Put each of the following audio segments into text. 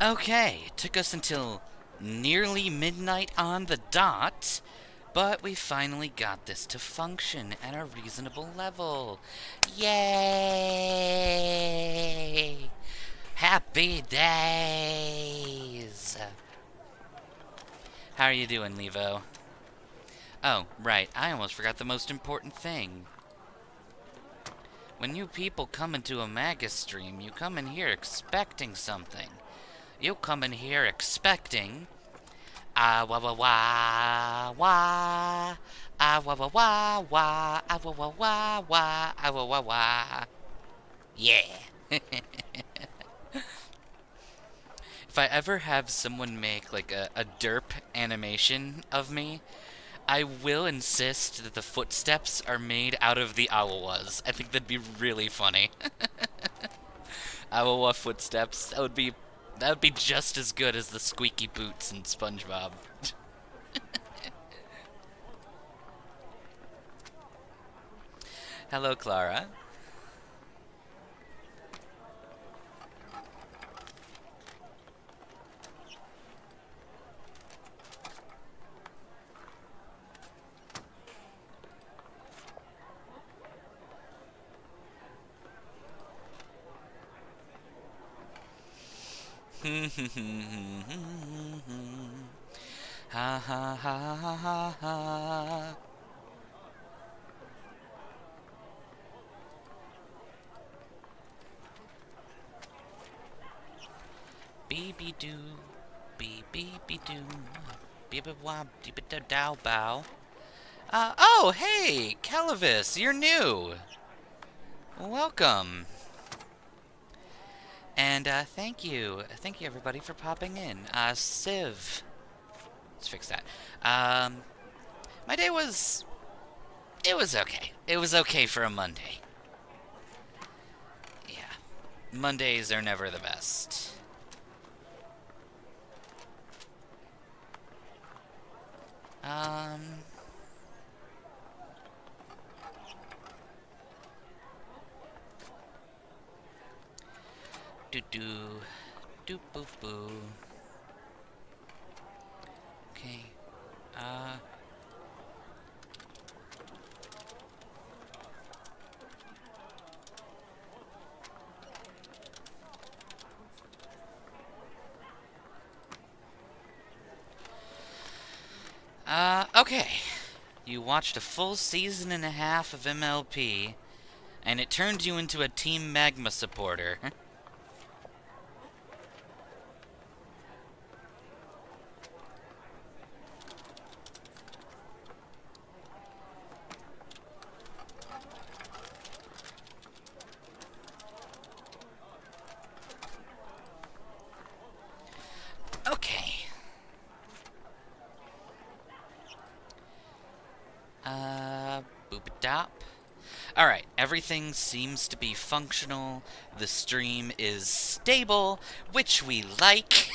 Okay, it took us until nearly midnight on the dot, but we finally got this to function at a reasonable level. Yay! Happy days! How are you doing, Levo? Oh, right, I almost forgot the most important thing. When you people come into a Magus stream, you come in here expecting something. You come in here expecting... Ah wah wah wah wah. Ah wah wah wah wah. Ah wah wah wah wah. Ah wah wah wah. Yeah. If I ever have someone make like a derp animation of me, I will insist that the footsteps are made out of the Awawas. I think that'd be really funny. Awawa footsteps. That would be just as good as the squeaky boots in SpongeBob. Hello, Clara. Ha ha ha ha ha ha. Beeby doo, beeby doo, beeby wab, deeby da dow bow. Oh, hey, Calavis, you're new. Welcome. And, thank you everybody for popping in. Civ. Let's fix that. My day was... It was okay. It was okay for a Monday. Yeah. Mondays are never the best. Do-do. Do-boo-boo. Okay. Okay. You watched a full season and a half of MLP, and it turned you into a Team Magma supporter. Okay. Boop-a-dop. Alright, everything seems to be functional. The stream is stable, which we like.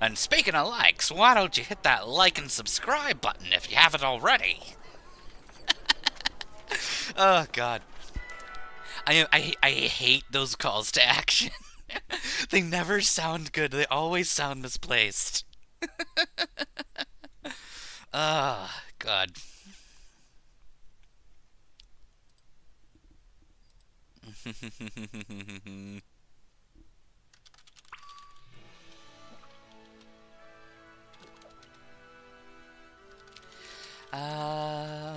And speaking of likes, why don't you hit that like and subscribe button if you haven't already? Oh, God. I hate those calls to action. They never sound good. They always sound misplaced. Oh, God. uh...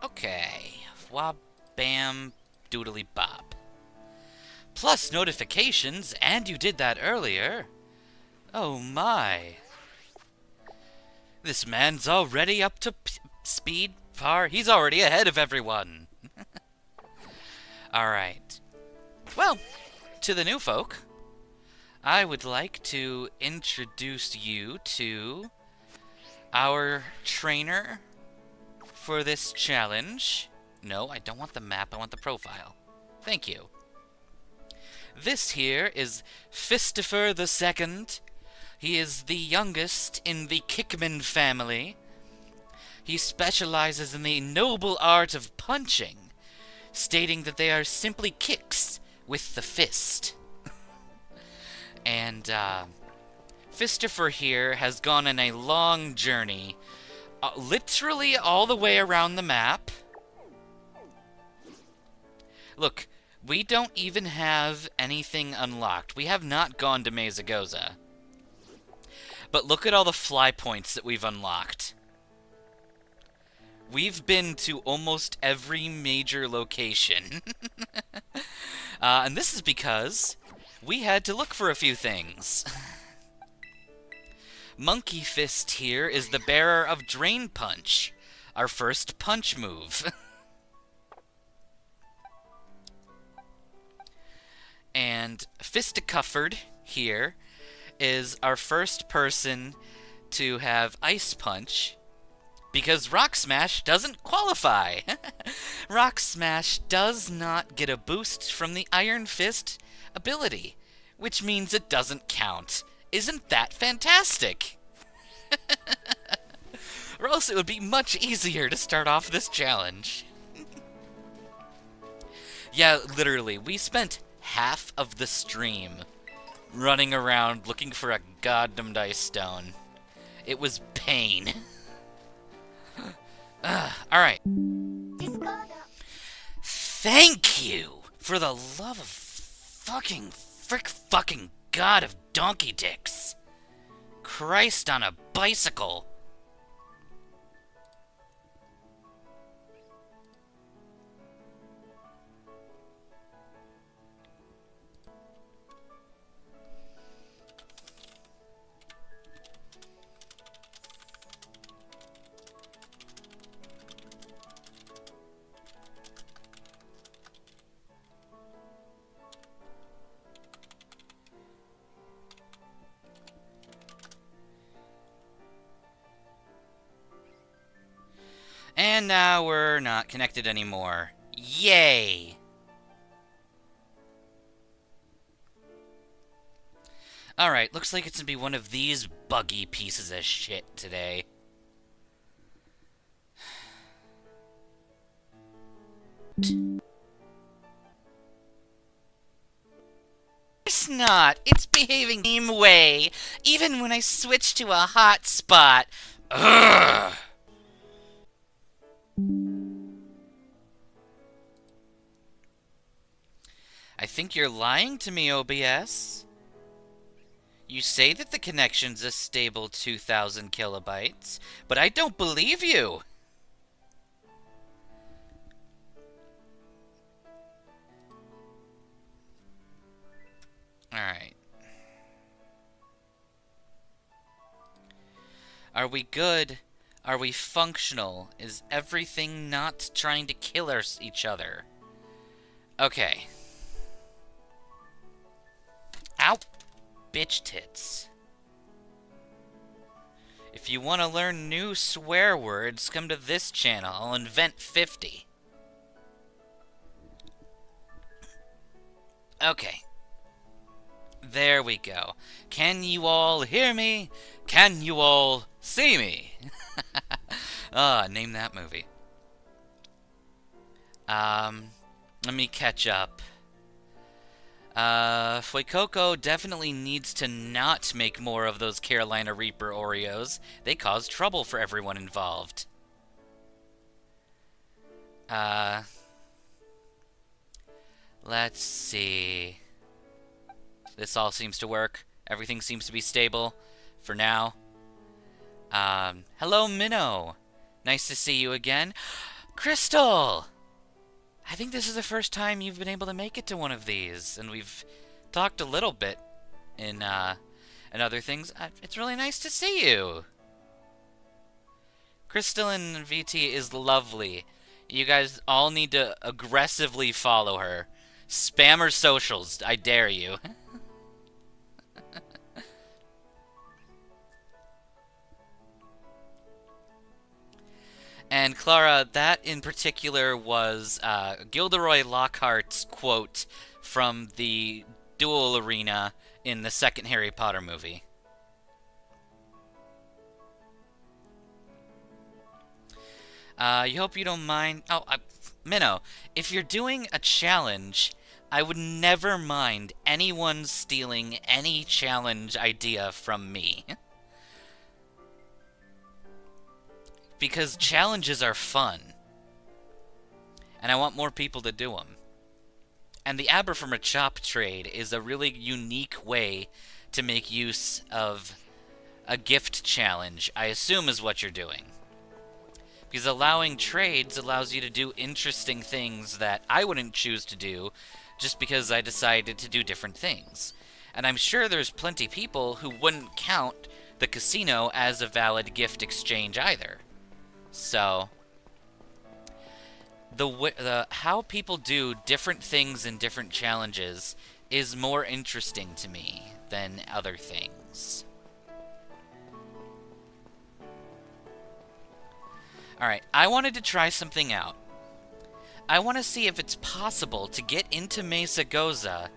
Okay. Wab bam doodly bop. Plus notifications, and you did that earlier. Oh my. This man's already up to speed par. He's already ahead of everyone. Alright. Well, to the new folk, I would like to introduce you to our trainer for this challenge, No, I don't want the map. I want the profile. Thank you. This here is Fistopher II. He is the youngest in the Kickman family. He specializes in the noble art of punching, stating that they are simply kicks with the fist. And, Fistopher here has gone on a long journey, literally all the way around the map. Look, we don't even have anything unlocked. We have not gone to Mesagoza. But look at all the fly points that we've unlocked. We've been to almost every major location. And this is because we had to look for a few things. Monkey Fist here is the bearer of Drain Punch, our first punch move. And Fisticufford here is our first person to have Ice Punch, because Rock Smash doesn't qualify. Rock Smash does not get a boost from the Iron Fist ability, which means it doesn't count. Isn't that fantastic? Or else it would be much easier to start off this challenge. Yeah, literally, we spent half of the stream running around looking for a goddamn ice stone. It was pain. Alright. Thank you! For the love of fucking god of donkey dicks. Christ on a bicycle. And now we're not connected anymore. Yay! Alright, looks like it's gonna be one of these buggy pieces of shit today. It's not! It's behaving the same way, even when I switch to a hotspot. Ugh! I think you're lying to me, OBS. You say that the connection's a stable 2,000 kilobytes, but I don't believe you. Alright. Are we good? Are we functional? Is everything not trying to kill each other? Okay. Ow! Bitch tits. If you want to learn new swear words, come to this channel. I'll invent 50. Okay. There we go. Can you all hear me? Can you all see me? Name that movie. Let me catch up. Fuecoco definitely needs to not make more of those Carolina Reaper Oreos. They cause trouble for everyone involved. Let's see. This all seems to work. Everything seems to be stable for now. Hello, Minnow. Nice to see you again. Crystal! I think this is the first time you've been able to make it to one of these, and we've talked a little bit in other things. It's really nice to see you. Crystal and VT is lovely. You guys all need to aggressively follow her. Spam her socials, I dare you. And Clara, that in particular was Gilderoy Lockhart's quote from the duel arena in the second Harry Potter movie. You hope you don't mind. Oh, Minnow, if you're doing a challenge, I would never mind anyone stealing any challenge idea from me. Because challenges are fun. And I want more people to do them. And the Aber from a Chop trade is a really unique way to make use of a gift challenge, I assume is what you're doing. Because allowing trades allows you to do interesting things that I wouldn't choose to do just because I decided to do different things. And I'm sure there's plenty people who wouldn't count the casino as a valid gift exchange either. So, the how people do different things in different challenges is more interesting to me than other things. Alright, I wanted to try something out. I want to see if it's possible to get into Mesa Goza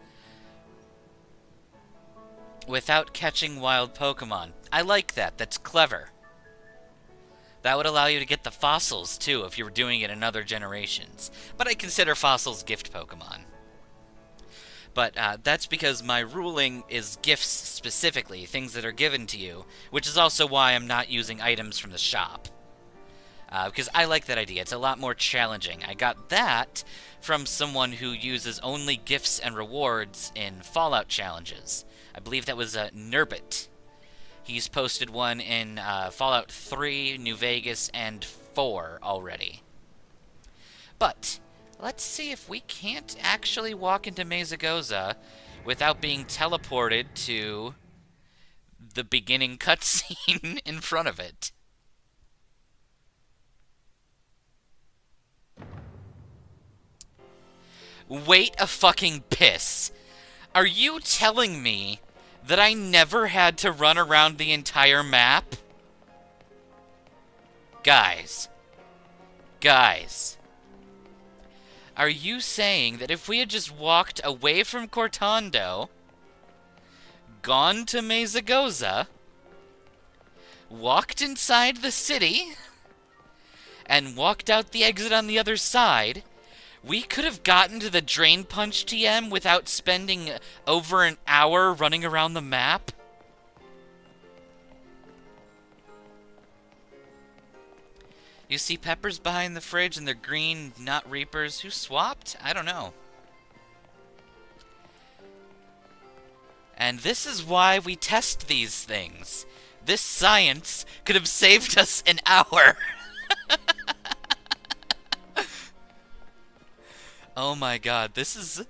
without catching wild Pokemon. I like that. That's clever. That would allow you to get the fossils, too, if you were doing it in other generations. But I consider fossils gift Pokemon. But that's because my ruling is gifts specifically, things that are given to you, which is also why I'm not using items from the shop. Because I like that idea. It's a lot more challenging. I got that from someone who uses only gifts and rewards in Fallout challenges. I believe that was Nurbit. He's posted one in Fallout 3, New Vegas, and 4 already. But let's see if we can't actually walk into Mesa Goza without being teleported to the beginning cutscene in front of it. Wait a fucking piss. Are you telling me that I never had to run around the entire map? Guys. Are you saying that if we had just walked away from Cortando, gone to Mesa Goza, walked inside the city, and walked out the exit on the other side, we could have gotten to the Drain Punch TM without spending over an hour running around the map? You see peppers behind the fridge and they're green, not Reapers. Who swapped? I don't know. And this is why we test these things. This science could have saved us an hour. Oh my god, this is...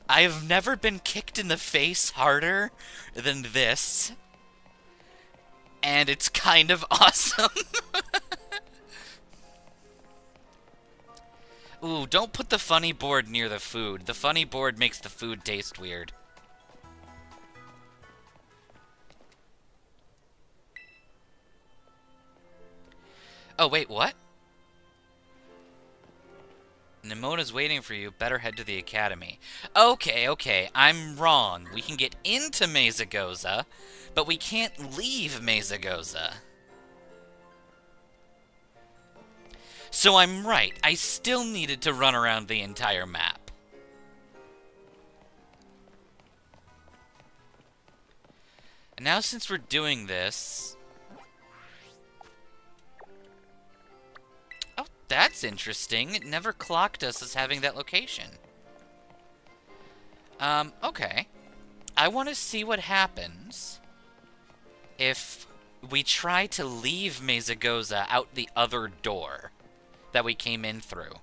I have never been kicked in the face harder than this. And it's kind of awesome. Ooh, don't put the funny board near the food. The funny board makes the food taste weird. Oh, wait, what? Nemona's waiting for you. Better head to the academy. Okay. I'm wrong. We can get into Mesa Goza, but we can't leave Mesa Goza. So I'm right. I still needed to run around the entire map. And now since we're doing this... Oh, that's interesting. It never clocked us as having that location. Okay. I want to see what happens if we try to leave Mesa Goza out the other door that we came in through.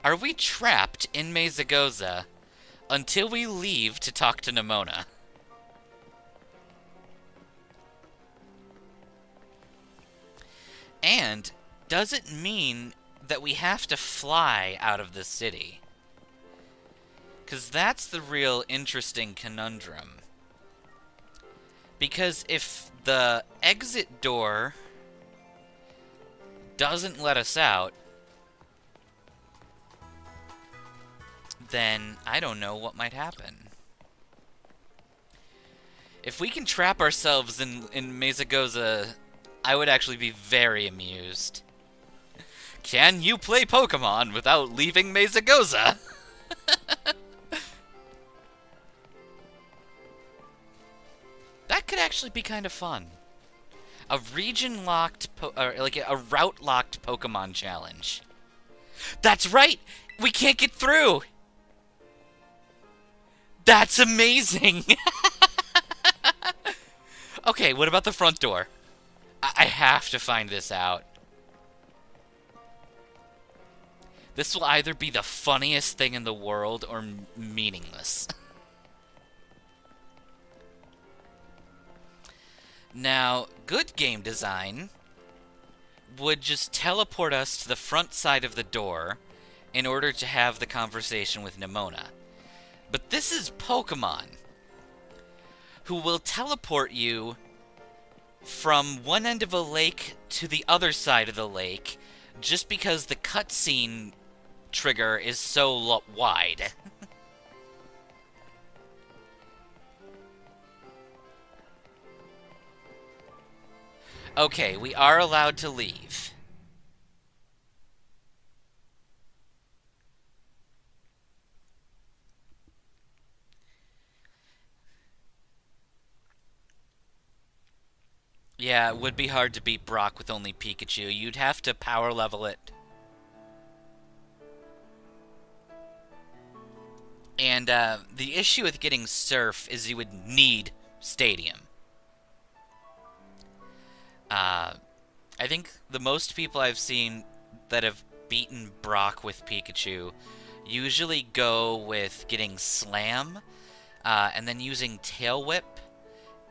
Are we trapped in Mesa Goza until we leave to talk to Nemona? And does it mean that we have to fly out of the city? Because that's the real interesting conundrum. Because if the exit door doesn't let us out, then I don't know what might happen. If we can trap ourselves in Mesagoza, I would actually be very amused. Can you play Pokemon without leaving Mesagoza? That could actually be kind of fun. A region-locked, like a route-locked Pokemon challenge. That's right! We can't get through! That's amazing! Okay, what about the front door? I have to find this out. This will either be the funniest thing in the world or meaningless. Now, good game design would just teleport us to the front side of the door in order to have the conversation with Nemona. But this is Pokemon, who will teleport you from one end of a lake to the other side of the lake just because the cutscene trigger is so wide. Okay, we are allowed to leave. Yeah, it would be hard to beat Brock with only Pikachu. You'd have to power level it. And the issue with getting Surf is you would need Stadium. I think the most people I've seen that have beaten Brock with Pikachu usually go with getting Slam, and then using Tail Whip,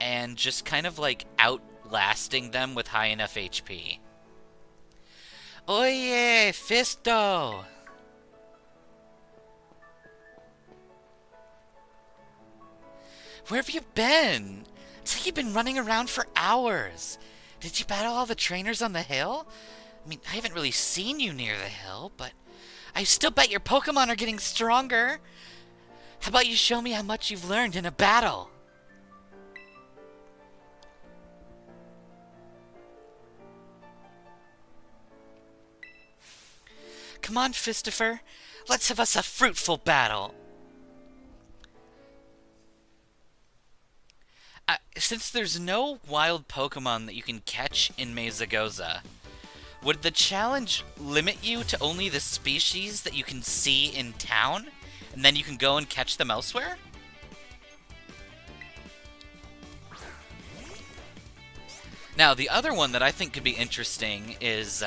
and just kind of like outlasting them with high enough HP. Oye, Fisto! Where have you been? It's like you've been running around for hours. Did you battle all the trainers on the hill? I mean, I haven't really seen you near the hill, but I still bet your Pokemon are getting stronger. How about you show me how much you've learned in a battle? Come on, Fistopher. Let's have us a fruitful battle. Since there's no wild Pokemon that you can catch in Mesagoza, would the challenge limit you to only the species that you can see in town, and then you can go and catch them elsewhere? Now, the other one that I think could be interesting is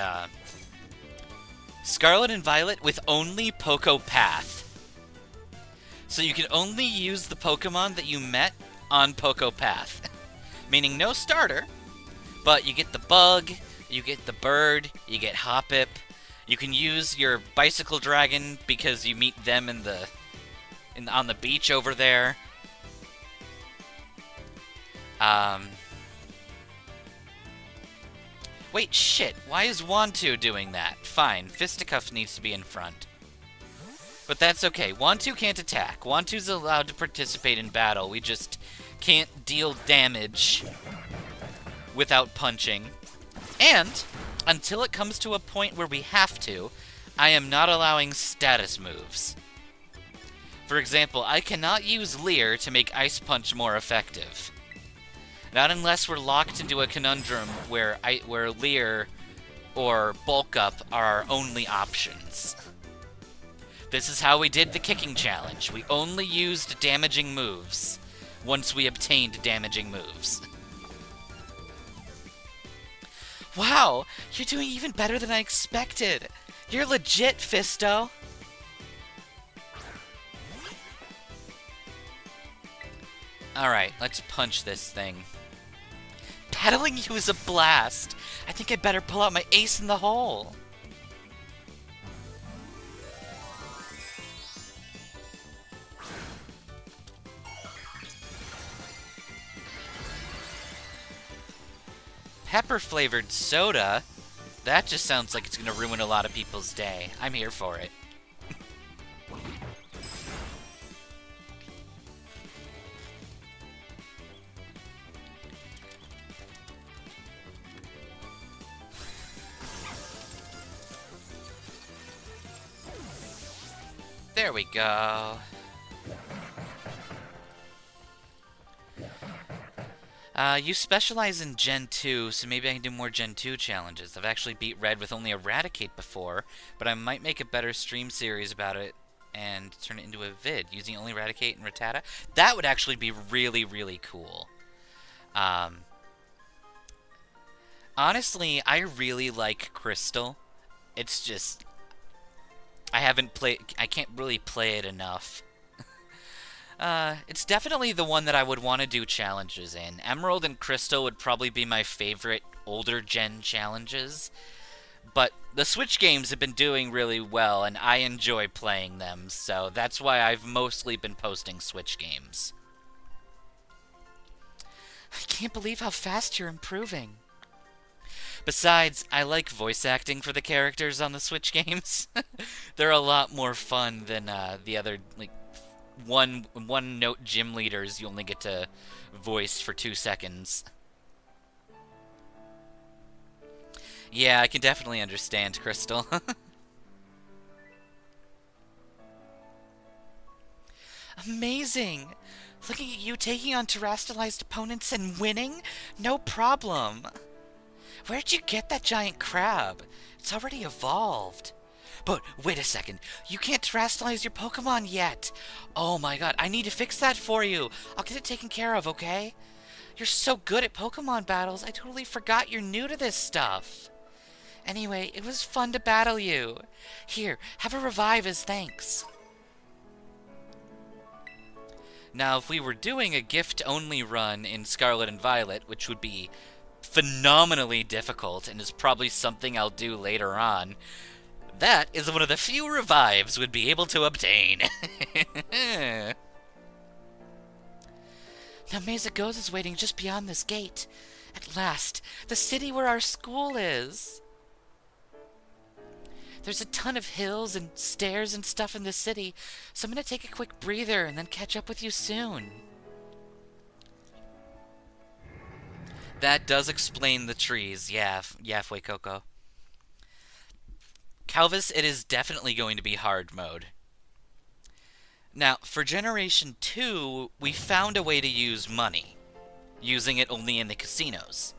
Scarlet and Violet with only Poco Path. So you can only use the Pokemon that you met on Poco Path. Meaning no starter, but you get the bug, you get the bird, you get Hoppip. You can use your Bicycle Dragon because you meet them on the beach over there. Wait, shit, why is Wantu doing that? Fine, Fisticuff needs to be in front. But that's okay, Wantu can't attack. Wantu's allowed to participate in battle, we just can't deal damage without punching. And, until it comes to a point where we have to, I am not allowing status moves. For example, I cannot use Leer to make Ice Punch more effective. Not unless we're locked into a conundrum where Leer or Bulk Up are our only options. This is how we did the kicking challenge. We only used damaging moves once we obtained damaging moves. Wow, you're doing even better than I expected. You're legit, Fisto. Alright, let's punch this thing. Battling you is a blast. I think I better pull out my ace in the hole. Pepper-flavored soda? That just sounds like it's gonna ruin a lot of people's day. I'm here for it. There we go. You specialize in Gen 2, so maybe I can do more Gen 2 challenges. I've actually beat Red with only Eradicate before, but I might make a better stream series about it and turn it into a vid, using only Eradicate and Rattata. That would actually be really, really cool. Honestly, I really like Crystal. It's just... I can't really play it enough. It's definitely the one that I would want to do challenges in. Emerald and Crystal would probably be my favorite older gen challenges. But the Switch games have been doing really well, and I enjoy playing them, so that's why I've mostly been posting Switch games. I can't believe how fast you're improving. Besides, I like voice acting for the characters on the Switch games. They're a lot more fun than the other, like, one-note gym leaders you only get to voice for 2 seconds. Yeah, I can definitely understand, Crystal. Amazing! Looking at you taking on terrestrialized opponents and winning? No problem! Where'd you get that giant crab? It's already evolved. But wait a second, you can't terrestrialize your Pokemon yet! Oh my god, I need to fix that for you! I'll get it taken care of, okay? You're so good at Pokemon battles, I totally forgot you're new to this stuff! Anyway, it was fun to battle you. Here, have a revive as thanks. Now, if we were doing a gift-only run in Scarlet and Violet, which would be phenomenally difficult and is probably something I'll do later on, that is one of the few revives we'd be able to obtain. Now Mesa Goes is waiting just beyond this gate. At last, the city where our school is. There's a ton of hills and stairs and stuff in the city, so I'm gonna take a quick breather and then catch up with you soon. That does explain the trees, yeah, Fue Coco. Calvis, it is definitely going to be hard mode. Now, for Generation 2, we found a way to use money, using it only in the casinos.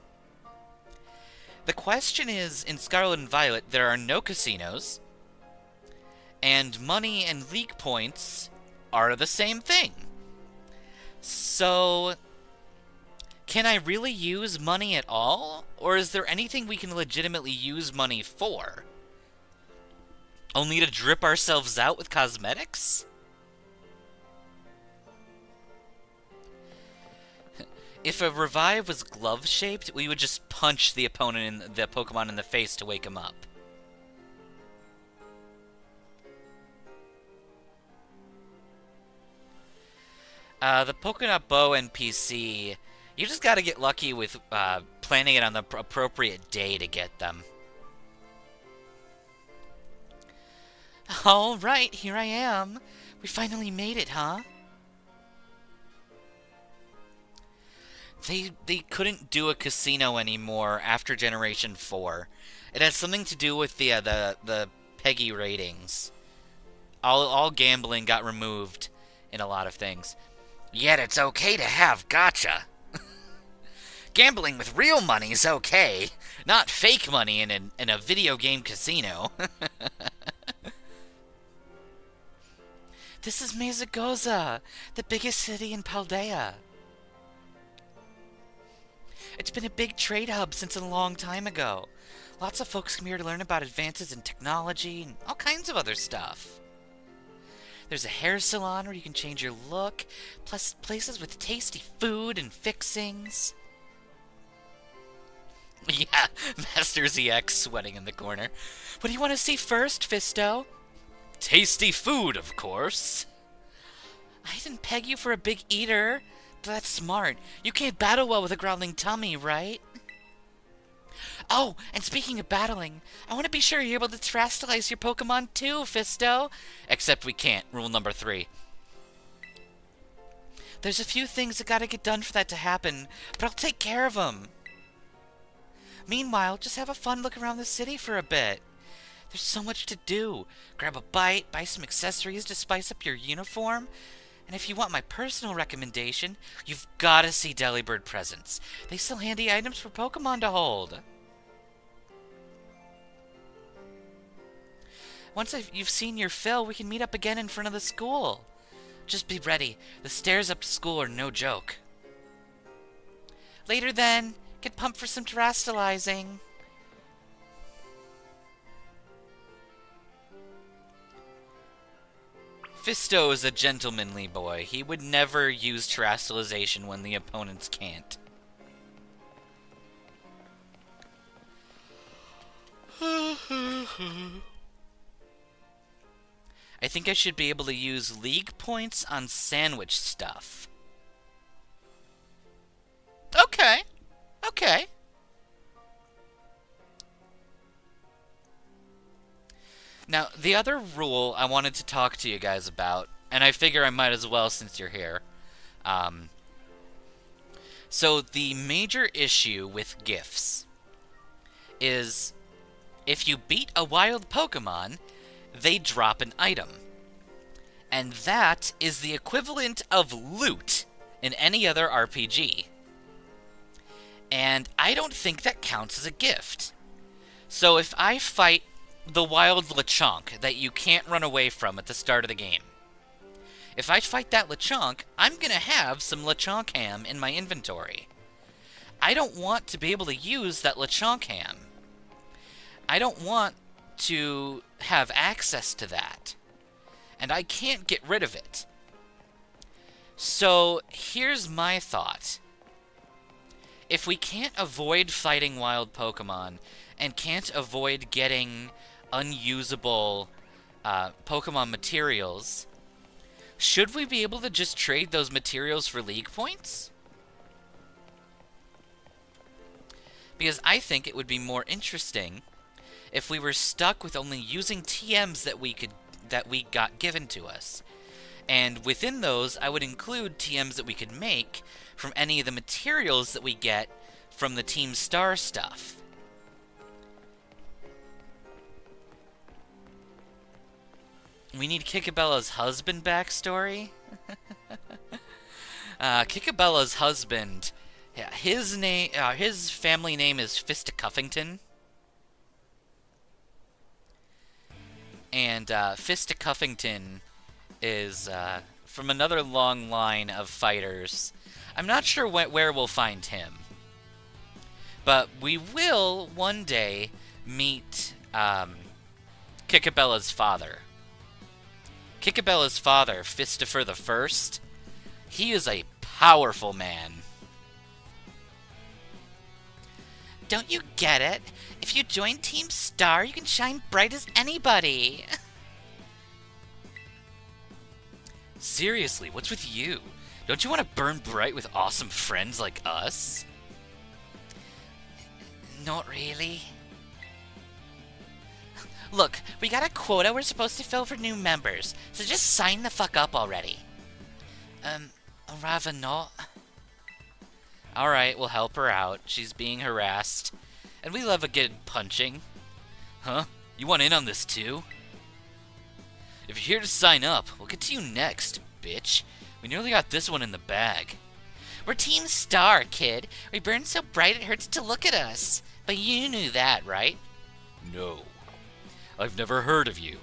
The question is, in Scarlet and Violet, there are no casinos, and money and league points are the same thing. So, can I really use money at all? Or is there anything we can legitimately use money for? Only to drip ourselves out with cosmetics? If a revive was glove-shaped, we would just punch the opponent in the Pokemon in the face to wake him up. The Pokemon Bow NPC, you just gotta get lucky with planning it on the appropriate day to get them. Alright, here I am. We finally made it, huh? They couldn't do a casino anymore after Generation 4. It had something to do with the PEGI ratings. All gambling got removed in a lot of things. Yet it's okay to have gacha. Gambling with real money's okay, not fake money in a video game casino. This is Mesagoza, the biggest city in Paldea. It's been a big trade hub since a long time ago. Lots of folks come here to learn about advances in technology and all kinds of other stuff. There's a hair salon where you can change your look, plus places with tasty food and fixings. Yeah, Master ZX sweating in the corner. What do you want to see first, Fisto? Tasty food, of course. I didn't peg you for a big eater. But that's smart. You can't battle well with a growling tummy, right? Oh, and speaking of battling, I want to be sure you're able to terrestrialize your Pokemon too, Fisto. Except we can't. Rule number 3. There's a few things that gotta get done for that to happen, but I'll take care of them. Meanwhile, just have a fun look around the city for a bit. There's so much to do. Grab a bite, buy some accessories to spice up your uniform. And if you want my personal recommendation, you've gotta see Delibird Presents. They sell handy items for Pokemon to hold. Once you've seen your fill, we can meet up again in front of the school. Just be ready. The stairs up to school are no joke. Later then, get pumped for some terrestrializing. Fisto is a gentlemanly boy. He would never use terrestrialization when the opponents can't. I think I should be able to use league points on sandwich stuff. Okay. Okay. Now, the other rule I wanted to talk to you guys about, and I figure I might as well since you're here. So the major issue with gifts is if you beat a wild Pokemon, they drop an item. And that is the equivalent of loot in any other RPG. And I don't think that counts as a gift. So if I fight the wild Lechonk that you can't run away from at the start of the game, if I fight that Lechonk, I'm gonna have some Lechonk ham in my inventory. I don't want to be able to use that Lechonk ham. I don't want to have access to that. And I can't get rid of it. So, here's my thought. If we can't avoid fighting wild Pokemon, and can't avoid getting unusable Pokemon materials, should we be able to just trade those materials for league points? Because I think it would be more interesting if we were stuck with only using TMs that we got given to us. And within those, I would include TMs that we could make from any of the materials that we get from the Team Star stuff. We need Kickabella's husband backstory. Kickabella's husband, yeah, his family name is Fistopher II. And Fistopher II is from another long line of fighters. I'm not sure where we'll find him. But we will one day meet Kickabella's father. Kickabella's father, Fistopher I, he is a powerful man. Don't you get it? If you join Team Star, you can shine bright as anybody. Seriously, what's with you? Don't you want to burn bright with awesome friends like us? Not really. Look, we got a quota we're supposed to fill for new members, so just sign the fuck up already. Rather not. Alright, we'll help her out. She's being harassed. And we love a good punching. Huh? You want in on this too? If you're here to sign up, we'll get to you next, bitch. We nearly got this one in the bag. We're Team Star, kid. We burn so bright it hurts to look at us. But you knew that, right? No. I've never heard of you.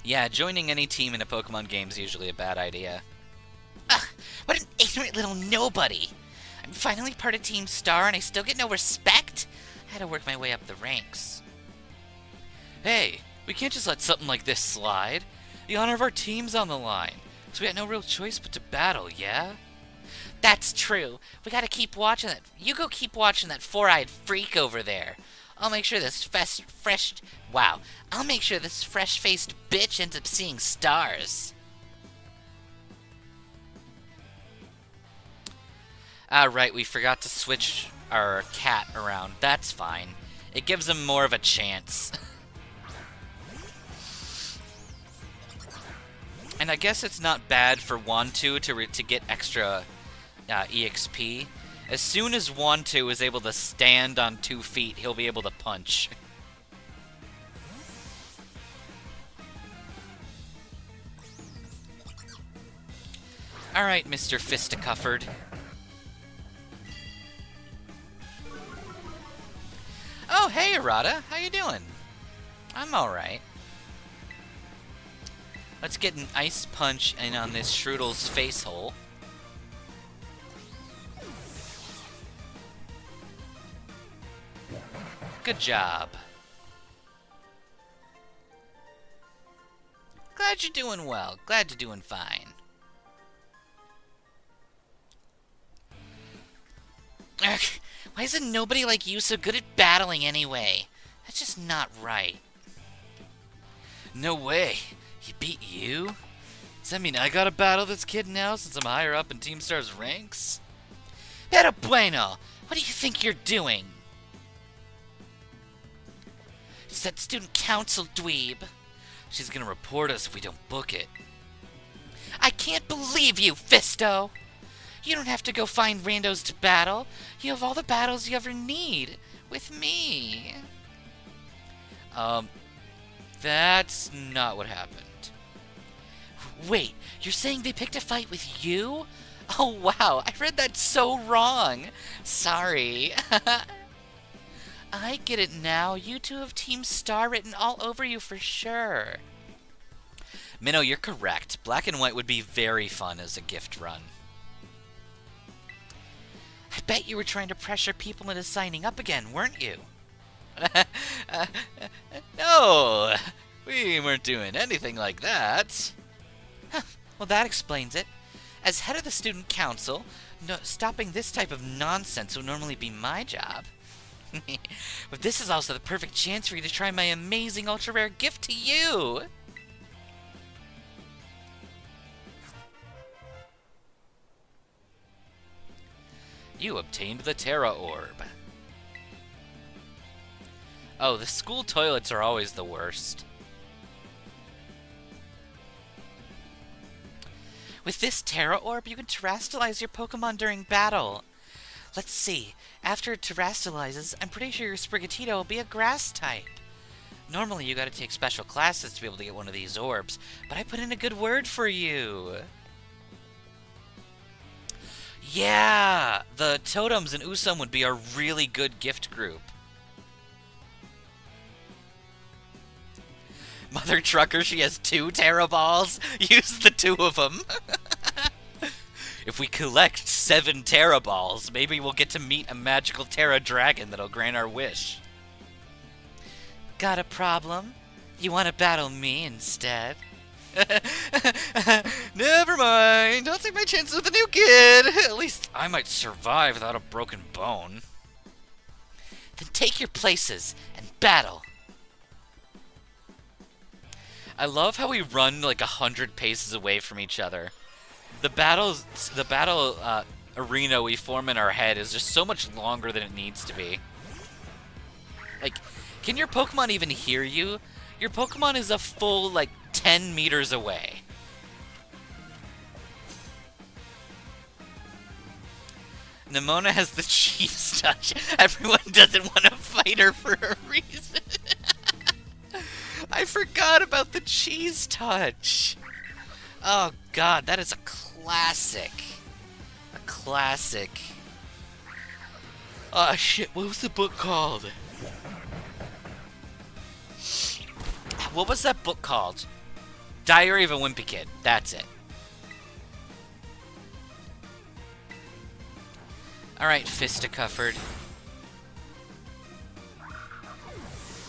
Yeah, joining any team in a Pokemon game is usually a bad idea. Ugh, what an ignorant little nobody! I'm finally part of Team Star and I still get no respect? I had to work my way up the ranks. Hey, we can't just let something like this slide. The honor of our team's on the line, so we got no real choice but to battle, yeah? That's true. We gotta keep watching that. You go keep watching that four-eyed freak over there. I'll make sure this I'll make sure this fresh-faced bitch ends up seeing stars. Ah, right, we forgot to switch our cat around. That's fine. It gives him more of a chance. And I guess it's not bad for Wantu to get extra EXP. As soon as Wantu is able to stand on 2 feet, he'll be able to punch. Alright, Mr. Fisticufford. Oh, hey, Errata. How you doing? I'm alright. Let's get an ice punch in on this Shroodle's face hole. Good job. Glad you're doing well. Glad you're doing fine. Ugh, why isn't nobody like you so good at battling anyway? That's just not right. No way. He beat you? Does that mean I gotta battle this kid now since I'm higher up in Team Star's ranks? Pero bueno! What do you think you're doing? It's that student council dweeb. She's gonna report us if we don't book it. I can't believe you, Fisto! You don't have to go find randos to battle. You have all the battles you ever need. With me. That's not what happened. Wait, you're saying they picked a fight with you? Oh, wow, I read that so wrong. Sorry. I get it now. You two have Team Star written all over you for sure. Minnow, you're correct. Black and white would be very fun as a gift run. I bet you were trying to pressure people into signing up again, weren't you? No, we weren't doing anything like that. Well, that explains it. As head of the student council, stopping this type of nonsense would normally be my job. But this is also the perfect chance for you to try my amazing ultra-rare gift to you! You obtained the Terra Orb. Oh, the school toilets are always the worst. With this Terra Orb, you can terrestrialize your Pokemon during battle. Let's see. After it terrestrializes, I'm pretty sure your Sprigatito will be a grass type. Normally, you gotta take special classes to be able to get one of these orbs, but I put in a good word for you. Yeah! The Totems and Usum would be a really good gift group. Mother Trucker, she has 2 Terra Balls. Use the 2 of them. If we collect 7 Terra Balls, maybe we'll get to meet a magical Terra Dragon that'll grant our wish. Got a problem? You want to battle me instead? Never mind. I'll take my chances with the new kid. At least I might survive without a broken bone. Then take your places and battle. I love how we run like 100 paces away from each other. The battle arena we form in our head is just so much longer than it needs to be. Like, can your Pokemon even hear you? Your Pokemon is a full, like, 10 meters away. Nimona has the cheese touch. Everyone doesn't want to fight her for a reason. I forgot about the cheese touch. Oh god, that is a classic. A classic. Oh shit, what was the book called? What was that book called? Diary of a Wimpy Kid. That's it. Alright, Fisticufford.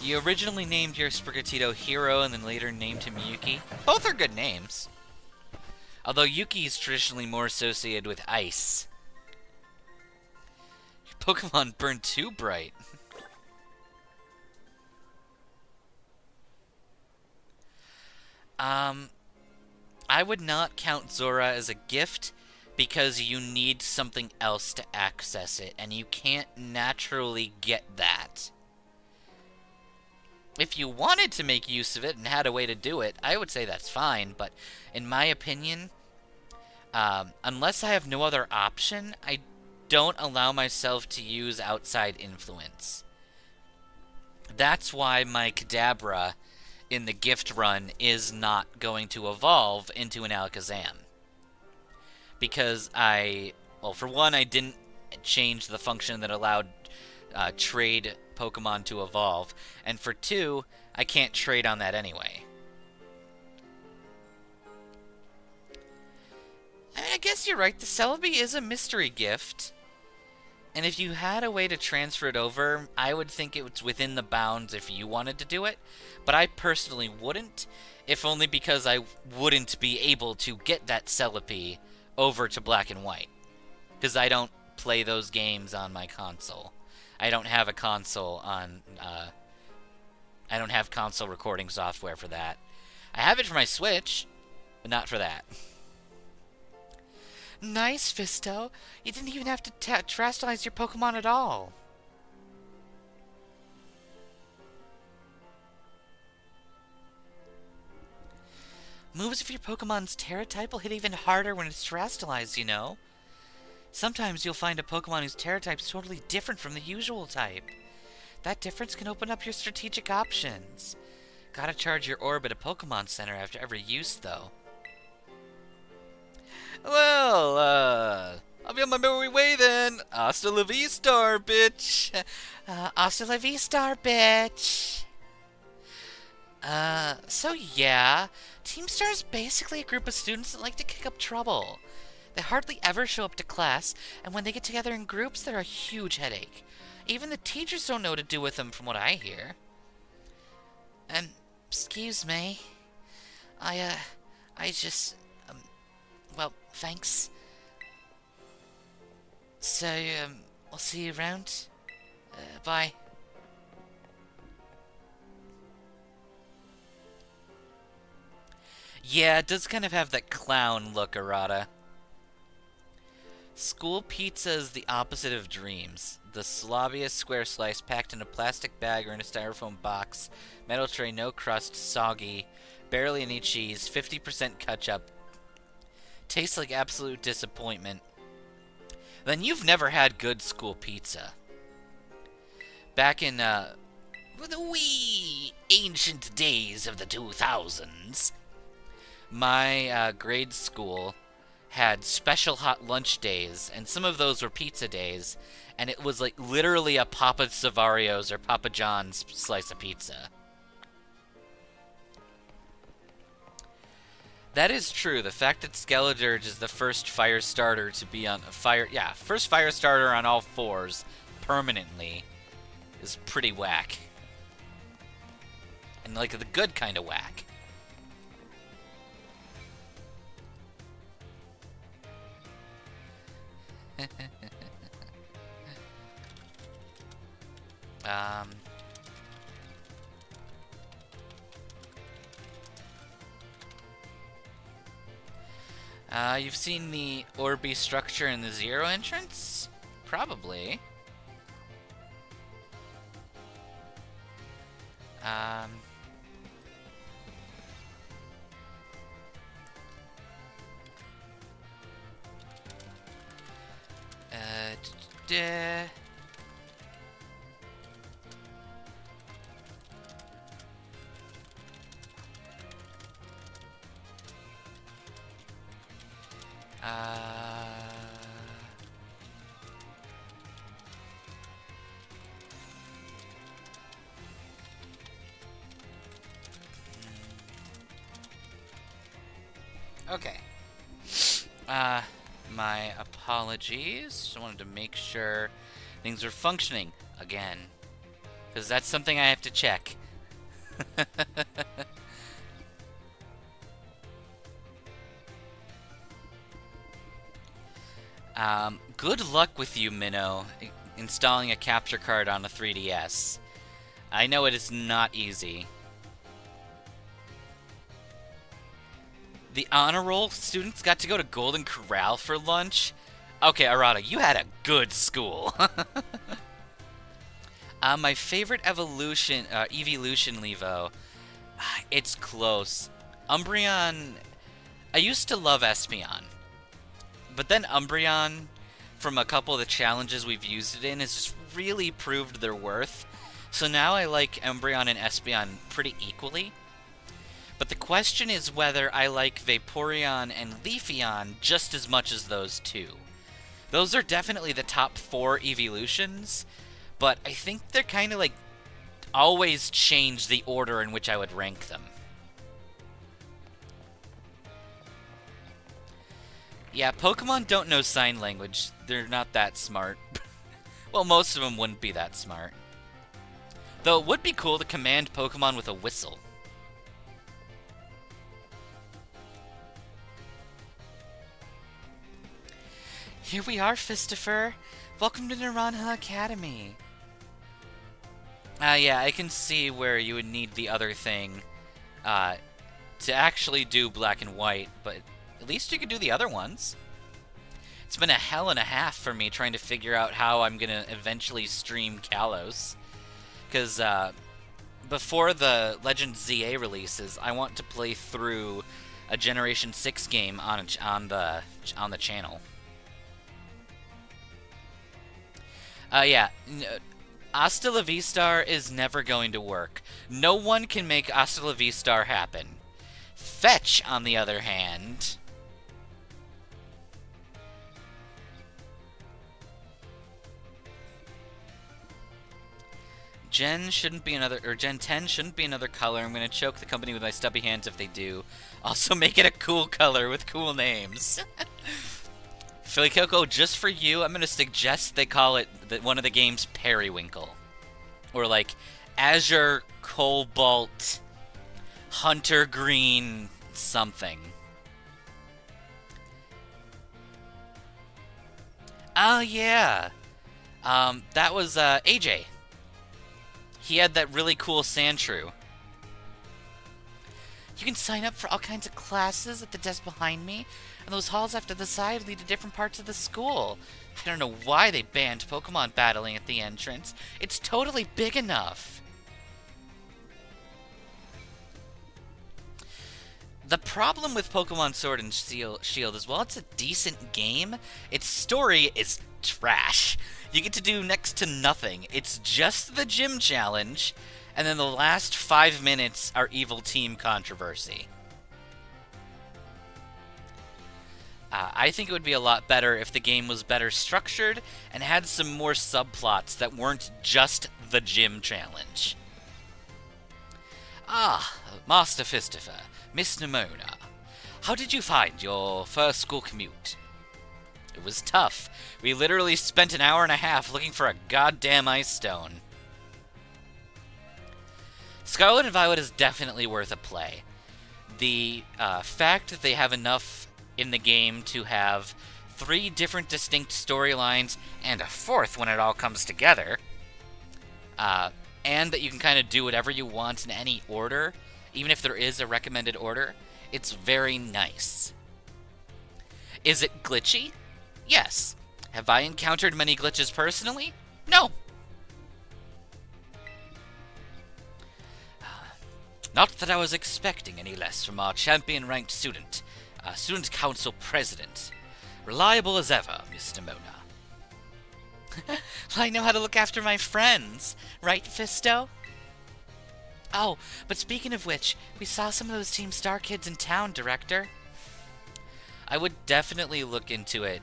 You originally named your Sprigatito Hero and then later named him Yuki. Both are good names. Although Yuki is traditionally more associated with ice. Your Pokemon burned too bright. I would not count Zora as a gift because you need something else to access it, and you can't naturally get that. If you wanted to make use of it and had a way to do it, I would say that's fine, but in my opinion, unless I have no other option, I don't allow myself to use outside influence. That's why my Kadabra in the gift run is not going to evolve into an Alakazam. Because well, for one, I didn't change the function that allowed trade Pokemon to evolve, and for two, I can't trade on that anyway. I mean, I guess you're right, the Celebi is a mystery gift, and if you had a way to transfer it over, I would think it was within the bounds if you wanted to do it, but I personally wouldn't, if only because I wouldn't be able to get that Celebi over to Black and White, because I don't play those games on my console. I don't have a console on, I don't have console recording software for that. I have it for my Switch, but not for that. Nice, Fisto. You didn't even have to terrestrialize your Pokemon at all. Moves of your Pokemon's Terra type will hit even harder when it's terrestrialized, you know. Sometimes you'll find a Pokemon whose Terra type's totally different from the usual type. That difference can open up your strategic options. Gotta charge your orb at a Pokemon Center after every use, though. Well, I'll be on my merry way then. Hasta la vista, bitch. Hasta la vista, bitch. So yeah, Team Star is basically a group of students that like to kick up trouble. They hardly ever show up to class, and when they get together in groups, they're a huge headache. Even the teachers don't know what to do with them, from what I hear. Excuse me. I just, well, thanks. So, I'll see you around. Bye. Yeah, it does kind of have that clown look, Arata. School pizza is the opposite of dreams. The slobbiest square slice packed in a plastic bag or in a styrofoam box. Metal tray, no crust, soggy, barely any cheese, 50% ketchup. Tastes like absolute disappointment. Then you've never had good school pizza. Back in, the wee ancient days of the 2000s, my grade school had special hot lunch days, and some of those were pizza days, and it was like literally a Papa Savario's or Papa John's slice of pizza. That is true. The fact that Skeledirge is the first fire starter to be on first fire starter on all fours permanently is pretty whack. And like the good kind of whack. You've seen the Orby structure in the Zero entrance? Probably. Okay. My apologies. I wanted to make sure things are functioning again, because that's something I have to check. Good luck with you, Minnow, installing a capture card on a 3DS. I know it is not easy. The honor roll students got to go to Golden Corral for lunch. Okay, Arata, you had a good school. My favorite evolution, evolution Levo, it's close. Umbreon, I used to love Espeon, but then Umbreon, from a couple of the challenges we've used it in, has just really proved their worth. So now I like Umbreon and Espeon pretty equally. But the question is whether I like Vaporeon and Leafeon just as much as those two. Those are definitely the top 4 evolutions, but I think they're kind of like always change the order in which I would rank them. Yeah, Pokemon don't know sign language. They're not that smart. Well, most of them wouldn't be that smart. Though it would be cool to command Pokemon with a whistle. Here we are, Fistopher. Welcome to Naranha Academy. Yeah, I can see where you would need the other thing to actually do black and white, but at least you could do the other ones. It's been a hell and a half for me trying to figure out how I'm going to eventually stream Kalos. Because before the Legend ZA releases, I want to play through a Generation 6 game on the channel. Yeah, Hasta la Vistar is never going to work. No one can make Hasta la Vistar happen. Fetch, on the other hand... Gen 10 shouldn't be another color. I'm gonna choke the company with my stubby hands if they do. Also make it a cool color with cool names. Philly Coco, just for you, I'm going to suggest they call it one of the games Periwinkle. Or like Azure Cobalt Hunter Green something. Oh, yeah. That was AJ. He had that really cool Sandshrew. You can sign up for all kinds of classes at the desk behind me, and those halls off to the side lead to different parts of the school. I don't know why they banned Pokemon battling at the entrance. It's totally big enough. The problem with Pokemon Sword and Shield is, while it's a decent game, its story is trash. You get to do next to nothing. It's just the gym challenge, and then the last 5 minutes are evil team controversy. I think it would be a lot better if the game was better structured and had some more subplots that weren't just the gym challenge. Ah, Master Fistopher, Miss Nimona, how did you find your first school commute? It was tough. We literally spent an hour and a half looking for a goddamn ice stone. Scarlet and Violet is definitely worth a play. The fact that they have enough in the game to have 3 different distinct storylines and a 4th when it all comes together, and that you can kind of do whatever you want in any order, even if there is a recommended order, it's very nice. Is it glitchy? Yes. Have I encountered many glitches personally? No. Not that I was expecting any less from our champion-ranked student, student council president. Reliable as ever, Miss Nimona. I know how to look after my friends, right, Fisto? Oh, but speaking of which, we saw some of those Team Star kids in town, Director. I would definitely look into it,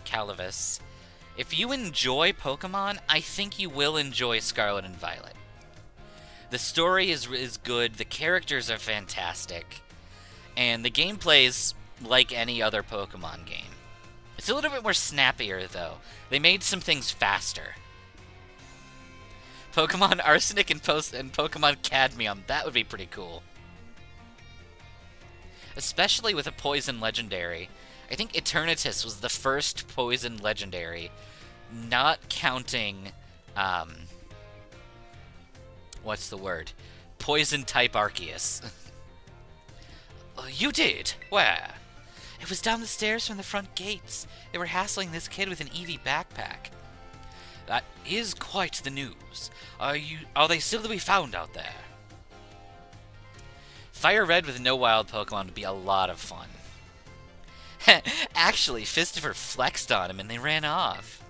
Calavis. If you enjoy Pokemon, I think you will enjoy Scarlet and Violet. The story is good, the characters are fantastic, and the gameplay is like any other Pokemon game. It's a little bit more snappier, though. They made some things faster. Pokemon Arsenic and Pokemon Cadmium, that would be pretty cool. Especially with a Poison Legendary. I think Eternatus was the first Poison Legendary, not counting, what's the word? Poison-type Arceus. You did? Where? It was down the stairs from the front gates. They were hassling this kid with an Eevee backpack. That is quite the news. Are they still to be found out there? Fire Red with no wild Pokemon would be a lot of fun. Actually, Fistopher flexed on him and they ran off.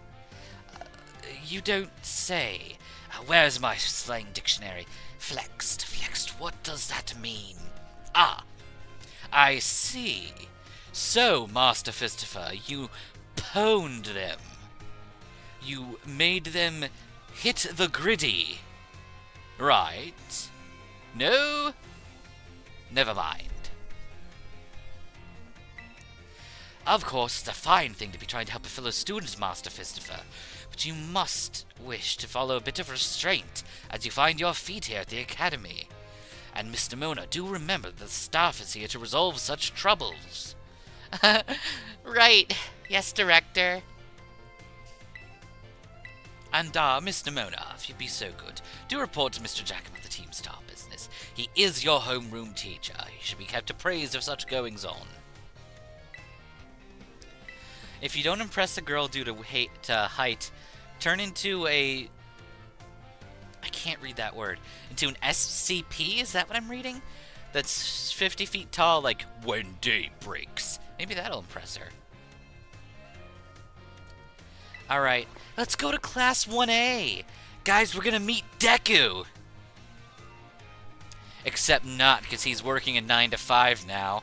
You don't say. Where's my slang dictionary? Flexed. What does that mean? Ah, I see. So, Master Fistopher, you pwned them. You made them hit the griddy. Right? No? Never mind. Of course, it's a fine thing to be trying to help a fellow student, Master Fistopher, but you must wish to follow a bit of restraint as you find your feet here at the Academy. And Mr. Mona, do remember that the staff is here to resolve such troubles. Right. Yes, Director. And, Mr. Mona, if you'd be so good, do report to Mr. Jack about the Team Star business. He is your homeroom teacher. He should be kept appraised of such goings-on. If you don't impress a girl due to height, turn into a... I can't read that word. Into an SCP? Is that what I'm reading? That's 50 feet tall, like, when day breaks. Maybe that'll impress her. Alright, let's go to Class 1A. Guys, we're gonna meet Deku. Except not, because he's working a 9 to 5 now.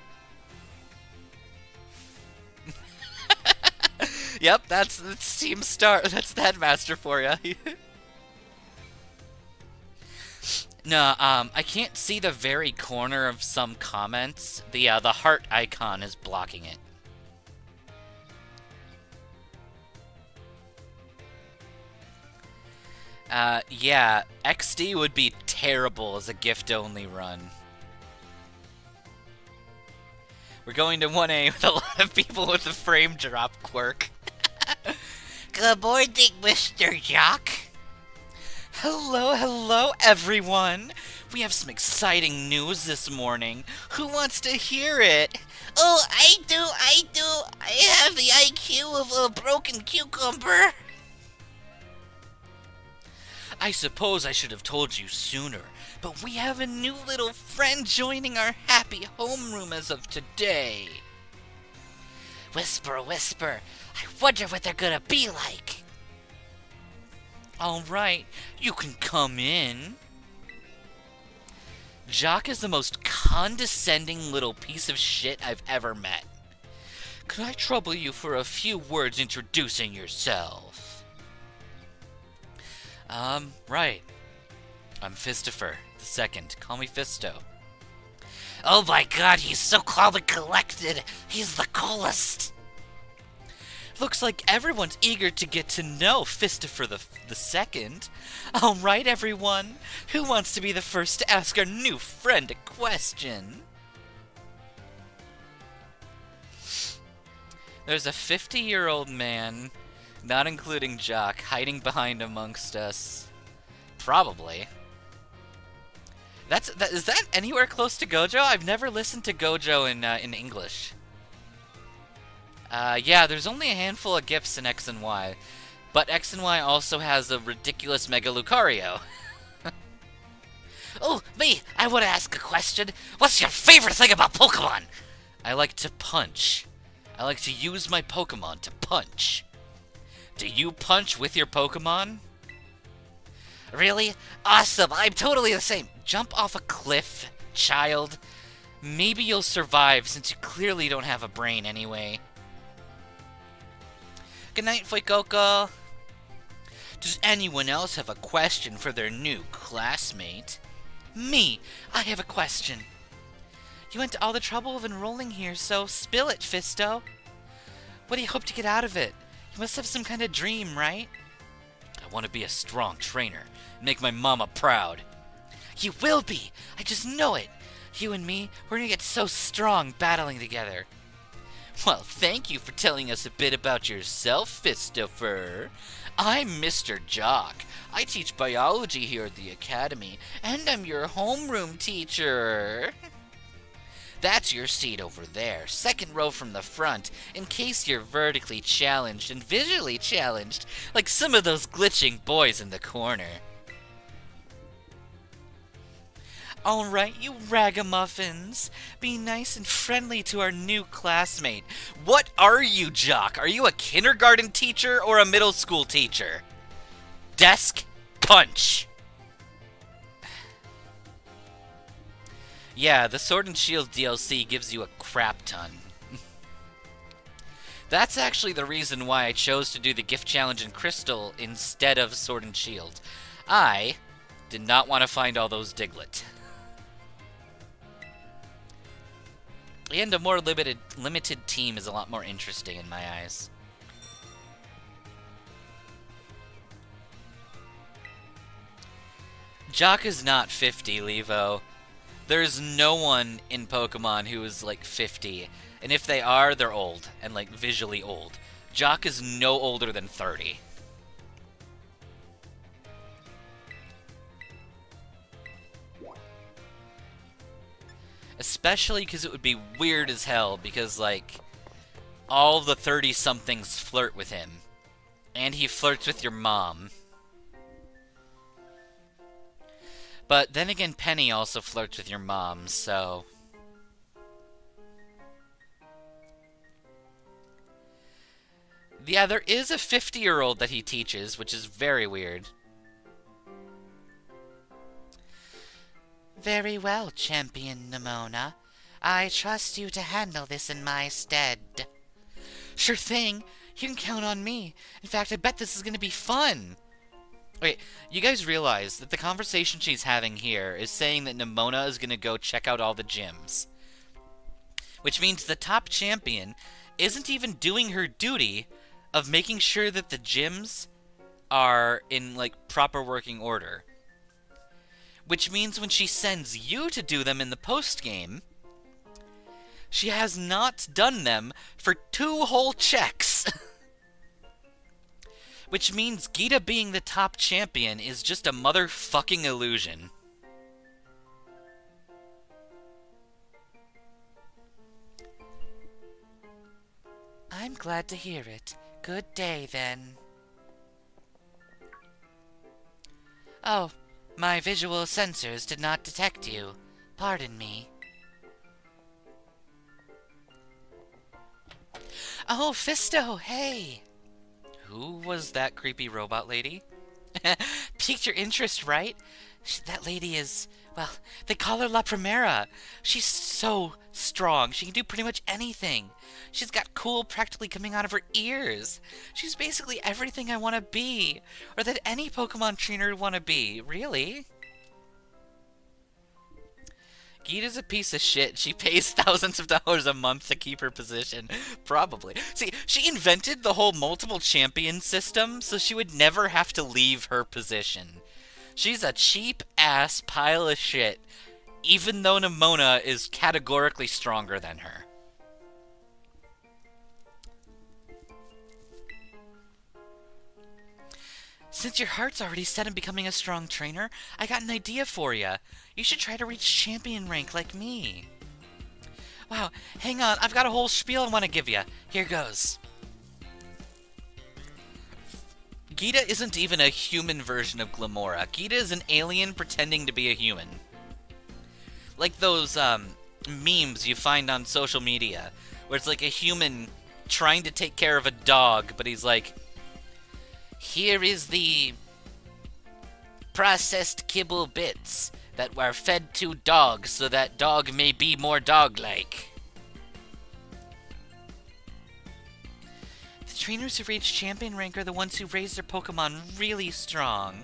Yep, that's Team Star. That's the headmaster for you. No, I can't see the very corner of some comments. The heart icon is blocking it. Yeah, XD would be terrible as a gift-only run. We're going to 1A with a lot of people with the frame drop quirk. Good morning, Mr. Jock. Hello, everyone. We have some exciting news this morning. Who wants to hear it? Oh, I do. I have the IQ of a broken cucumber. I suppose I should have told you sooner, but we have a new little friend joining our happy homeroom as of today. Whisper, whisper. I wonder what they're gonna be like. Alright, you can come in. Jock is the most condescending little piece of shit I've ever met. Could I trouble you for a few words introducing yourself? Right. I'm Fistopher II. Call me Fisto. Oh my god, he's so calm and collected. He's the coolest. Looks like everyone's eager to get to know Fistopher II. Alright, everyone. Who wants to be the first to ask our new friend a question? There's a 50-year-old man, not including Jock, hiding behind amongst us. Probably. Is that anywhere close to Gojo? I've never listened to Gojo in English. Yeah, there's only a handful of GIFs in X and Y, but X and Y also has a ridiculous Mega Lucario. Oh, me! I want to ask a question. What's your favorite thing about Pokemon? I like to punch. I like to use my Pokemon to punch. Do you punch with your Pokemon? Really? Awesome! I'm totally the same! Jump off a cliff, child. Maybe you'll survive, since you clearly don't have a brain anyway. Good night, Fuecoco. Does anyone else have a question for their new classmate? Me! I have a question. You went to all the trouble of enrolling here, so spill it, Fisto. What do you hope to get out of it? You must have some kind of dream, right? I want to be a strong trainer and make my mama proud. You will be! I just know it! You and me, we're gonna get so strong battling together. Well, thank you for telling us a bit about yourself, Fistopher. I'm Mr. Jock. I teach biology here at the Academy, and I'm your homeroom teacher. That's your seat over there, second row from the front, in case you're vertically challenged and visually challenged, like some of those glitching boys in the corner. Alright, you ragamuffins. Be nice and friendly to our new classmate. What are you, Jock? Are you a kindergarten teacher or a middle school teacher? Desk punch. Yeah, the Sword and Shield DLC gives you a crap ton. That's actually the reason why I chose to do the gift challenge in Crystal instead of Sword and Shield. I did not want to find all those Diglett. And a more limited team is a lot more interesting in my eyes. Jock is not 50, Levo. There's no one in Pokemon who is, like, 50. And if they are, they're old. And, like, visually old. Jock is no older than 30. Especially because it would be weird as hell, because, like, all the 30-somethings flirt with him. And he flirts with your mom. But then again, Penny also flirts with your mom, so... Yeah, there is a 50-year-old that he teaches, which is very weird. Very well, Champion Nemona. I trust you to handle this in my stead. Sure thing. You can count on me. In fact, I bet this is going to be fun. Wait, you guys realize that the conversation she's having here is saying that Nemona is going to go check out all the gyms. Which means the top champion isn't even doing her duty of making sure that the gyms are in, like, proper working order. Which means when she sends you to do them in the post-game, she has not done them for 2 whole checks. Which means Gita being the top champion is just a motherfucking illusion. I'm glad to hear it. Good day, then. Oh, my visual sensors did not detect you. Pardon me. Oh, Fisto, hey! Who was that creepy robot lady? Piqued your interest, right? That lady is, well, they call her La Primera. She's so strong. She can do pretty much anything. She's got cool practically coming out of her ears. She's basically everything I want to be. Or that any Pokemon trainer would want to be, really. Gita's a piece of shit. She pays thousands of dollars a month to keep her position. Probably. See, she invented the whole multiple champion system, so she would never have to leave her position. She's a cheap-ass pile of shit, even though Nemona is categorically stronger than her. Since your heart's already set on becoming a strong trainer, I got an idea for you. You should try to reach champion rank like me. Wow, hang on, I've got a whole spiel I want to give you. Here goes. Gita isn't even a human version of Glamora. Gita is an alien pretending to be a human. Like those memes you find on social media, where it's like a human trying to take care of a dog, but he's like, here is the processed kibble bits that were fed to dogs so that dog may be more dog-like. The trainers who reach champion rank are the ones who raise their Pokemon really strong.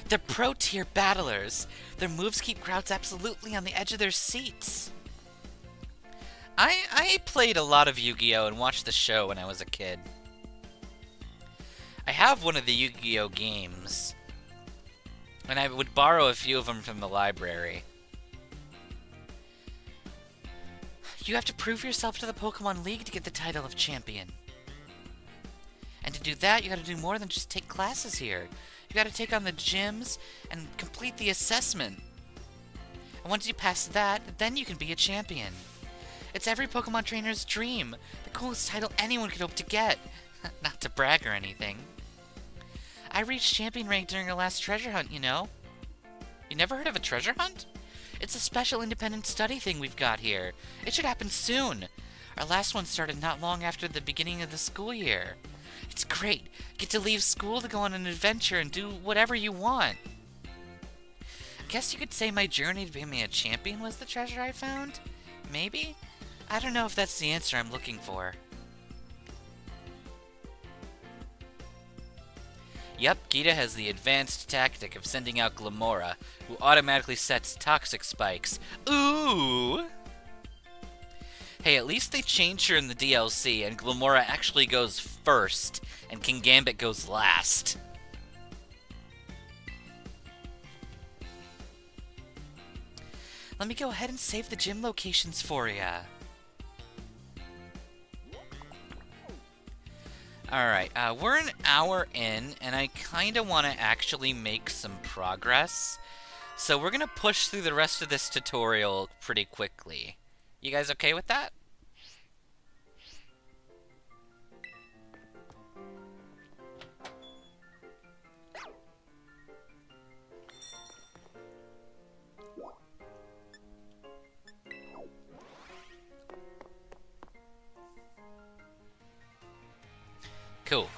They're pro-tier battlers. Their moves keep crowds absolutely on the edge of their seats. I played a lot of Yu-Gi-Oh! And watched the show when I was a kid. I have one of the Yu-Gi-Oh! Games. And I would borrow a few of them from the library. You have to prove yourself to the Pokemon League to get the title of champion. And to do that, you gotta do more than just take classes here. You gotta take on the gyms and complete the assessment. And once you pass that, then you can be a champion. It's every Pokemon trainer's dream. The coolest title anyone could hope to get. Not to brag or anything. I reached champion rank during our last treasure hunt, you know. You never heard of a treasure hunt? It's a special independent study thing we've got here. It should happen soon. Our last one started not long after the beginning of the school year. It's great. Get to leave school to go on an adventure and do whatever you want. I guess you could say my journey to becoming a champion was the treasure I found? Maybe? I don't know if that's the answer I'm looking for. Yep, Gita has the advanced tactic of sending out Glamora, who automatically sets toxic spikes. Ooh! Hey, at least they changed her in the DLC, and Glamora actually goes first, and King Gambit goes last. Let me go ahead and save the gym locations for ya. Alright, we're an hour in, and I kinda want to actually make some progress. So we're gonna push through the rest of this tutorial pretty quickly. You guys okay with that? Cool.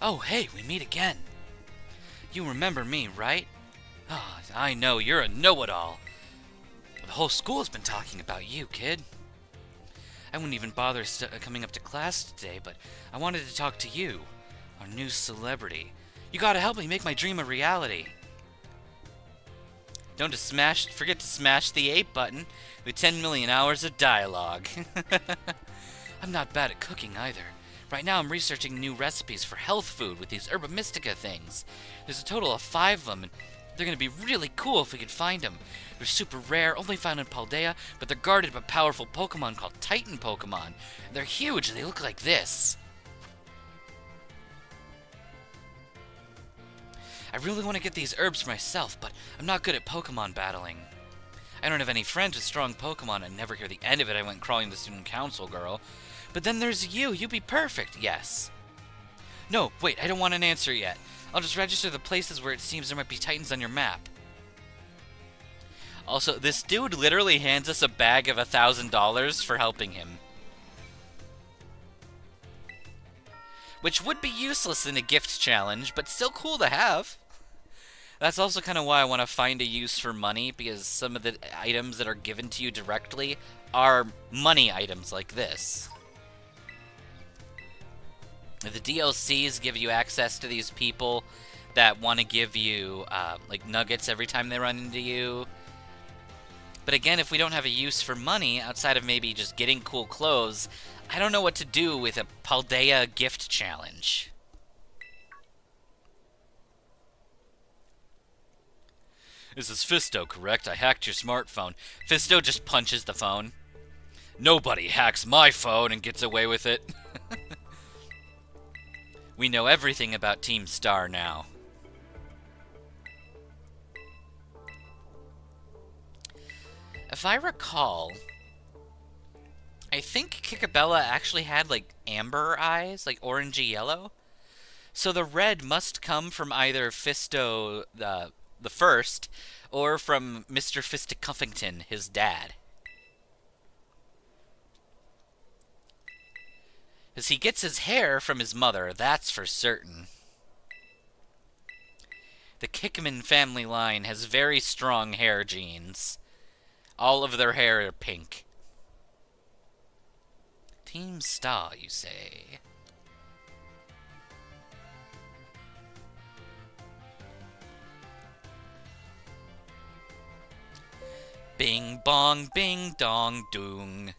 Oh, hey, we meet again. You remember me, right? Oh, I know, you're a know-it-all. The whole school's been talking about you, kid. I wouldn't even bother coming up to class today, but I wanted to talk to you, our new celebrity. You gotta help me make my dream a reality. Don't forget to smash the 8 button with 10 million hours of dialogue. I'm not bad at cooking either. Right now I'm researching new recipes for health food with these Herba Mystica things. There's a total of 5 of them, and they're going to be really cool if we can find them. They're super rare, only found in Paldea, but they're guarded by powerful Pokemon called Titan Pokemon. They're huge and they look like this. I really want to get these herbs for myself, but I'm not good at Pokemon battling. I don't have any friends with strong Pokemon and never hear the end of it. I went crawling to the student council, girl. But then there's you. You'd be perfect. Yes. No, wait, I don't want an answer yet. I'll just register the places where it seems there might be Titans on your map. Also, this dude literally hands us a bag of $1,000 for helping him. Which would be useless in a gift challenge, but still cool to have. That's also kind of why I want to find a use for money, because some of the items that are given to you directly are money items like this. The DLCs give you access to these people that want to give you, like, nuggets every time they run into you. But again, if we don't have a use for money, outside of maybe just getting cool clothes, I don't know what to do with a Paldea gift challenge. This is Fisto, correct? I hacked your smartphone. Fisto just punches the phone. Nobody hacks my phone and gets away with it. We know everything about Team Star now. If I recall, I think Kickabella actually had, like, amber eyes, like orangey yellow. So the red must come from either Fisto the first, or from Mr. Fisticuffington, his dad. Because he gets his hair from his mother, that's for certain. The Kickman family line has very strong hair genes. All of their hair are pink. Team Star, you say? Bing bong, bing dong doong.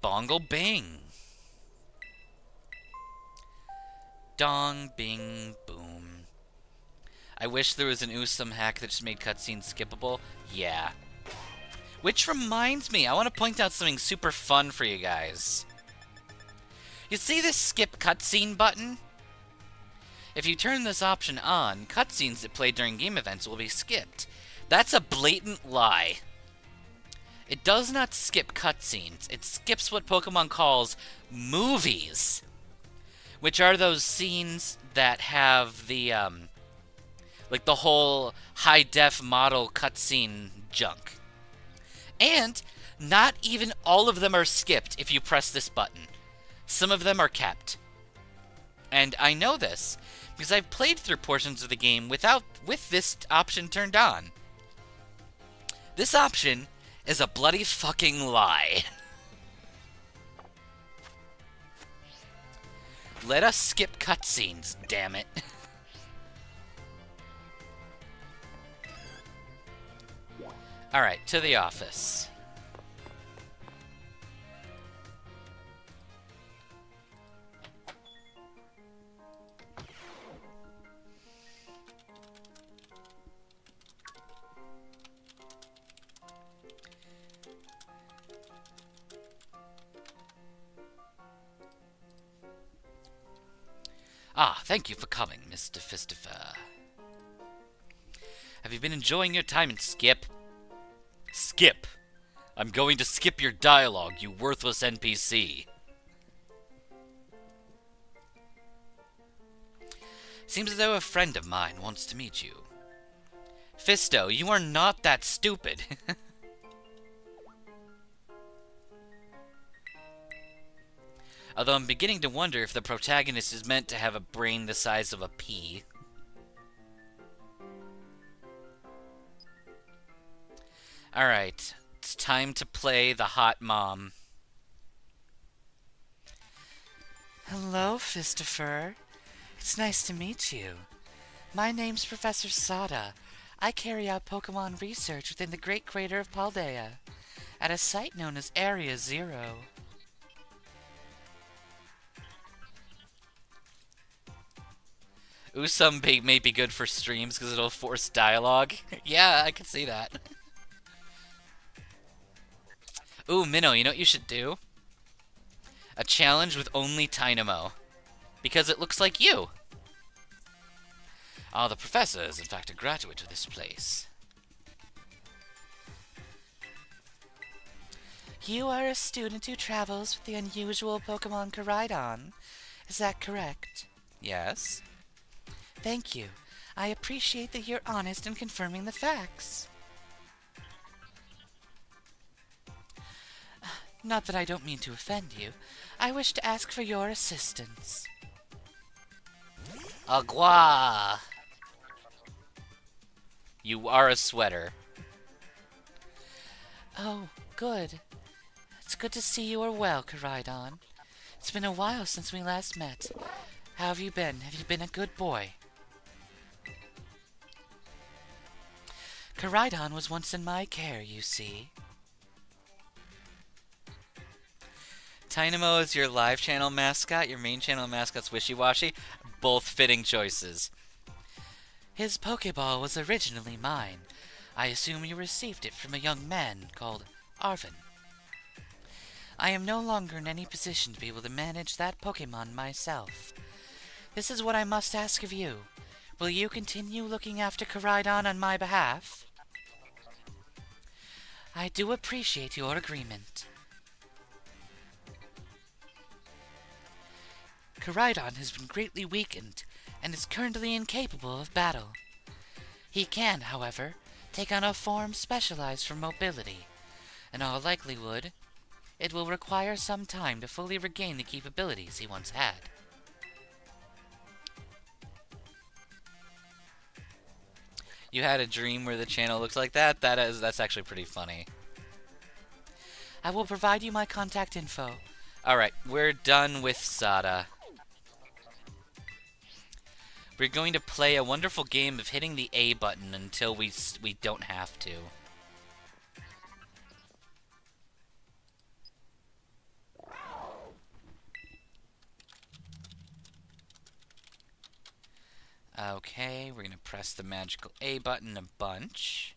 Bongle bing. Dong bing boom. I wish there was an awesome hack that just made cutscenes skippable. Yeah. Which reminds me, I want to point out something super fun for you guys. You see this skip cutscene button? If you turn this option on, cutscenes that play during game events will be skipped. That's a blatant lie. It does not skip cutscenes. It skips what Pokemon calls movies, which are those scenes that have the, like the whole high-def model cutscene junk. And not even all of them are skipped if you press this button. Some of them are kept. And I know this because I've played through portions of the game with this option turned on. This option is a bloody fucking lie. Let us skip cutscenes, damn it. Alright, to the office. Ah, thank you for coming, Mr. Fistopher. Have you been enjoying your time in Skip? Skip! I'm going to skip your dialogue, you worthless NPC. Seems as though a friend of mine wants to meet you. Fisto, you are not that stupid. Although I'm beginning to wonder if the protagonist is meant to have a brain the size of a pea. Alright, it's time to play the hot mom. Hello, Fistopher. It's nice to meet you. My name's Professor Sada. I carry out Pokemon research within the Great Crater of Paldea, at a site known as Area Zero. Usum may be good for streams because it'll force dialogue. Yeah, I can see that. Ooh, Minnow, you know what you should do? A challenge with only Tynamo. Because it looks like you. Ah, the professor is in fact a graduate of this place. You are a student who travels with the unusual Pokemon Koraidon. Is that correct? Yes. Thank you. I appreciate that you're honest in confirming the facts. Not that I don't mean to offend you. I wish to ask for your assistance. Agua! You are a sweater. Oh, good. It's good to see you are well, Koraidon. It's been a while since we last met. How have you been? Have you been a good boy? Koraidon was once in my care, you see. Tynamo is your live channel mascot. Your main channel mascot's Wishy-Washy. Both fitting choices. His Pokeball was originally mine. I assume you received it from a young man called Arvin. I am no longer in any position to be able to manage that Pokemon myself. This is what I must ask of you. Will you continue looking after Koraidon on my behalf? I do appreciate your agreement. Koraidon has been greatly weakened and is currently incapable of battle. He can, however, take on a form specialized for mobility. In all likelihood, it will require some time to fully regain the capabilities he once had. You had a dream where the channel looks like that? That's actually pretty funny. I will provide you my contact info. Alright, we're done with Sada. We're going to play a wonderful game of hitting the A button until we don't have to. Okay, we're gonna press the magical A button a bunch.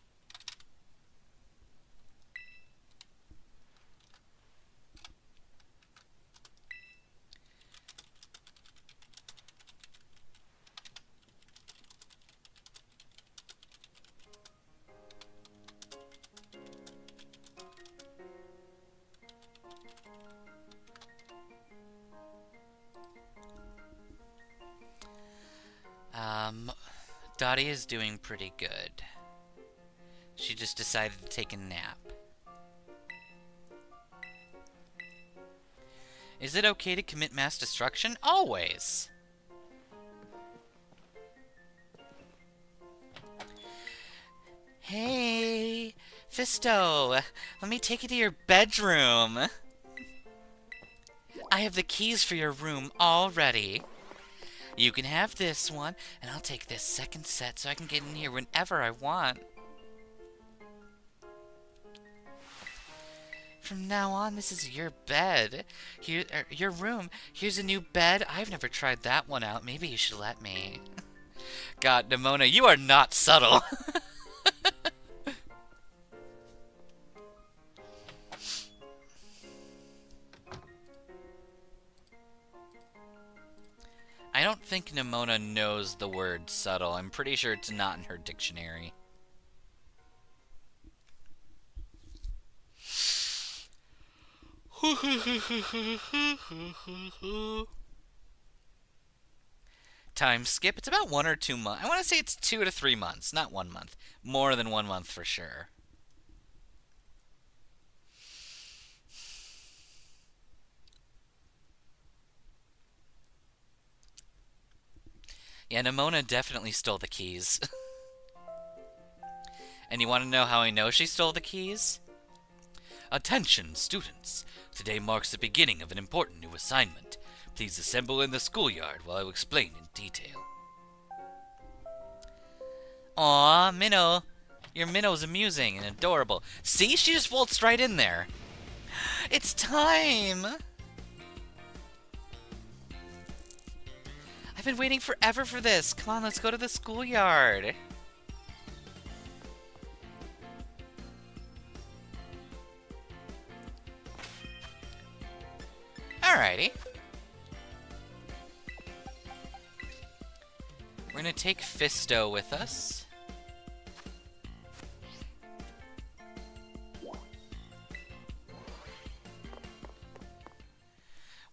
Dottie is doing pretty good. She just decided to take a nap. Is it okay to commit mass destruction? Always! Hey, Fisto, let me take you to your bedroom. I have the keys for your room already. You can have this one, and I'll take this second set so I can get in here whenever I want. From now on, this is your bed. Here, your room. Here's a new bed. I've never tried that one out. Maybe you should let me. God, Nimona, you are not subtle. I don't think Nimona knows the word subtle. I'm pretty sure it's not in her dictionary. Time skip. It's about 1 or 2 months. I want to say it's 2 to 3 months, not 1 month. More than 1 month for sure. Yeah, Nimona definitely stole the keys. And you want to know how I know she stole the keys? Attention, students! Today marks the beginning of an important new assignment. Please assemble in the schoolyard while I will explain in detail. Aw, Minnow! Your Minnow's amusing and adorable. See? She just waltzed right in there. It's time! I've been waiting forever for this. Come on, let's go to the schoolyard. Alrighty. We're gonna take Fisto with us.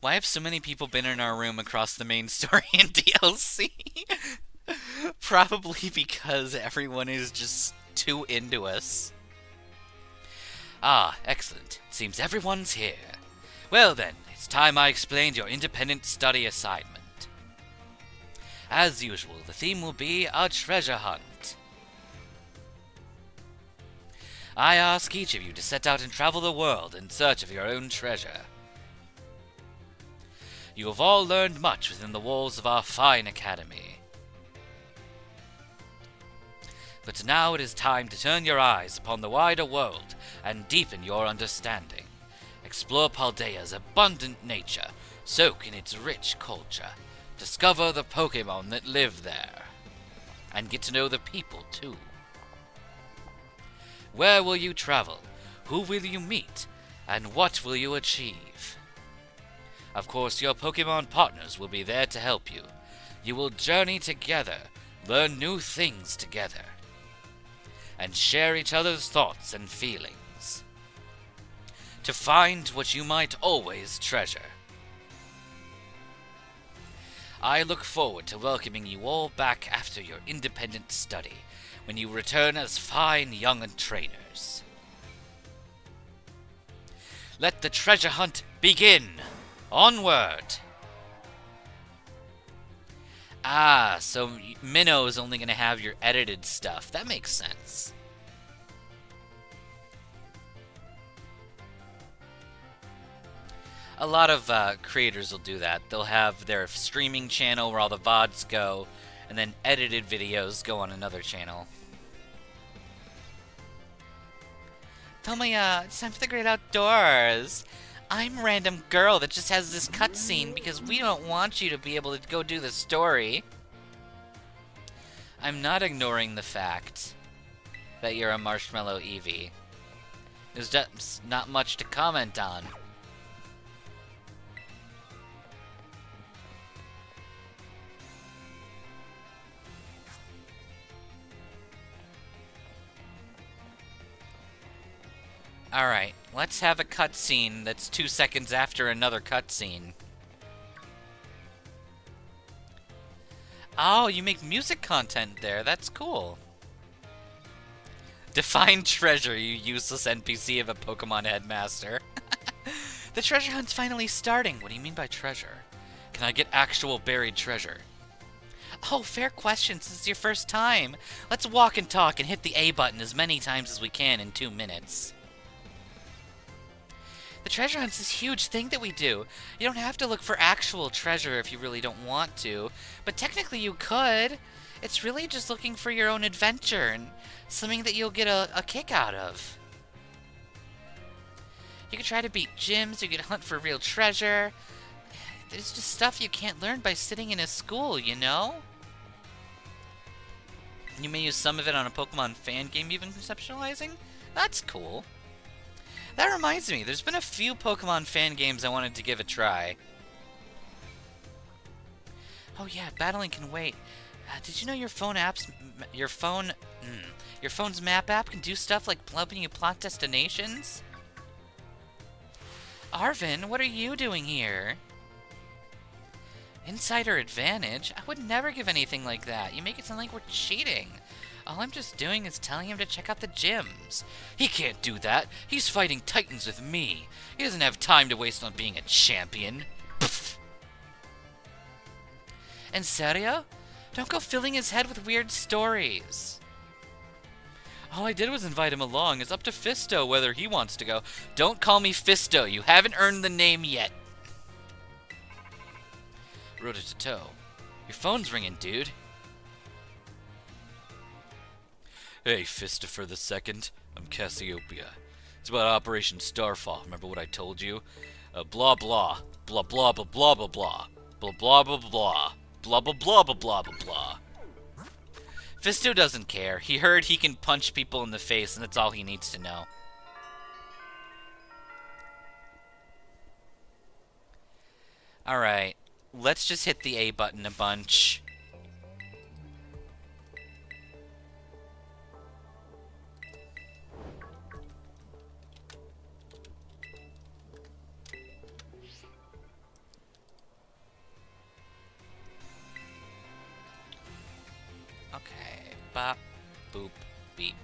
Why have so many people been in our room across the main story and DLC? Probably because everyone is just too into us. Ah, excellent. It seems everyone's here. Well then, it's time I explained your independent study assignment. As usual, the theme will be a treasure hunt. I ask each of you to set out and travel the world in search of your own treasure. You have all learned much within the walls of our fine academy. But now it is time to turn your eyes upon the wider world and deepen your understanding. Explore Paldea's abundant nature, soak in its rich culture, discover the Pokémon that live there, and get to know the people too. Where will you travel? Who will you meet? And what will you achieve? Of course, your Pokémon partners will be there to help you. You will journey together, learn new things together, and share each other's thoughts and feelings to find what you might always treasure. I look forward to welcoming you all back after your independent study, when you return as fine young trainers. Let the treasure hunt begin! Onward! Ah, so Minnow is only going to have your edited stuff. That makes sense. A lot of creators will do that. They'll have their streaming channel where all the VODs go, and then edited videos go on another channel. Tell me, it's time for the great outdoors. I'm a random girl that just has this cutscene because we don't want you to be able to go do the story. I'm not ignoring the fact that you're a Marshmallow Eevee. There's just not much to comment on. Alright, let's have a cutscene that's 2 seconds after another cutscene. Oh, you make music content there. That's cool. Define treasure, you useless NPC of a Pokemon headmaster. The treasure hunt's finally starting. What do you mean by treasure? Can I get actual buried treasure? Oh, fair question since it's your first time. Let's walk and talk and hit the A button as many times as we can in 2 minutes. The treasure hunt's this huge thing that we do. You don't have to look for actual treasure if you really don't want to, but technically you could. It's really just looking for your own adventure and something that you'll get a kick out of. You can try to beat gyms, you can hunt for real treasure. There's just stuff you can't learn by sitting in a school, you know? You may use some of it on a Pokemon fan game you've been conceptualizing? That's cool. That reminds me, there's been a few Pokemon fan games I wanted to give a try. Oh yeah, battling can wait. Did you know your phone's map app can do stuff like helping you plot destinations? Arvin, what are you doing here? Insider advantage? I would never give anything like that. You make it sound like we're cheating. All I'm just doing is telling him to check out the gyms. He can't do that. He's fighting titans with me. He doesn't have time to waste on being a champion. Pfft. En serio? Don't go filling his head with weird stories. All I did was invite him along. It's up to Fisto whether he wants to go. Don't call me Fisto. You haven't earned the name yet. Rototo. Your phone's ringing, dude. Hey, Fistopher II. I'm Cassiopeia. It's about Operation Starfall. Remember what I told you? Blah blah. Blah blah blah blah blah blah. Blah blah blah blah. Blah blah blah blah blah blah blah. Fisto doesn't care. He heard he can punch people in the face, and that's all he needs to know. Alright. Let's just hit the A button a bunch. Okay. Bop, boop, beep.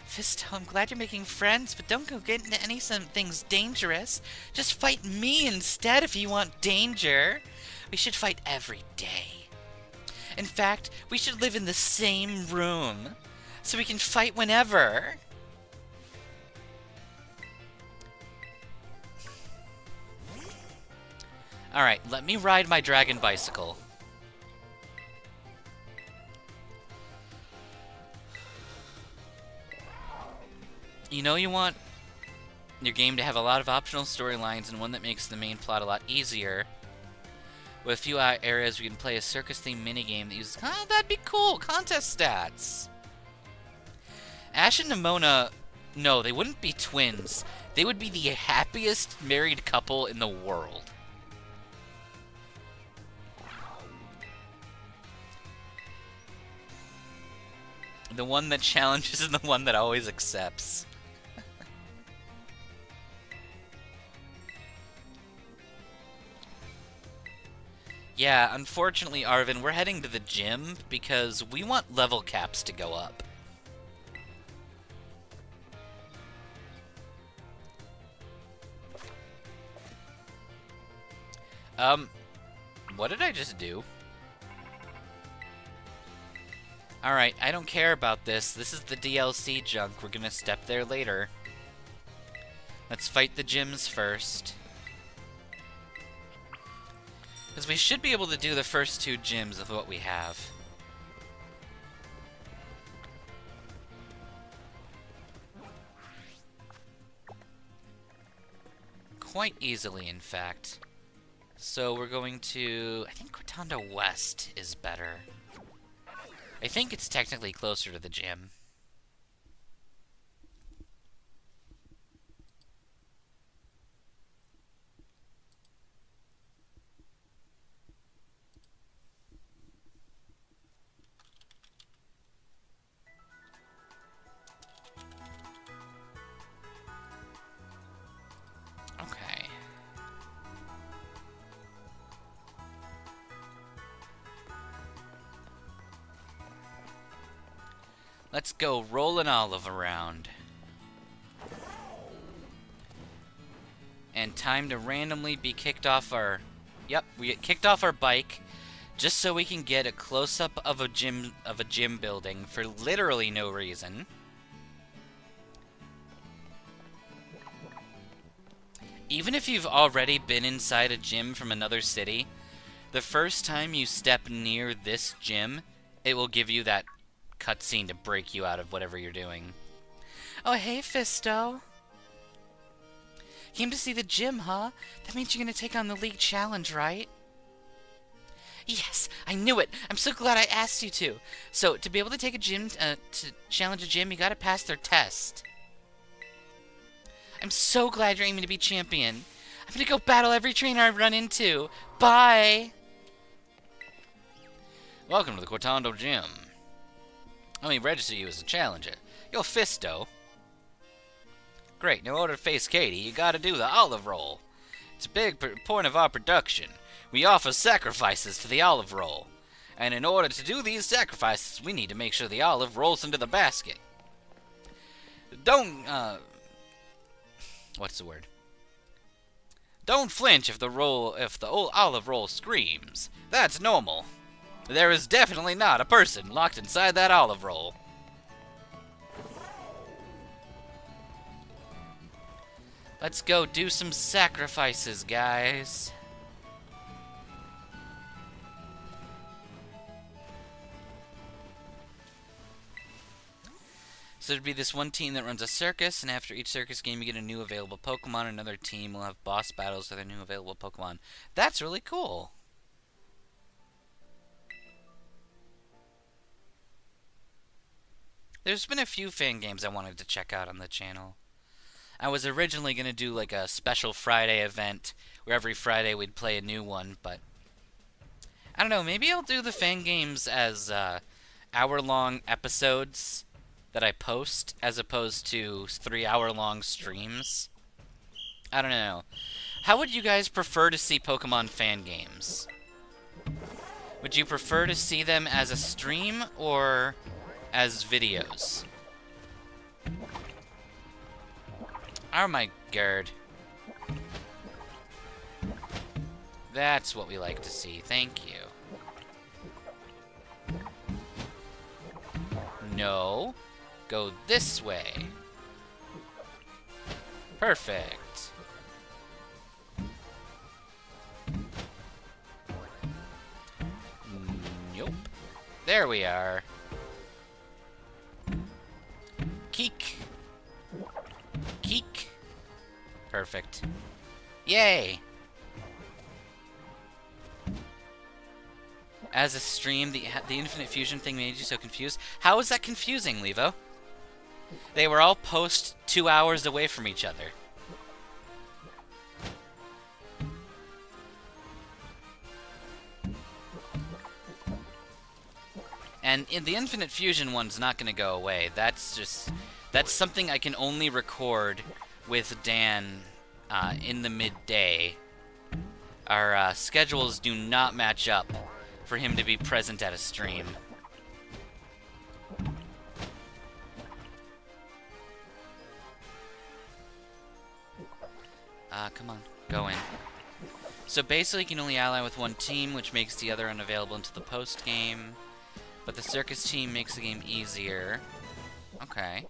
Fisto, I'm glad you're making friends, but don't go get into some things dangerous. Just fight me instead if you want danger. We should fight every day. In fact, we should live in the same room, so we can fight whenever. Alright, let me ride my dragon bicycle. You know you want your game to have a lot of optional storylines and one that makes the main plot a lot easier. With a few areas we can play a circus-themed minigame that uses... Oh, that'd be cool! Contest stats! Ash and Nimona... No, they wouldn't be twins. They would be the happiest married couple in the world. The one that challenges and the one that always accepts. Yeah, unfortunately, Arvin, we're heading to the gym because we want level caps to go up. What did I just do? Alright, I don't care about this. This is the DLC junk. We're gonna step there later. Let's fight the gyms first. Because we should be able to do the first 2 gyms with what we have. Quite easily, in fact. So we're going to... I think Cortanda West is better. I think it's technically closer to the gym. Okay. Let's go roll an olive around. And time to randomly be kicked off our... Yep, we get kicked off our bike just so we can get a close-up of a gym building for literally no reason. Even if you've already been inside a gym from another city, the first time you step near this gym, it will give you that cutscene to break you out of whatever you're doing. Oh, hey, Fisto. Came to see the gym, huh? That means you're gonna take on the league challenge, right? Yes, I knew it. I'm so glad I asked you to. So, to be able to take a gym, to challenge a gym, you gotta pass their test. I'm so glad you're aiming to be champion. I'm gonna go battle every trainer I run into. Bye! Welcome to the Cortando Gym. Let me register you as a challenger. You're Fisto. Great, in order to face Katie, you gotta do the olive roll. It's a big point of our production. We offer sacrifices to the olive roll. And in order to do these sacrifices, we need to make sure the olive rolls into the basket. Don't, what's the word? Don't flinch if the olive roll screams. That's normal. There is definitely not a person locked inside that olive roll. Let's go do some sacrifices, guys. So there'd be this one team that runs a circus, and after each circus game you get a new available Pokemon. Another team will have boss battles with their new available Pokemon. That's really cool. There's been a few fan games I wanted to check out on the channel. I was originally going to do like a special Friday event where every Friday we'd play a new one, but I don't know, maybe I'll do the fan games as hour-long episodes that I post as opposed to 3-hour-long streams. I don't know. How would you guys prefer to see Pokemon fan games? Would you prefer to see them as a stream or as videos? Oh my god. That's what we like to see. Thank you. No. Go this way. Perfect. Nope. There we are. Keek. Keek. Perfect. Yay! As a stream, the Infinite Fusion thing made you so confused. How is that confusing, Levo? They were all post 2 hours away from each other. And the Infinite Fusion one's not going to go away. That's something I can only record with Dan in the midday. Our schedules do not match up for him to be present at a stream. Come on, go in. So basically you can only ally with one team, which makes the other unavailable until the post-game. But the circus team makes the game easier. Okay.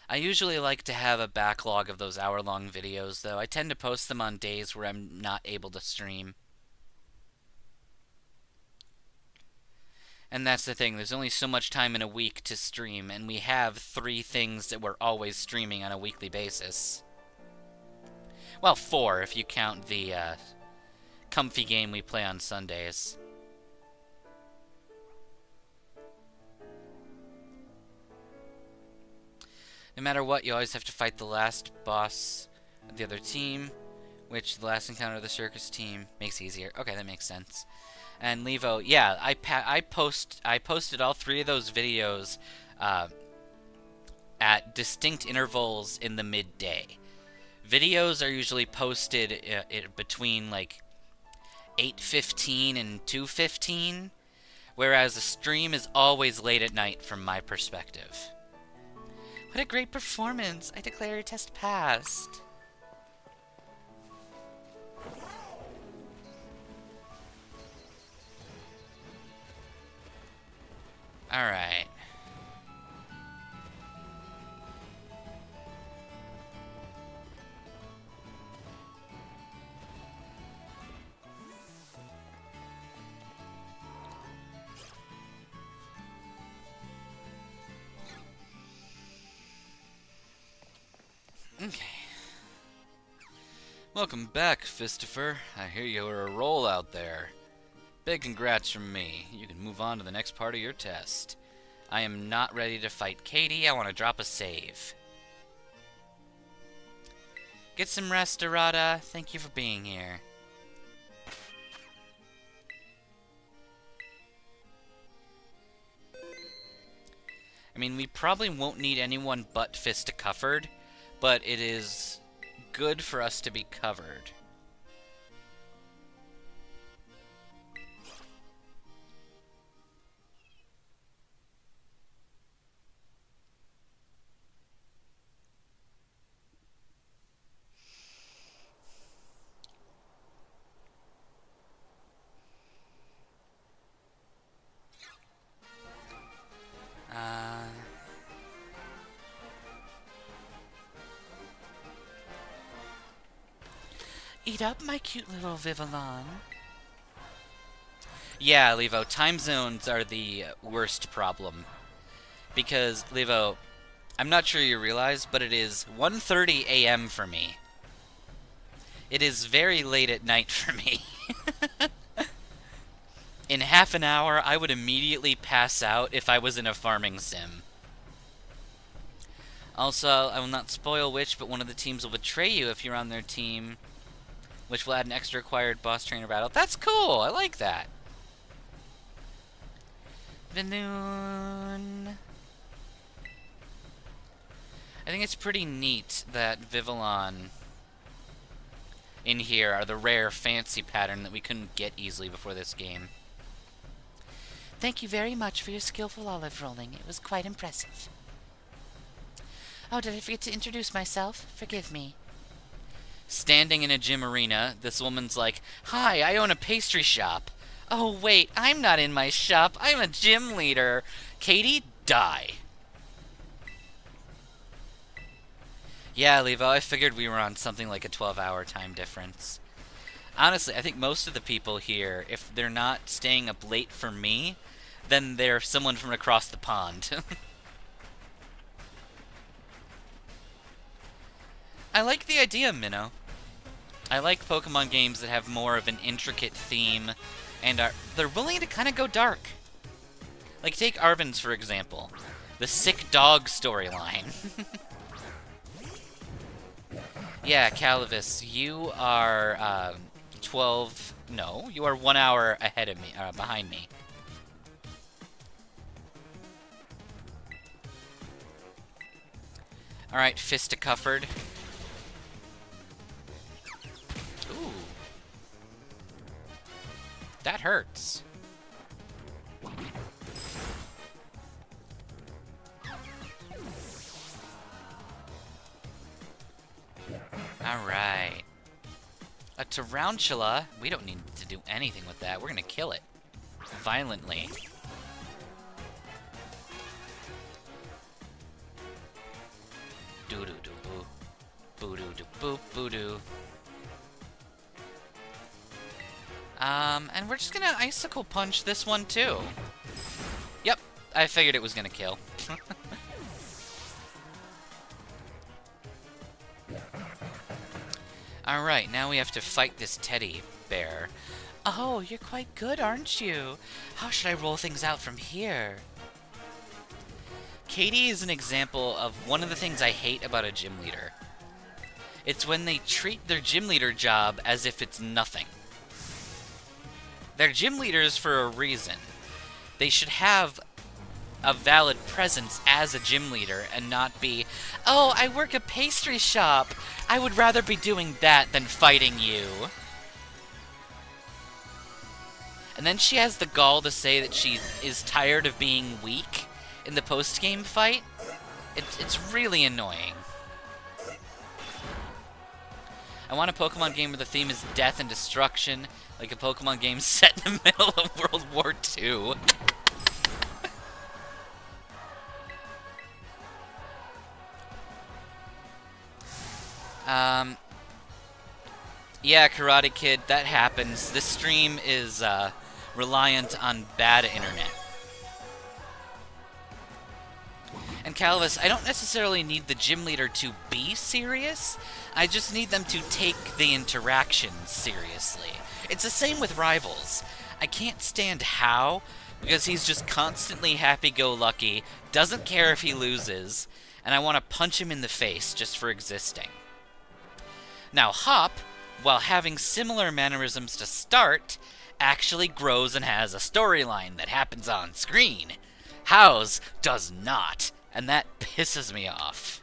I usually like to have a backlog of those hour-long videos, though. I tend to post them on days where I'm not able to stream. And that's the thing, there's only so much time in a week to stream, and we have 3 things that we're always streaming on a weekly basis. Well, 4 if you count the comfy game we play on Sundays. No matter what, you always have to fight the last boss of the other team, which the last encounter of the circus team makes easier. Okay, that makes sense. And Levo, yeah, I posted all 3 of those videos at distinct intervals in the midday. Videos are usually posted between like 8:15 and 2:15, whereas a stream is always late at night from my perspective. What a great performance! I declare your test passed. Alright. Okay. Welcome back, Fistopher. I hear you were a roll out there. Big congrats from me. You can move on to the next part of your test. I am not ready to fight Katie. I want to drop a save. Get some rest, Arata. Thank you for being here. I mean, we probably won't need anyone but Fistopher, but it is good for us to be covered. Eat up, my cute little Vivillon. Yeah, Levo, time zones are the worst problem. Because, Levo, I'm not sure you realize, but it is 1:30 a.m. for me. It is very late at night for me. In half an hour, I would immediately pass out if I was in a farming sim. Also, I will not spoil which, but one of the teams will betray you if you're on their team, which will add an extra required boss trainer battle. That's cool! I like that. Vinoon. I think it's pretty neat that Vivillon in here are the rare fancy pattern that we couldn't get easily before this game. Thank you very much for your skillful olive rolling. It was quite impressive. Oh, did I forget to introduce myself? Forgive me. Standing in a gym arena, this woman's like, "Hi, I own a pastry shop." Oh, wait, I'm not in my shop. I'm a gym leader. Katie, die. Yeah, Levo, I figured we were on something like a 12-hour time difference. Honestly, I think most of the people here, if they're not staying up late for me, then they're someone from across the pond. I like the idea, Minnow. I like Pokemon games that have more of an intricate theme and they're willing to kind of go dark. Like, take Arven's, for example. The sick dog storyline. Yeah, Calavis, you are 12... No, you are 1 hour ahead of me, behind me. Alright, Fistopher. Ooh. That hurts. Alright. A Tarantula. We don't need to do anything with that. We're gonna kill it. Violently. Doo-doo-doo-boo. Boo-doo-doo-boop. Boo-doo. And we're just gonna Icicle Punch this one, too. Yep, I figured it was gonna kill. Alright, now we have to fight this teddy bear. Oh, you're quite good, aren't you? How should I roll things out from here? Katie is an example of one of the things I hate about a gym leader. It's when they treat their gym leader job as if it's nothing. They're gym leaders for a reason. They should have a valid presence as a gym leader and not be, oh, I work a pastry shop. I would rather be doing that than fighting you. And then she has the gall to say that she is tired of being weak in the post-game fight. It's really annoying. I want a Pokemon game where the theme is death and destruction, like a Pokemon game set in the middle of World War II. Yeah, Karate Kid, that happens. This stream is, reliant on bad internet. And Calvis, I don't necessarily need the gym leader to be serious. I just need them to take the interactions seriously. It's the same with Rivals. I can't stand How, because he's just constantly happy-go-lucky, doesn't care if he loses, and I want to punch him in the face just for existing. Now Hop, while having similar mannerisms to Start, actually grows and has a storyline that happens on screen. How's does not, and that pisses me off.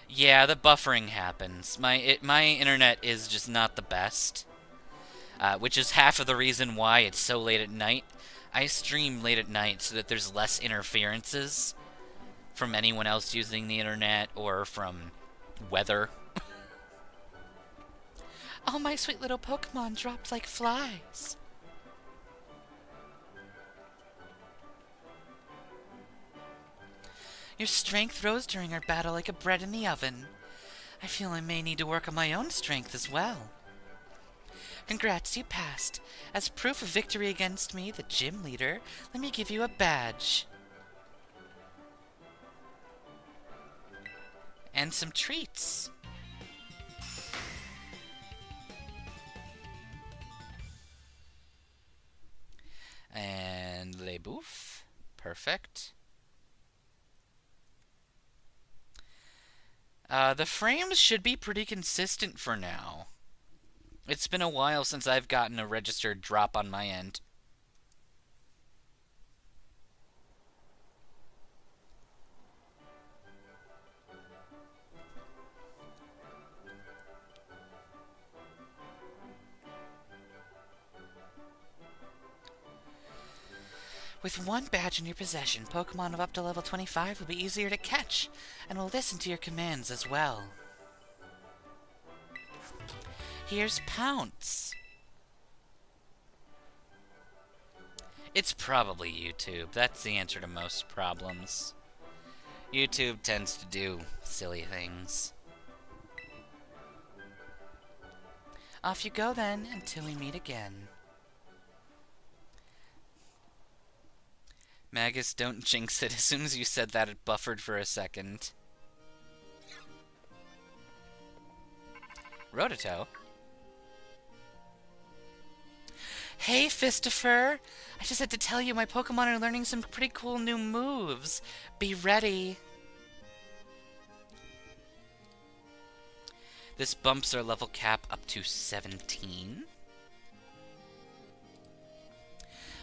Yeah, the buffering happens. My internet is just not the best, which is half of the reason why it's so late at night. I stream late at night so that there's less interferences from anyone else using the internet or from weather. Oh, my sweet little Pokemon dropped like flies. Your strength rose during our battle like a bread in the oven. I feel I may need to work on my own strength as well. Congrats, you passed. As proof of victory against me, the gym leader, let me give you a badge. And some treats. And Le Bouffe. Perfect. The frames should be pretty consistent for now. It's been a while since I've gotten a registered drop on my end. With one badge in your possession, Pokemon of up to level 25 will be easier to catch, and will listen to your commands as well. Here's Pounce. It's probably YouTube. That's the answer to most problems. YouTube tends to do silly things. Off you go then, until we meet again. Magus, don't jinx it. As soon as you said that, it buffered for a second. Rototo? Hey, Fistopher! I just had to tell you my Pokemon are learning some pretty cool new moves. Be ready. This bumps our level cap up to 17.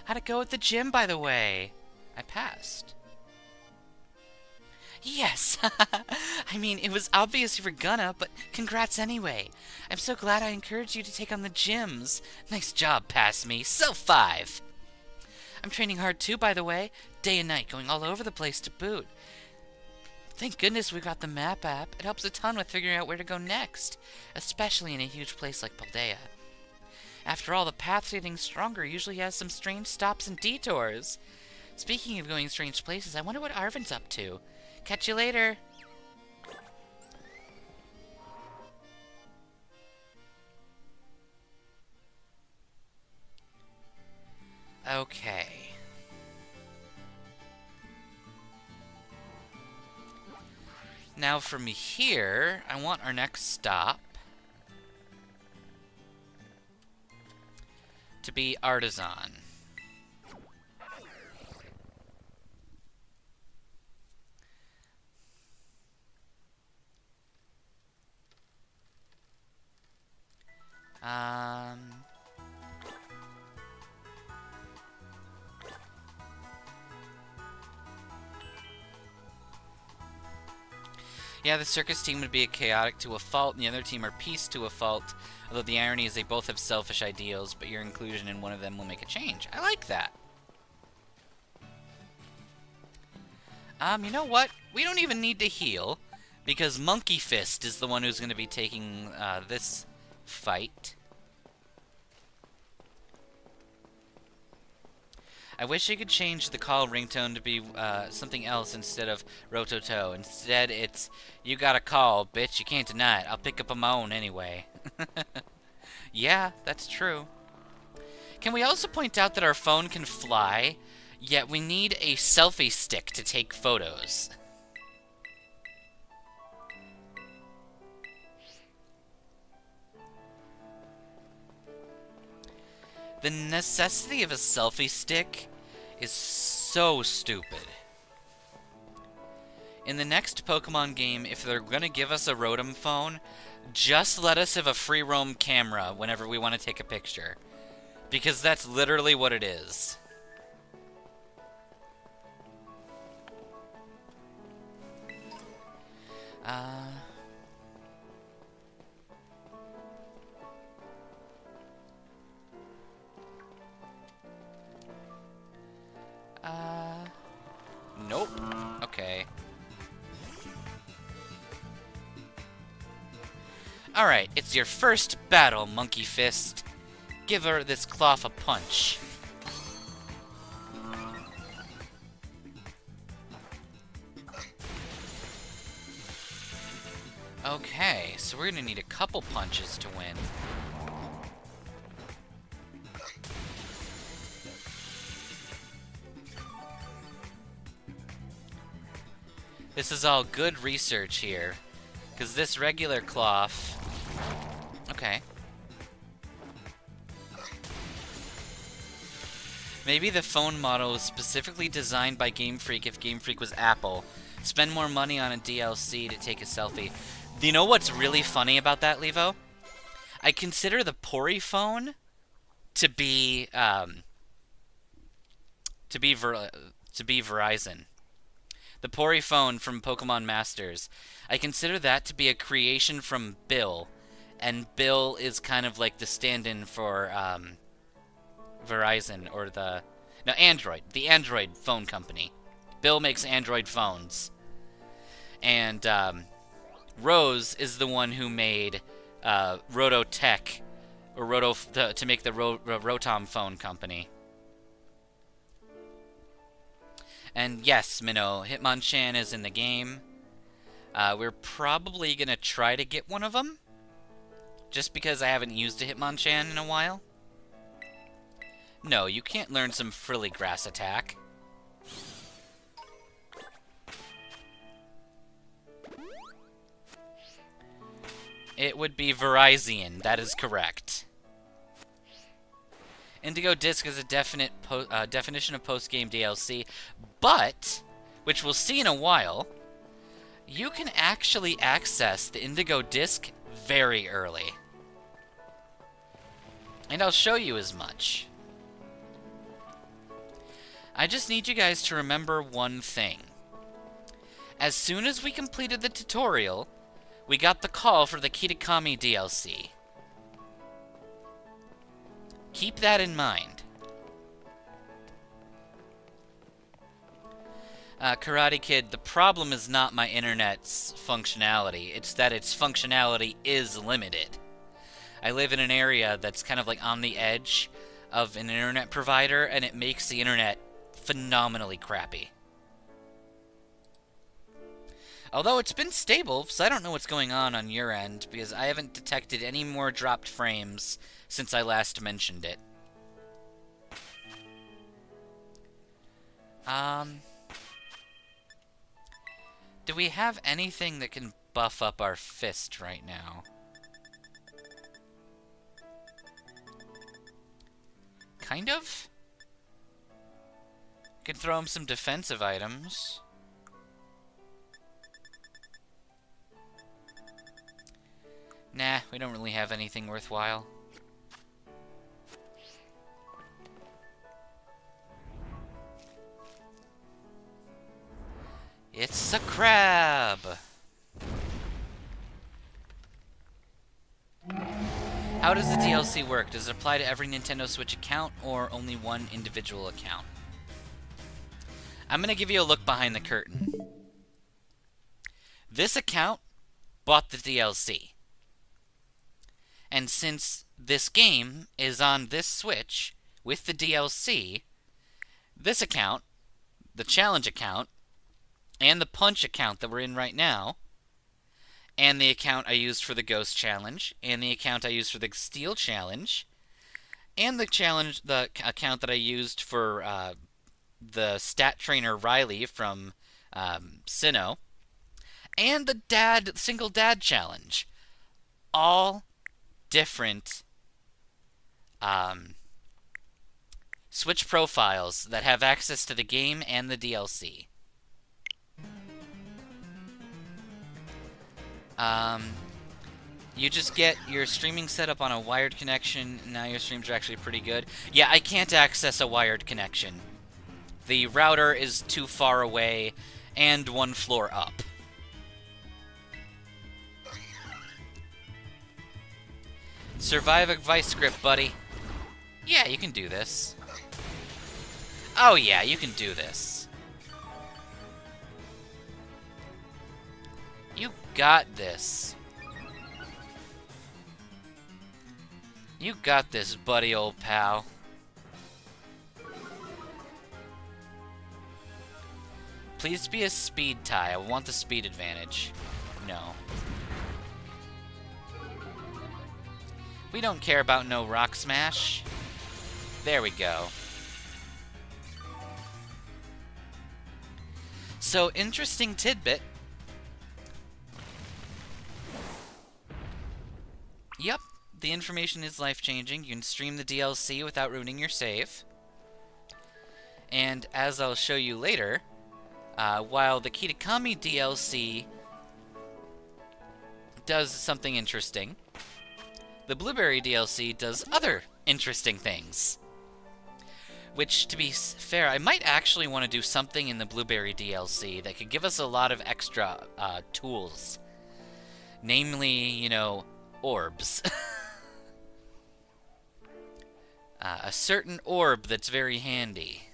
How'd it go at the gym, by the way? I passed. Yes! I mean, it was obvious you were gonna, but congrats anyway. I'm so glad I encouraged you to take on the gyms. Nice job, pass me. So 5! I'm training hard too, by the way. Day and night, going all over the place to boot. Thank goodness we got the map app. It helps a ton with figuring out where to go next, especially in a huge place like Paldea. After all, the path getting stronger usually has some strange stops and detours. Speaking of going strange places, I wonder what Arvin's up to. Catch you later. Okay. Now from here, I want our next stop to be Artisan. Yeah, the circus team would be a chaotic to a fault, and the other team are peace to a fault. Although the irony is they both have selfish ideals, but your inclusion in one of them will make a change. I like that. You know what? We don't even need to heal, because Monkey Fist is the one who's going to be taking this fight. I wish I could change the call ringtone to be something else instead of Rototo. Instead, it's, you got a call, bitch, you can't deny it. I'll pick up a moan anyway. Yeah, that's true. Can we also point out that our phone can fly, yet we need a selfie stick to take photos? The necessity of a selfie stick is so stupid. In the next Pokemon game, if they're gonna give us a Rotom phone, just let us have a free roam camera whenever we want to take a picture. Because that's literally what it is. Nope. Okay. Alright, it's your first battle, Monkey Fist. Give her this cloth a punch. Okay, so we're gonna need a couple punches to win. This is all good research here, because this regular cloth... Okay. Maybe the phone model was specifically designed by Game Freak if Game Freak was Apple. Spend more money on a DLC to take a selfie. You know what's really funny about that, Levo? I consider the Pori phone to be Verizon. The Pori phone from Pokemon Masters. I consider that to be a creation from Bill. And Bill is kind of like the stand-in for Verizon, or no, Android. The Android phone company. Bill makes Android phones. And Rose is the one who made Rototech, or to make the Rotom phone company. And yes, Minnow, Hitmonchan is in the game. We're probably going to try to get one of them, just because I haven't used a Hitmonchan in a while. No, you can't learn some frilly grass attack. It would be Verizon, that is correct. Indigo Disc is a definite definition of post-game DLC, but, which we'll see in a while, you can actually access the Indigo Disc very early. And I'll show you as much. I just need you guys to remember one thing. As soon as we completed the tutorial, we got the call for the Kitakami DLC. Keep that in mind. Karate Kid, the problem is not my internet's functionality. It's that its functionality is limited. I live in an area that's kind of like on the edge of an internet provider, and it makes the internet phenomenally crappy. Although it's been stable, so I don't know what's going on your end, because I haven't detected any more dropped frames since I last mentioned it. Do we have anything that can buff up our fist right now? Kind of? Could throw him some defensive items. Nah, we don't really have anything worthwhile. It's a crab! How does the DLC work? Does it apply to every Nintendo Switch account or only one individual account? I'm going to give you a look behind the curtain. This account bought the DLC. And since this game is on this Switch with the DLC, this account, the challenge account, and the Punch account that we're in right now, and the account I used for the Ghost Challenge, and the account I used for the Steel Challenge, and the account that I used for the Stat Trainer Riley from Sinnoh, and the Single Dad Challenge. All different Switch profiles that have access to the game and the DLC. You just get your streaming set up on a wired connection. Now your streams are actually pretty good. Yeah, I can't access a wired connection. The router is too far away and one floor up. Survive a vice grip, buddy. Yeah, you can do this. Oh yeah, you can do this. You got this. You got this, buddy, old pal. Please be a speed tie. I want the speed advantage. No. We don't care about no rock smash. There we go. So, interesting tidbit. Yep, the information is life-changing. You can stream the DLC without ruining your save. And as I'll show you later, while the Kitakami DLC does something interesting, the Blueberry DLC does other interesting things. Which, to be fair, I might actually want to do something in the Blueberry DLC that could give us a lot of extra tools. Namely, you know, orbs. A certain orb that's very handy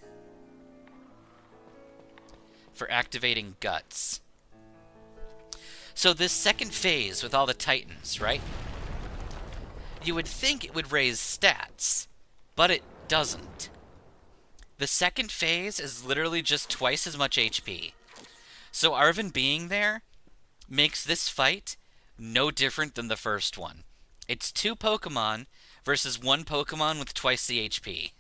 for activating guts. So this second phase with all the Titans, right? You would think it would raise stats, but it doesn't. The second phase is literally just twice as much HP. So Arven being there makes this fight no different than the first one. It's 2 Pokemon versus 1 Pokemon with twice the HP.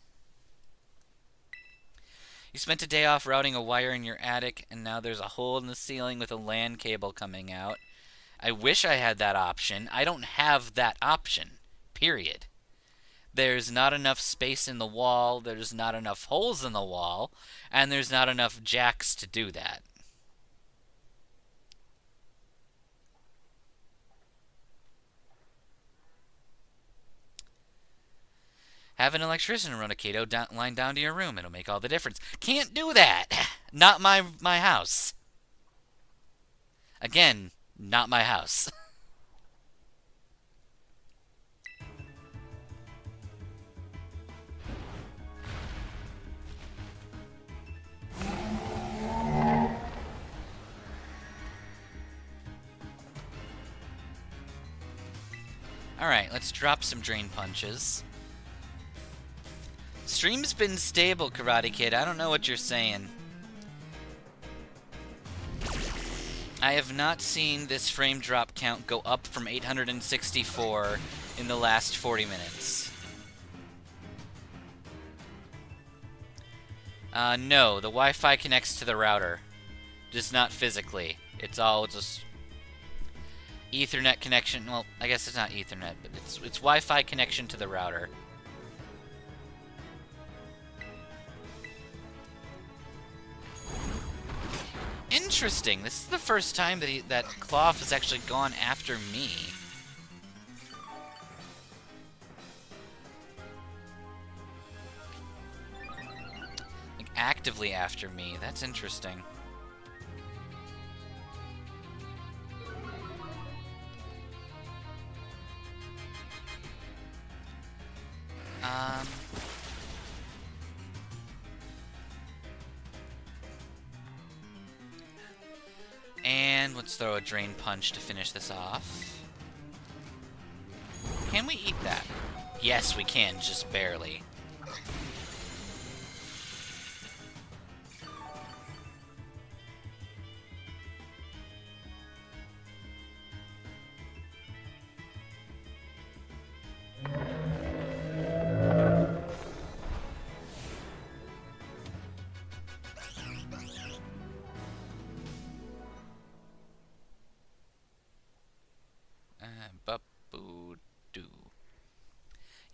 You spent a day off routing a wire in your attic, and now there's a hole in the ceiling with a LAN cable coming out. I wish I had that option. I don't have that option. Period. There's not enough space in the wall, there's not enough holes in the wall, and there's not enough jacks to do that. Have an electrician run a Kato line down to your room. It'll make all the difference. Can't do that! Not my house. Again, not my house. Alright, let's drop some drain punches. Stream's been stable, Karate Kid. I don't know what you're saying. I have not seen this frame drop count go up from 864 in the last 40 minutes. No, the Wi-Fi connects to the router. Just not physically. It's all just Ethernet connection. Well, I guess it's not Ethernet, but it's Wi-Fi connection to the router. Interesting. This is the first time that Cloth has actually gone after me. Like, actively after me. That's interesting. And let's throw a Drain Punch to finish this off. Can we eat that? Yes, we can, just barely.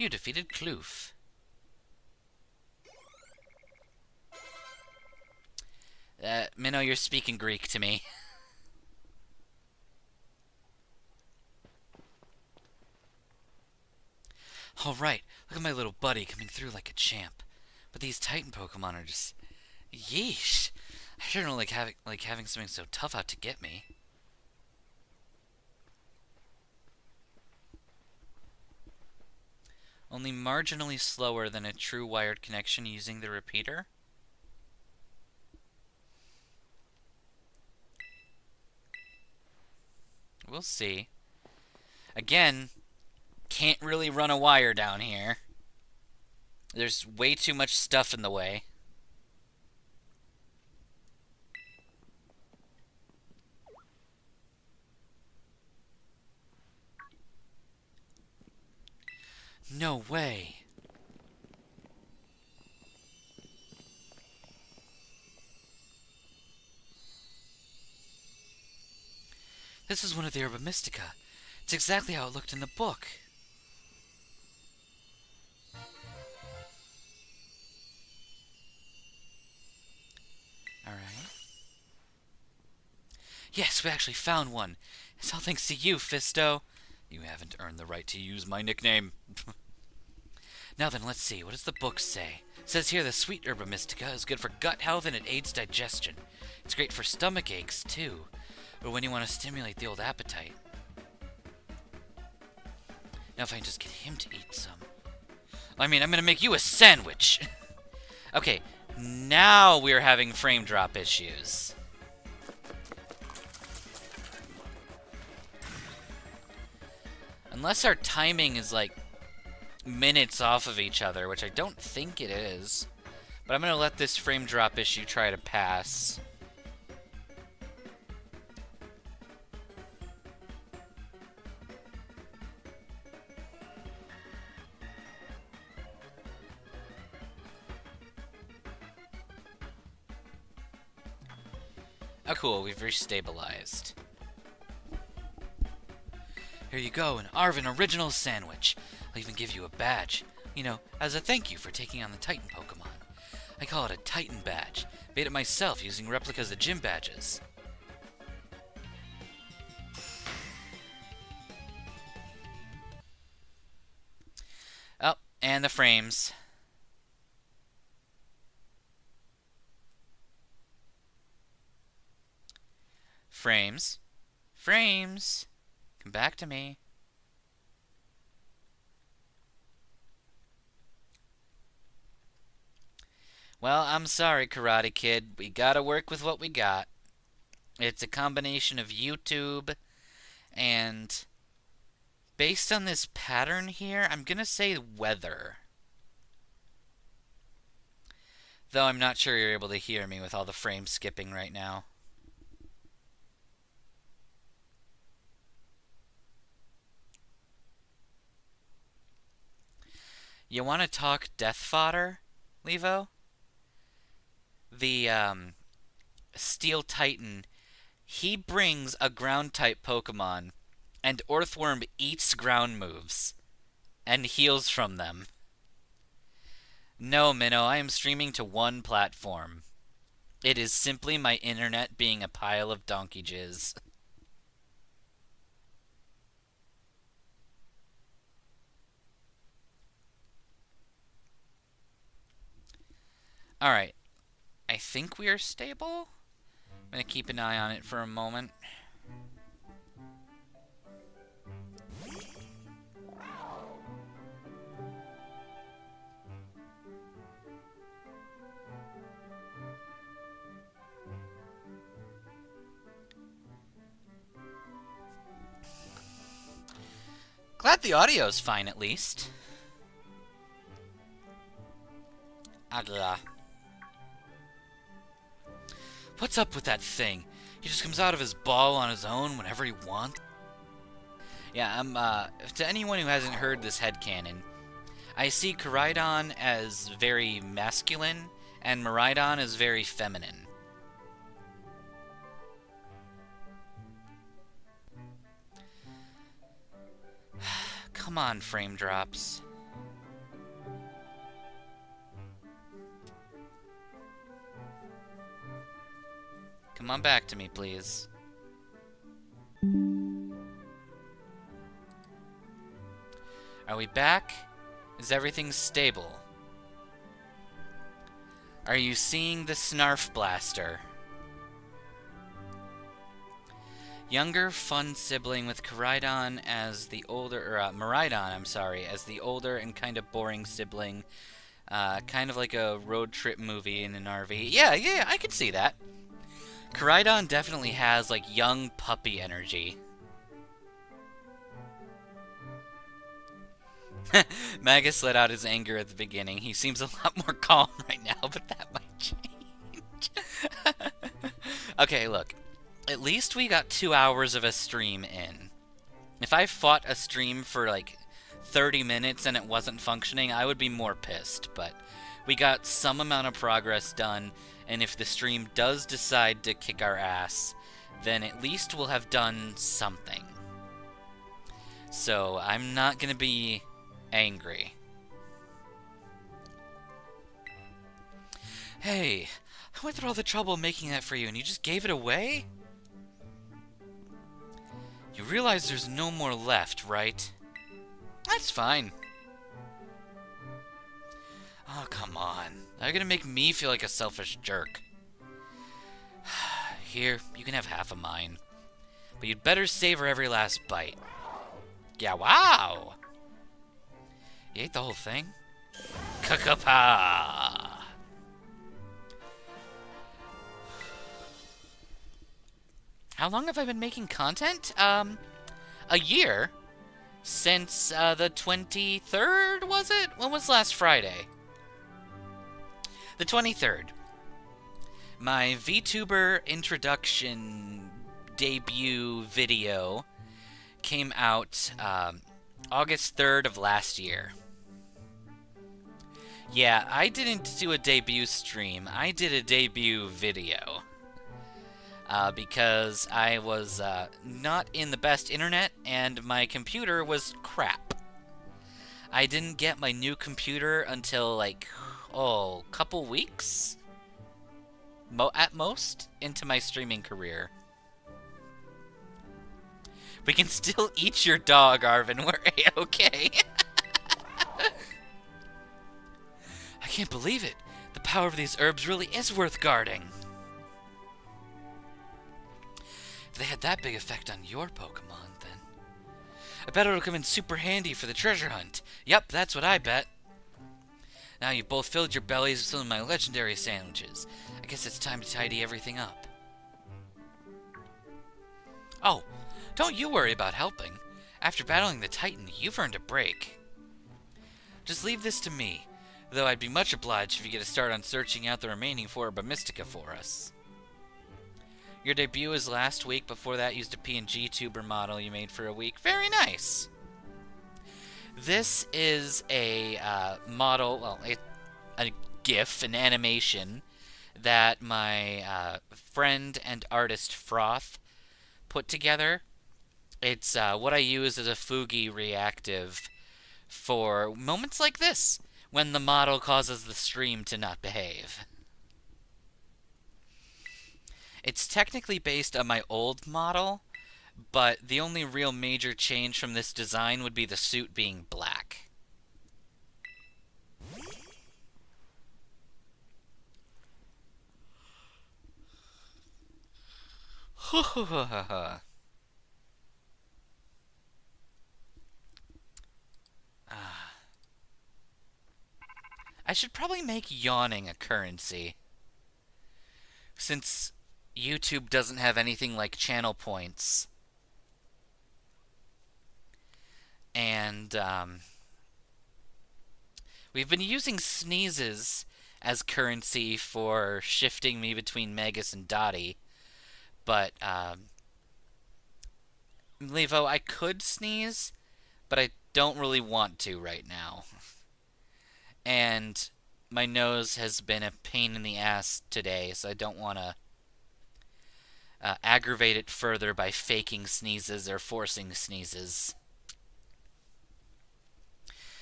You defeated Kloof. Minnow, you're speaking Greek to me. Alright, look at my little buddy coming through like a champ. But these Titan Pokemon are just... yeesh. I sure don't like having something so tough out to get me. Only marginally slower than a true wired connection using the repeater? We'll see. Again, can't really run a wire down here. There's way too much stuff in the way. No way. This is one of the Herba Mystica. It's exactly how it looked in the book. Alright. Yes, we actually found one. It's all thanks to you, Fisto. You haven't earned the right to use my nickname. Now then, let's see. What does the book say? It says here the sweet Herba Mystica is good for gut health and it aids digestion. It's great for stomach aches, too. Or when you want to stimulate the old appetite. Now if I can just get him to eat some. I mean, I'm going to make you a sandwich. Okay, now we're having frame drop issues. Unless our timing is like minutes off of each other, which I don't think it is. But I'm going to let this frame drop issue try to pass. Oh cool, we've restabilized. Here you go, an Arvin original sandwich. I'll even give you a badge. You know, as a thank you for taking on the Titan Pokemon. I call it a Titan badge. Made it myself using replicas of gym badges. Oh, and the frames. Frames. Frames. Come back to me. Well, I'm sorry, Karate Kid. We gotta work with what we got. It's a combination of YouTube and... based on this pattern here, I'm gonna say weather. Though I'm not sure you're able to hear me with all the frame skipping right now. You want to talk death fodder, Levo? The Steel Titan, He brings a ground-type Pokemon, and Earthworm eats ground moves, and heals from them. No, Minnow, I am streaming to one platform. It is simply my internet being a pile of donkey jizz. Alright. I think we are stable. I'm going to keep an eye on it for a moment. Glad the audio's fine, at least. Agla. What's up with that thing? He just comes out of his ball on his own whenever he wants? Yeah, to anyone who hasn't heard this headcanon, I see Koraidon as very masculine, and Miraidon as very feminine. Come on, frame drops. Come on back to me, please. Are we back? Is everything stable? Are you seeing the Snarf Blaster? Younger, fun sibling with Koraidon as the older, or Miraidon, I'm sorry, as the older and kind of boring sibling. Kind of like a road trip movie in an RV. Yeah, I can see that. Koraidon definitely has, like, young puppy energy. Magus let out his anger at the beginning. He seems a lot more calm right now, but that might change. Okay, look. At least we got 2 hours of a stream in. If I fought a stream for, like, 30 minutes and it wasn't functioning, I would be more pissed. But we got some amount of progress done, and if the stream does decide to kick our ass, then at least we'll have done something. So I'm not going to be angry. Hey, I went through all the trouble making that for you, and you just gave it away? You realize there's no more left, right? That's fine. Oh, come on. Now you're gonna make me feel like a selfish jerk. Here, you can have half of mine. But you'd better savor every last bite. Yeah, wow! You ate the whole thing? Kakapa! How long have I been making content? A year? Since, the 23rd, was it? When was last Friday? The 23rd. My Vtuber introduction debut video came out August 3rd of last year. Yeah, I didn't do a debut stream. I did a debut video. Because I was not in the best internet and my computer was crap. I didn't get my new computer until, like, couple weeks? At most, into my streaming career. We can still eat your dog, Arvin. We're A-okay. I can't believe it. The power of these herbs really is worth guarding. If they had that big effect on your Pokemon, then I bet it'll come in super handy for the treasure hunt. Yep, that's what I bet. Now you've both filled your bellies with some of my legendary sandwiches. I guess it's time to tidy everything up. Oh, don't you worry about helping. After battling the Titan, you've earned a break. Just leave this to me, though I'd be much obliged if you get a start on searching out the remaining 4 Mystica for us. Your debut was last week. Before that, used a PNG tuber model you made for a week. Very nice. This is a model, well, a GIF, an animation that my friend and artist Froth put together. It's what I use as a Fugi reactive for moments like this, when the model causes the stream to not behave. It's technically based on my old model, but the only real major change from this design would be the suit being black. I should probably make yawning a currency. Since YouTube doesn't have anything like channel points. And, we've been using sneezes as currency for shifting me between Magus and Dottie. But, Levo, I could sneeze, but I don't really want to right now. And my nose has been a pain in the ass today, so I don't want to aggravate it further by faking sneezes or forcing sneezes.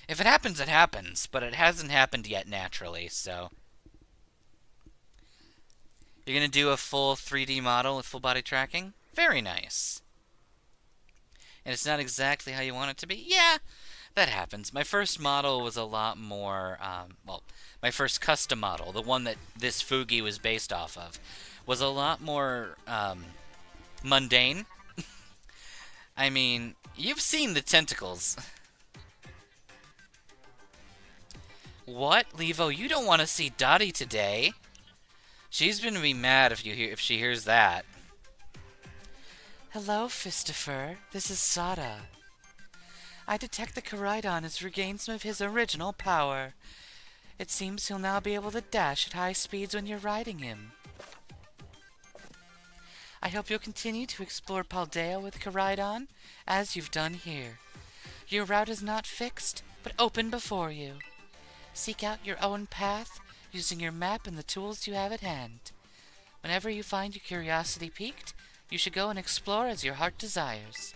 If it happens, it happens, but it hasn't happened yet naturally, so... You're going to do a full 3D model with full body tracking? Very nice. And it's not exactly how you want it to be? Yeah, that happens. My first model was a lot more, well, my first custom model, the one that this Fugi was based off of, was a lot more, mundane. I mean, you've seen the tentacles. What, Levo? You don't want to see Dottie today. She's gonna be mad if she hears that. Hello, Fistopher. This is Sada. I detect the Koraidon has regained some of his original power. It seems he'll now be able to dash at high speeds when you're riding him. I hope you'll continue to explore Paldea with Koraidon, as you've done here. Your route is not fixed, but open before you. Seek out your own path, using your map and the tools you have at hand. Whenever you find your curiosity piqued, you should go and explore as your heart desires.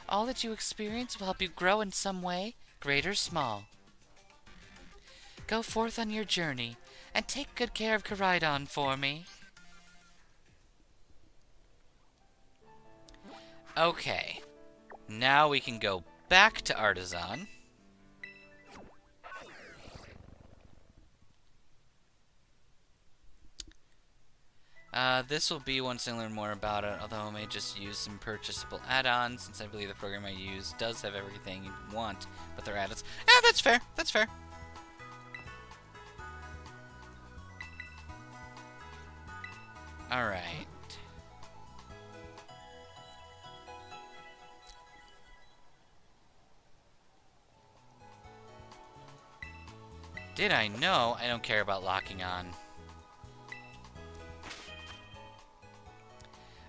All that you experience will help you grow in some way, great or small. Go forth on your journey, and take good care of Koraidon for me. Okay. Now we can go back to Artisan. This will be once I learn more about it, although I may just use some purchasable add-ons, since I believe the program I use does have everything you want, but they're add-ons. Yeah, that's fair. That's fair. Alright. Did I know? I don't care about locking on.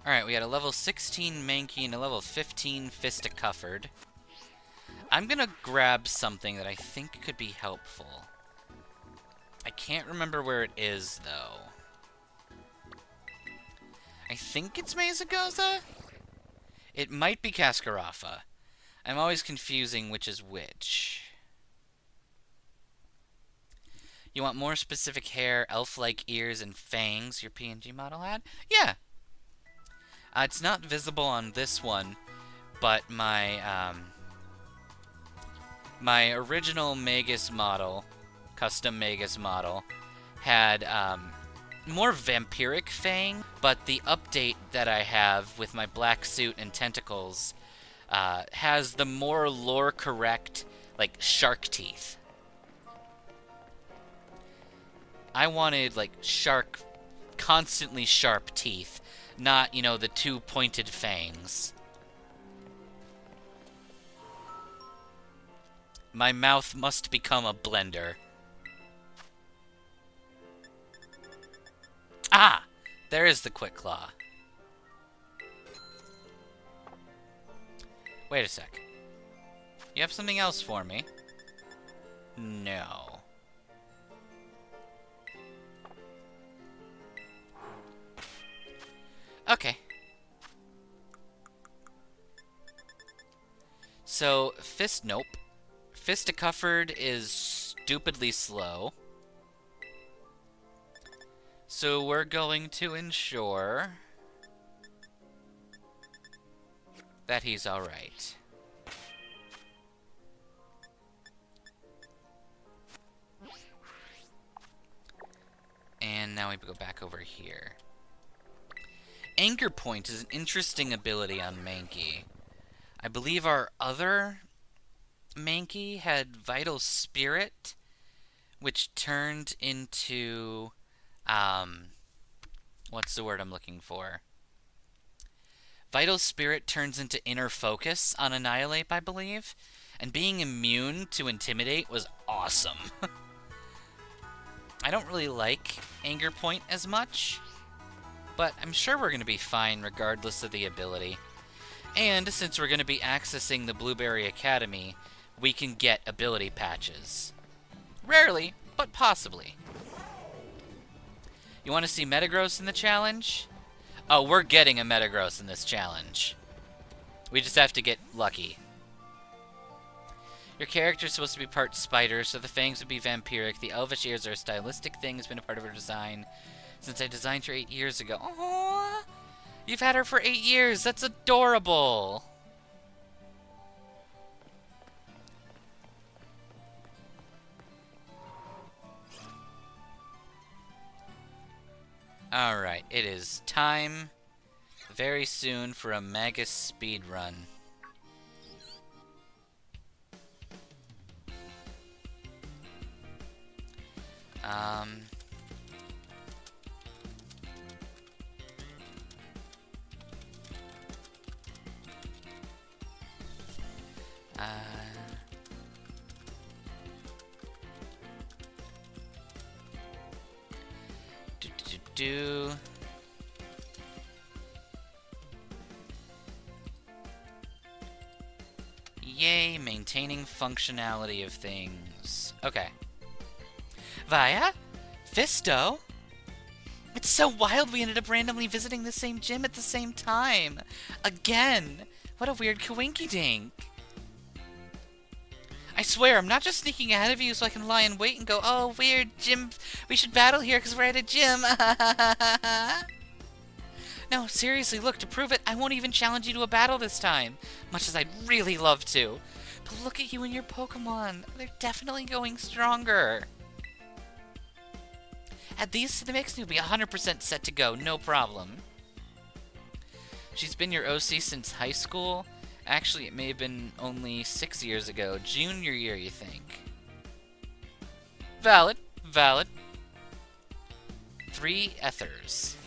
Alright, we got a level 16 Mankey and a level 15 Fistopher. I'm gonna grab something that I think could be helpful. I can't remember where it is, though. I think it's Mesagoza? It might be Cascarafa. I'm always confusing which is which. You want more specific hair, elf-like ears, and fangs your PNG model had? Yeah. It's not visible on this one, but my my original Magus model, custom Magus model, had more vampiric fang, but the update that I have with my black suit and tentacles has the more lore-correct, like, shark teeth. I wanted, like, constantly sharp teeth. Not, you know, the two pointed fangs. My mouth must become a blender. Ah! There is the Quick Claw. Wait a sec. You have something else for me? No. Okay. So, nope. Fistopher is stupidly slow. So we're going to ensure that he's alright. And now we go back over here. Anchor Point is an interesting ability on Mankey. I believe our other Mankey had Vital Spirit, which turned into, what's the word I'm looking for? Vital Spirit turns into Inner Focus on Annihilate, I believe. And being immune to Intimidate was awesome. I don't really like Anger Point as much, but I'm sure we're going to be fine regardless of the ability. And since we're going to be accessing the Blueberry Academy, we can get ability patches. Rarely, but possibly. You want to see Metagross in the challenge? Oh, we're getting a Metagross in this challenge. We just have to get lucky. Your character's supposed to be part spider, so the fangs would be vampiric. The elvish ears are a stylistic thing, has been a part of her design since I designed her 8 years ago. Aww! You've had her for 8 years! That's adorable! Alright, it is time very soon for a Magus speed run. Yay, maintaining functionality of things. Okay. Via? Fisto? It's so wild we ended up randomly visiting the same gym at the same time. Again! What a weird coinky-dink. I swear, I'm not just sneaking ahead of you so I can lie in wait and go, oh, weird, gym, we should battle here because we're at a gym. No, seriously, look, to prove it, I won't even challenge you to a battle this time, much as I'd really love to. But look at you and your Pokemon. They're definitely going stronger. Add these to the mix and you'll be 100% set to go, no problem. She's been your OC since high school? Actually, it may have been only 6 years ago. Junior year, you think? Valid. Valid. 3 ethers.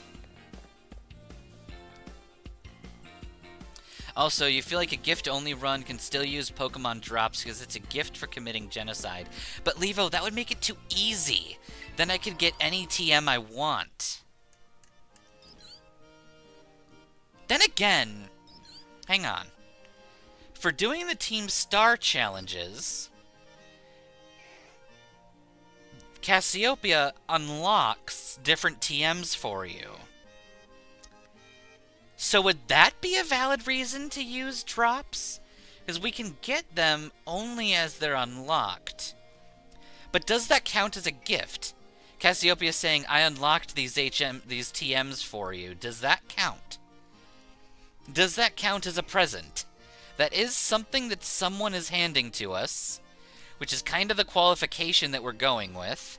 Also, you feel like a gift-only run can still use Pokemon drops because it's a gift for committing genocide. But Levo, that would make it too easy. Then I could get any TM I want. Then again, hang on. For doing the Team Star challenges, Cassiopeia unlocks different TMs for you. So would that be a valid reason to use drops? Because we can get them only as they're unlocked. But does that count as a gift? Cassiopeia saying, I unlocked these TMs for you. Does that count? Does that count as a present? That is something that someone is handing to us, which is kind of the qualification that we're going with.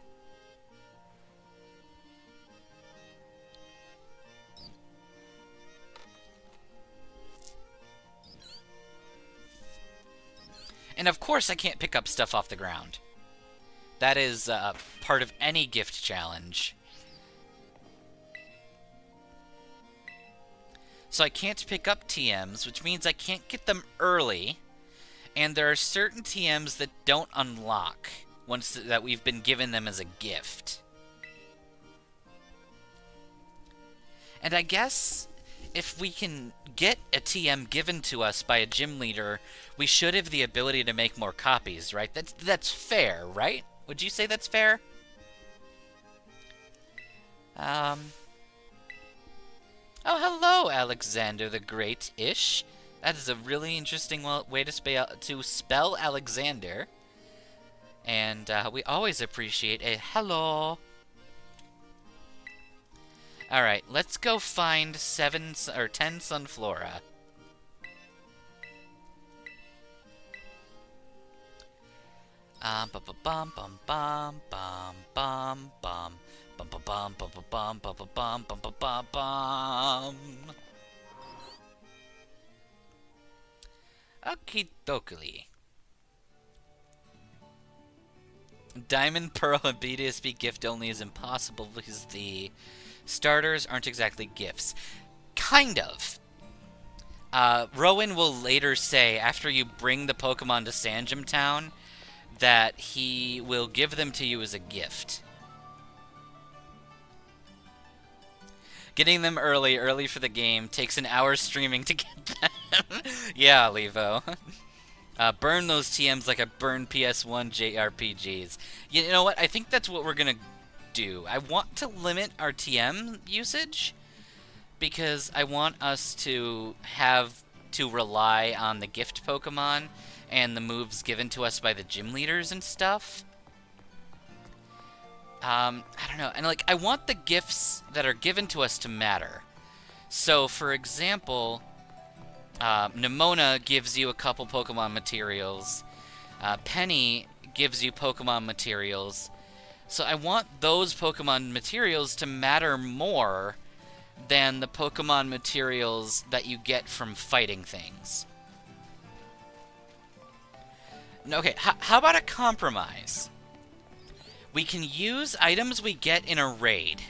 And of course I can't pick up stuff off the ground. That is part of any gift challenge. So I can't pick up TMs, which means I can't get them early. And there are certain TMs that don't unlock once that we've been given them as a gift. And I guess if we can get a TM given to us by a gym leader, we should have the ability to make more copies, right? That's fair, right? Would you say that's fair? Oh, hello, Alexander the Great-ish. That is a really interesting way to spell Alexander. And we always appreciate a hello. Alright, let's go find 10 Sunflora. Bum bum bum bum bum bum bum bum bum bum bum bum bum bum bum bum bum. Okie dokie. Diamond, Pearl, and BDSP gift only is impossible because the starters aren't exactly gifts. Kind of. Rowan will later say, after you bring the Pokemon to Sanjum Town, that he will give them to you as a gift. Getting them early for the game, takes an hour streaming to get them. Yeah, Levo. Burn those TMs like I burn PS1 JRPGs. You know what? I think that's what we're gonna do. I want to limit our TM usage because I want us to have to rely on the gift Pokemon and the moves given to us by the gym leaders and stuff. I don't know. And, like, I want the gifts that are given to us to matter. So, for example, Nimona gives you a couple Pokemon materials. Penny gives you Pokemon materials. So I want those Pokemon materials to matter more than the Pokemon materials that you get from fighting things. Okay, how about a compromise? We can use items we get in a raid.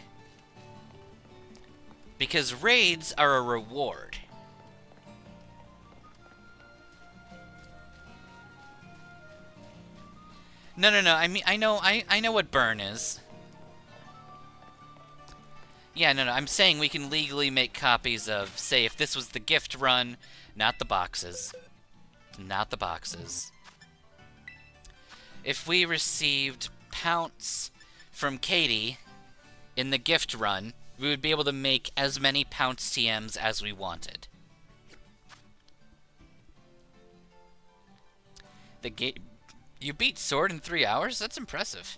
Because raids are a reward. No. I mean, I know what burn is. Yeah, no. I'm saying we can legally make copies of, say, if this was the gift run, not the boxes. Not the boxes. If we received Pounce from Katie in the gift run, we would be able to make as many Pounce TMs as we wanted. You beat Sword in 3 hours? That's impressive.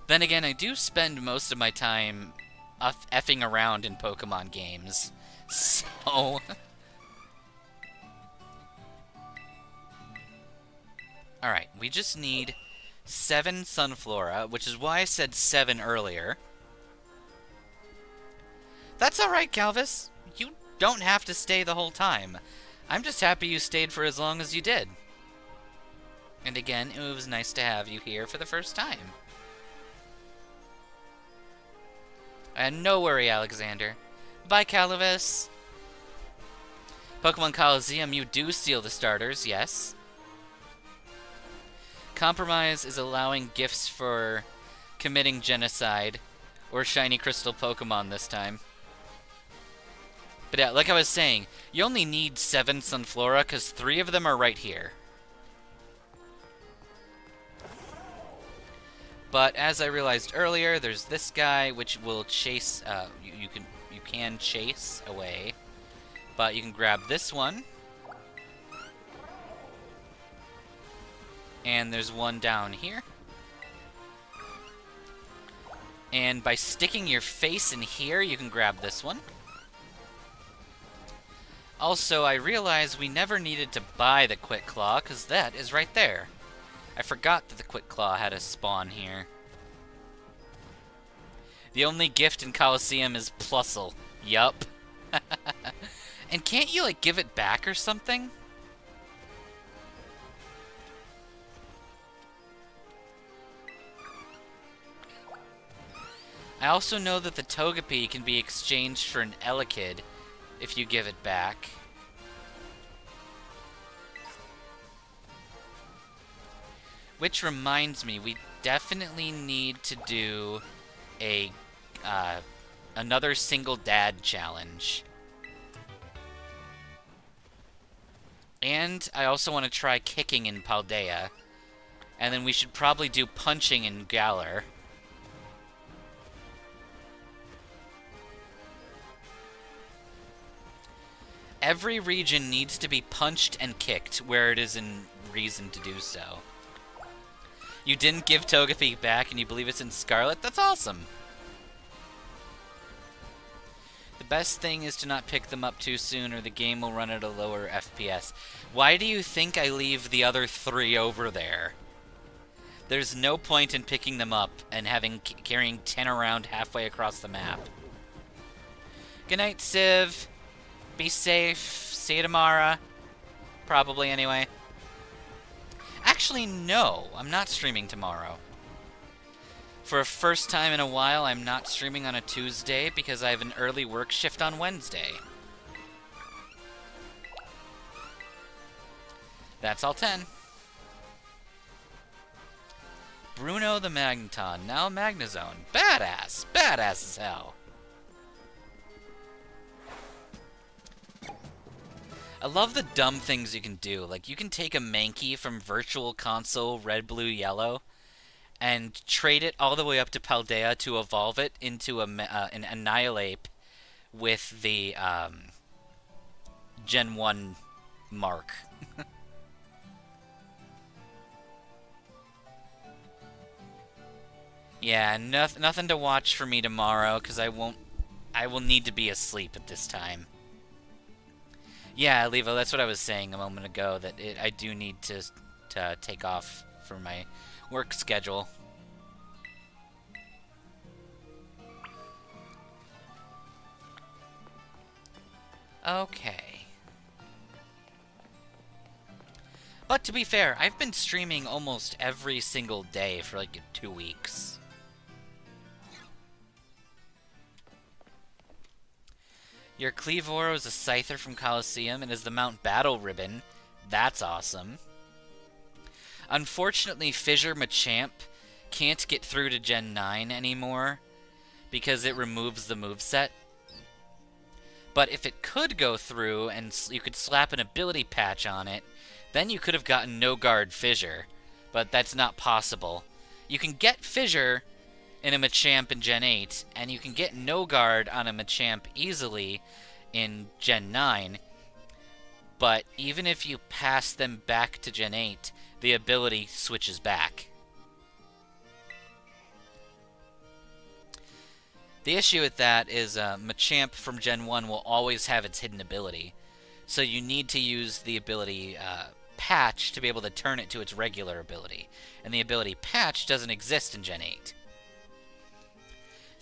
Then again, I do spend most of my time effing around in Pokemon games. So... Alright, we just need 7 Sunflora, which is why I said 7 earlier. That's alright, Calvis. You don't have to stay the whole time. I'm just happy you stayed for as long as you did. And again, it was nice to have you here for the first time. And no worry, Alexander. Bye, Calvis. Pokemon Coliseum, you do steal the starters, yes. Compromise is allowing gifts for committing genocide, or shiny crystal Pokemon this time. But yeah, like I was saying, you only need 7 Sunflora, because 3 of them are right here. But as I realized earlier, there's this guy, which will chase, you can chase away. But you can grab this one. And there's one down here. And by sticking your face in here, you can grab this one. Also, I realized we never needed to buy the Quick Claw, because that is right there. I forgot that the Quick Claw had a spawn here. The only gift in Coliseum is Plusle. Yup. And can't you, like, give it back or something? I also know that the Togepi can be exchanged for an Elekid if you give it back. Which reminds me, we definitely need to do a another single dad challenge. And I also want to try kicking in Paldea. And then we should probably do punching in Galar. Every region needs to be punched and kicked where it is in reason to do so. You didn't give Togepi back and you believe it's in Scarlet? That's awesome! The best thing is to not pick them up too soon or the game will run at a lower FPS. Why do you think I leave the other 3 over there? There's no point in picking them up and carrying 10 around halfway across the map. Good night, Civ. Be safe. See you tomorrow. Probably, anyway. Actually, no. I'm not streaming tomorrow. For a first time in a while, I'm not streaming on a Tuesday because I have an early work shift on Wednesday. That's all 10. Bruno the Magneton, now Magnezone. Badass! Badass as hell. I love the dumb things you can do. Like, you can take a Mankey from Virtual Console Red, Blue, Yellow and trade it all the way up to Paldea to evolve it into an Annihilate with the Gen 1 mark. Yeah, nothing to watch for me tomorrow, because I will need to be asleep at this time. Yeah, Levo, that's what I was saying a moment ago, that I do need to take off for my work schedule. Okay. But to be fair, I've been streaming almost every single day for like 2 weeks. Your Cleavor is a Scyther from Coliseum and is the Mount Battle ribbon. That's awesome. Unfortunately, Fissure Machamp can't get through to Gen 9 anymore because it removes the moveset. But if it could go through and you could slap an ability patch on it, then you could have gotten No Guard Fissure. But that's not possible. You can get Fissure in a Machamp in Gen 8, and you can get No Guard on a Machamp easily in Gen 9, but even if you pass them back to Gen 8, the ability switches back. The issue with that is Machamp from Gen 1 will always have its hidden ability, so you need to use the ability patch to be able to turn it to its regular ability, and the ability patch doesn't exist in Gen 8.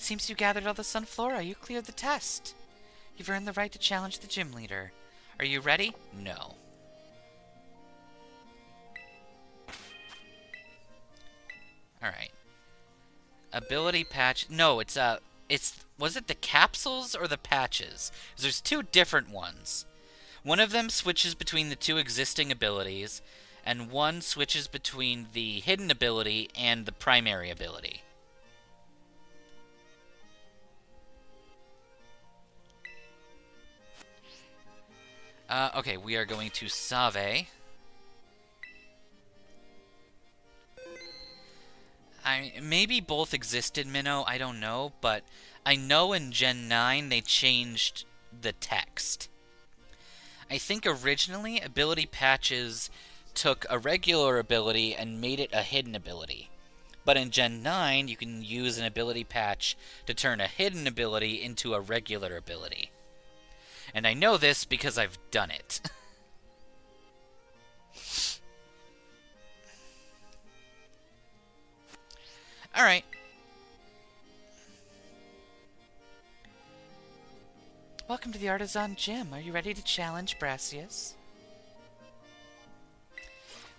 Seems you gathered all the Sunflora. You cleared the test. You've earned the right to challenge the gym leader. Are you ready? No. Alright. Ability patch. No, it's was it the capsules or the patches? 'Cause there's 2 different ones. One of them switches between the 2 existing abilities, and one switches between the hidden ability and the primary ability. Okay, we are going to Save. Maybe both existed, Minnow, I don't know, but I know in Gen 9 they changed the text. I think originally ability patches took a regular ability and made it a hidden ability. But in Gen 9, you can use an ability patch to turn a hidden ability into a regular ability. And I know this because I've done it. Alright. Welcome to the Artisan Gym. Are you ready to challenge Brassius?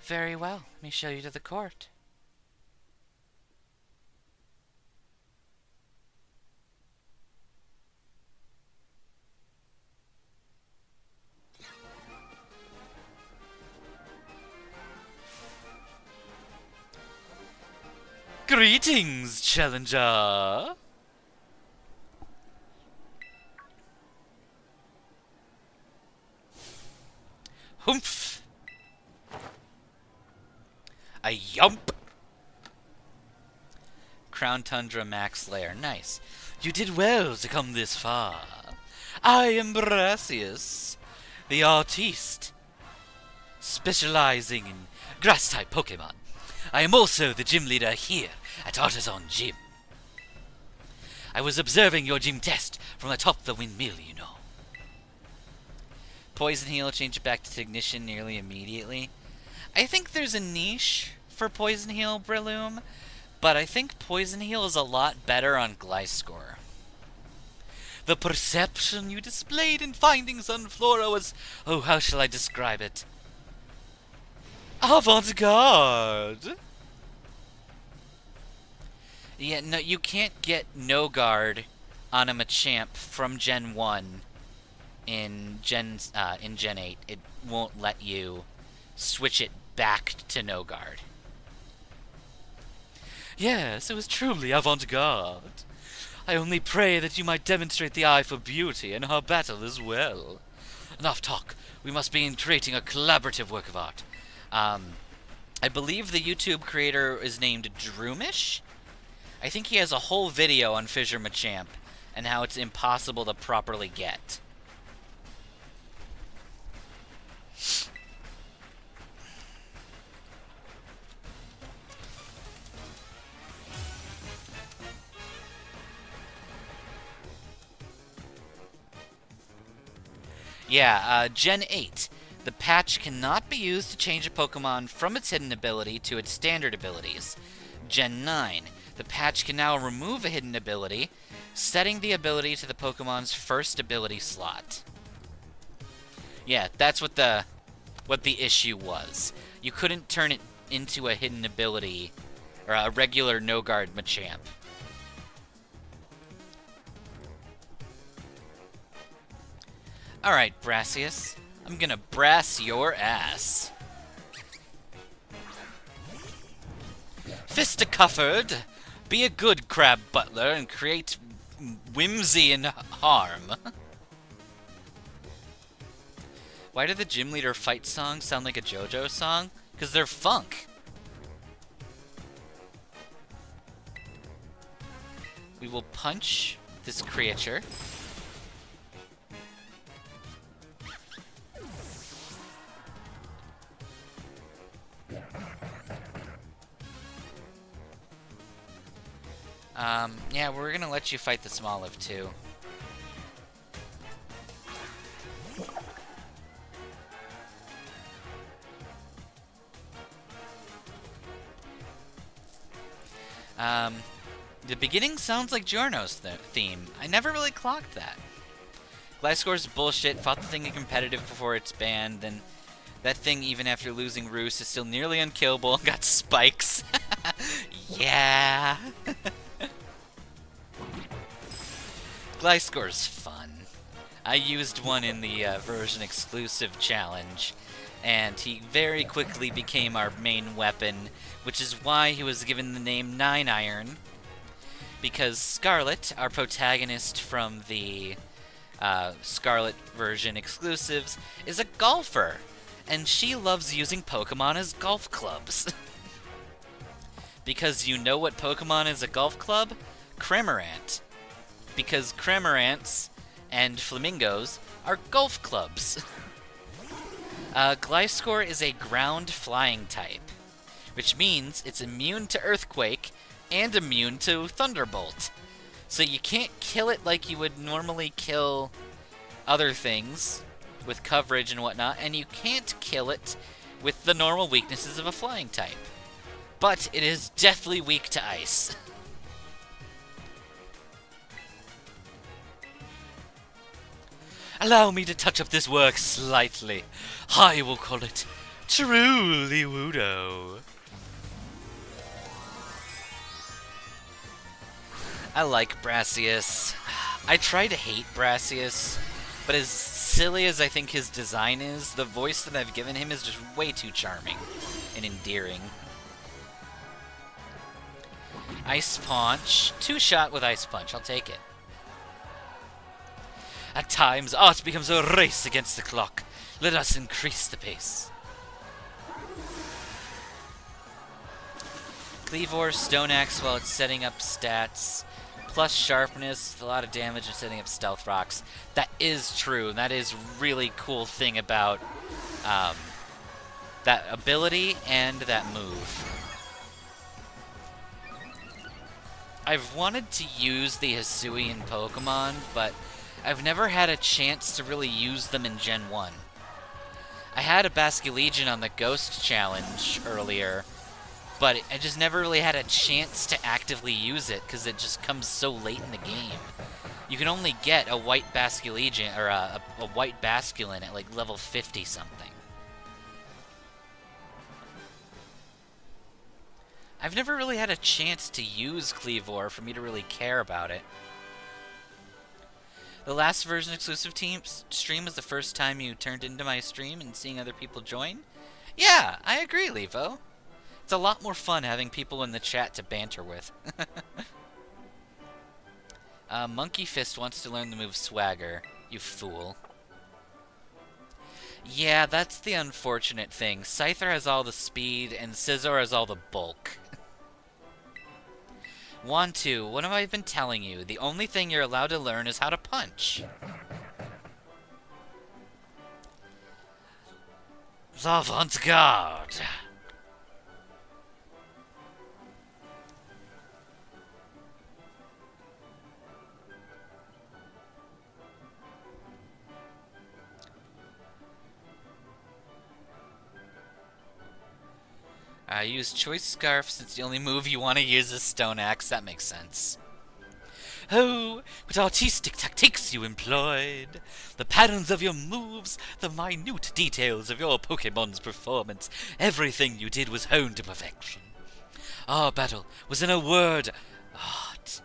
Very well. Let me show you to the court. Greetings, challenger! Humph! A yump! Crown Tundra Max Lair. Nice. You did well to come this far. I am Brassius, the artiste, specializing in grass-type Pokemon. I am also the gym leader here at Artisan Gym. I was observing your gym test from atop the windmill, you know. Poison Heal, change it back to Ignition nearly immediately. I think there's a niche for Poison Heal, Breloom, but I think Poison Heal is a lot better on Gliscor. The perception you displayed in finding Sunflora was... oh, how shall I describe it? Avant-garde! Yeah, no, you can't get No Guard on a Machamp from Gen 1 in Gen 8. It won't let you switch it back to No Guard. Yes, it was truly avant-garde. I only pray that you might demonstrate the eye for beauty in our battle as well. Enough talk. We must begin creating a collaborative work of art. I believe the YouTube creator is named Droomish. I think he has a whole video on Fissure Machamp and how it's impossible to properly get. Yeah, Gen 8. The patch cannot be used to change a Pokemon from its hidden ability to its standard abilities. Gen 9. The patch can now remove a hidden ability, setting the ability to the Pokemon's first ability slot. Yeah, that's what the issue was. You couldn't turn it into a hidden ability, or a regular No-Guard Machamp. Alright, Brassius. I'm gonna brass your ass. Fistopher, be a good crab butler and create whimsy and harm. Why did the gym leader fight songs sound like a JoJo song? Because they're funk. We will punch this creature. Yeah, we're gonna let you fight the Smoliv too. The beginning sounds like Giorno's theme. I never really clocked that. Gliscor's bullshit, fought the thing in competitive before it's banned, then that thing, even after losing Roost, is still nearly unkillable and got spikes. Yeah. Gliscor's fun. I used one in the version exclusive challenge, and he very quickly became our main weapon, which is why he was given the name 9-Iron, because Scarlet, our protagonist from the Scarlet version exclusives, is a golfer, and she loves using Pokemon as golf clubs. Because you know what Pokemon is a golf club? Cramorant. Because Cramorants and Flamingos are golf clubs. Gliscor is a ground flying type, which means it's immune to Earthquake and immune to Thunderbolt. So you can't kill it like you would normally kill other things with coverage and whatnot, and you can't kill it with the normal weaknesses of a flying type. But it is deathly weak to ice. Allow me to touch up this work slightly. I will call it Truly Wudo. I like Brassius. I try to hate Brassius, but as silly as I think his design is, the voice that I've given him is just way too charming and endearing. Ice Punch. 2-shot with Ice Punch. I'll take it. At times, art becomes a race against the clock. Let us increase the pace. Cleavor, Stone Axe while it's setting up stats. plus sharpness, a lot of damage, and setting up stealth rocks. That is true, and that is really cool thing about that ability and that move. I've wanted to use the Hisuian Pokemon, but I've never had a chance to really use them in Gen 1. I had a Basculegion on the Ghost Challenge earlier, but I just never really had a chance to actively use it because it just comes so late in the game. You can only get a white Basculegion, or a white Basculin at like level 50 something. I've never really had a chance to use Kleavor for me to really care about it. The last version exclusive stream was the first time you turned into my stream and seeing other people join? Yeah, I agree, Levo. It's a lot more fun having people in the chat to banter with. Monkey Fist wants to learn the move Swagger. You fool. Yeah, that's the unfortunate thing. Scyther has all the speed, and Scizor has all the bulk. Wantu, what have I been telling you? The only thing you're allowed to learn is how to punch. L'avant-garde. Use Choice Scarf since the only move you want to use is Stone Axe. That makes sense. Oh, what artistic tactics you employed! The patterns of your moves, the minute details of your Pokemon's performance, everything you did was honed to perfection. Our battle was in a word, art.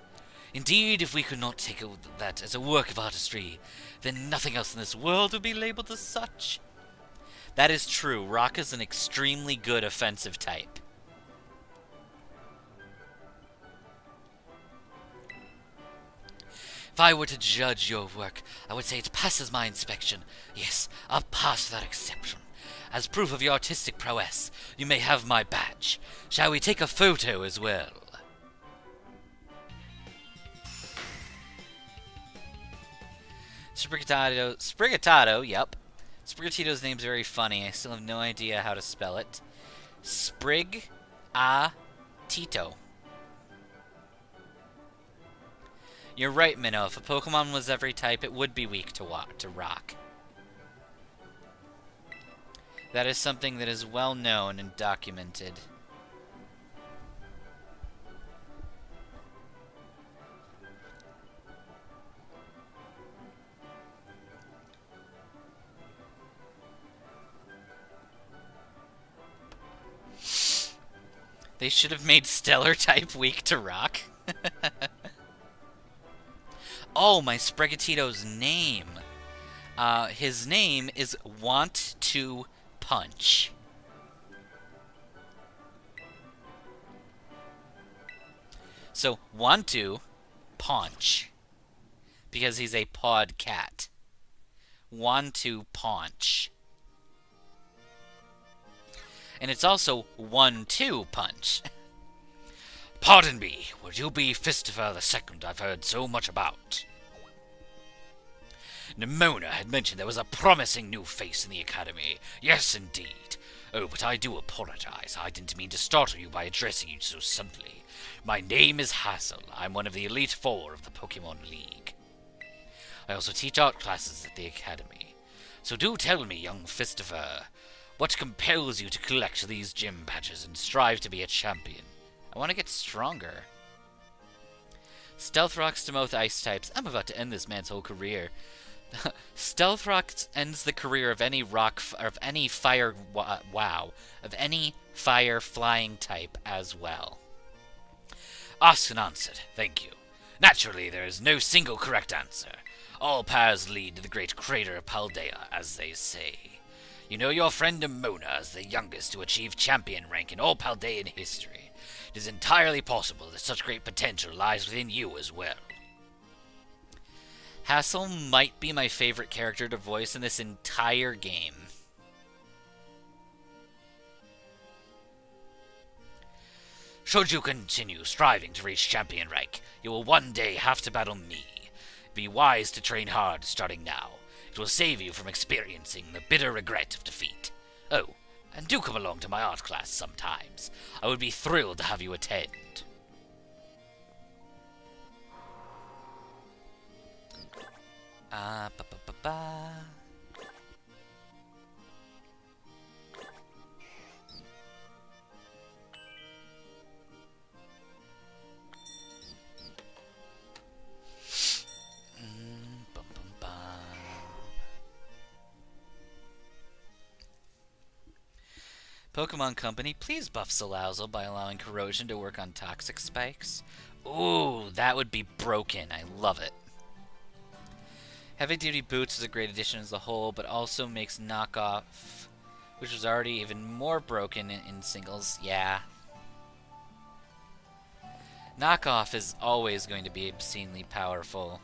Indeed, if we could not take that as a work of artistry, then nothing else in this world would be labeled as such. That is true. Rock is an extremely good offensive type. If I were to judge your work, I would say it passes my inspection. Yes, a pass without exception. As proof of your artistic prowess, you may have my badge. Shall we take a photo as well? Sprigatito, yep. Sprigatito's name's very funny. I still have no idea how to spell it. Sprig-a-Tito. You're right, Minnow. If a Pokemon was every type, it would be weak to rock. That is something that is well known and documented. They should have made Stellar type weak to rock. Oh, my Sprigatito's name. His name is Want to Punch. So, Want to Paunch. Because he's a pod cat. Want to Paunch. And it's also 1-2 punch. Pardon me, would you be Fistopher II I've heard so much about? Nimona had mentioned there was a promising new face in the academy. Yes, indeed. Oh, but I do apologize. I didn't mean to startle you by addressing you so simply. My name is Hassel. I'm one of the Elite Four of the Pokemon League. I also teach art classes at the academy. So do tell me, young Fistopher, what compels you to collect these gym badges and strive to be a champion? I want to get stronger. Stealth Rocks to both ice types. I'm about to end this man's whole career. Stealth Rocks ends the career of any of any fire flying type as well. Asked and answered. Thank you. Naturally, there is no single correct answer. All paths lead to the great crater of Paldea, as they say. You know your friend Nimona is the youngest to achieve champion rank in all Paldean history. It is entirely possible that such great potential lies within you as well. Hassel might be my favorite character to voice in this entire game. Should you continue striving to reach champion rank, you will one day have to battle me. Be wise to train hard starting now. It will save you from experiencing the bitter regret of defeat. Oh, and do come along to my art class sometimes. I would be thrilled to have you attend. Ba-ba-ba-ba. Pokemon Company, please buff Salazzle by allowing corrosion to work on toxic spikes. Ooh, that would be broken. I love it. Heavy Duty Boots is a great addition as a whole, but also makes Knockoff, which was already even more broken in singles. Yeah. Knockoff is always going to be obscenely powerful.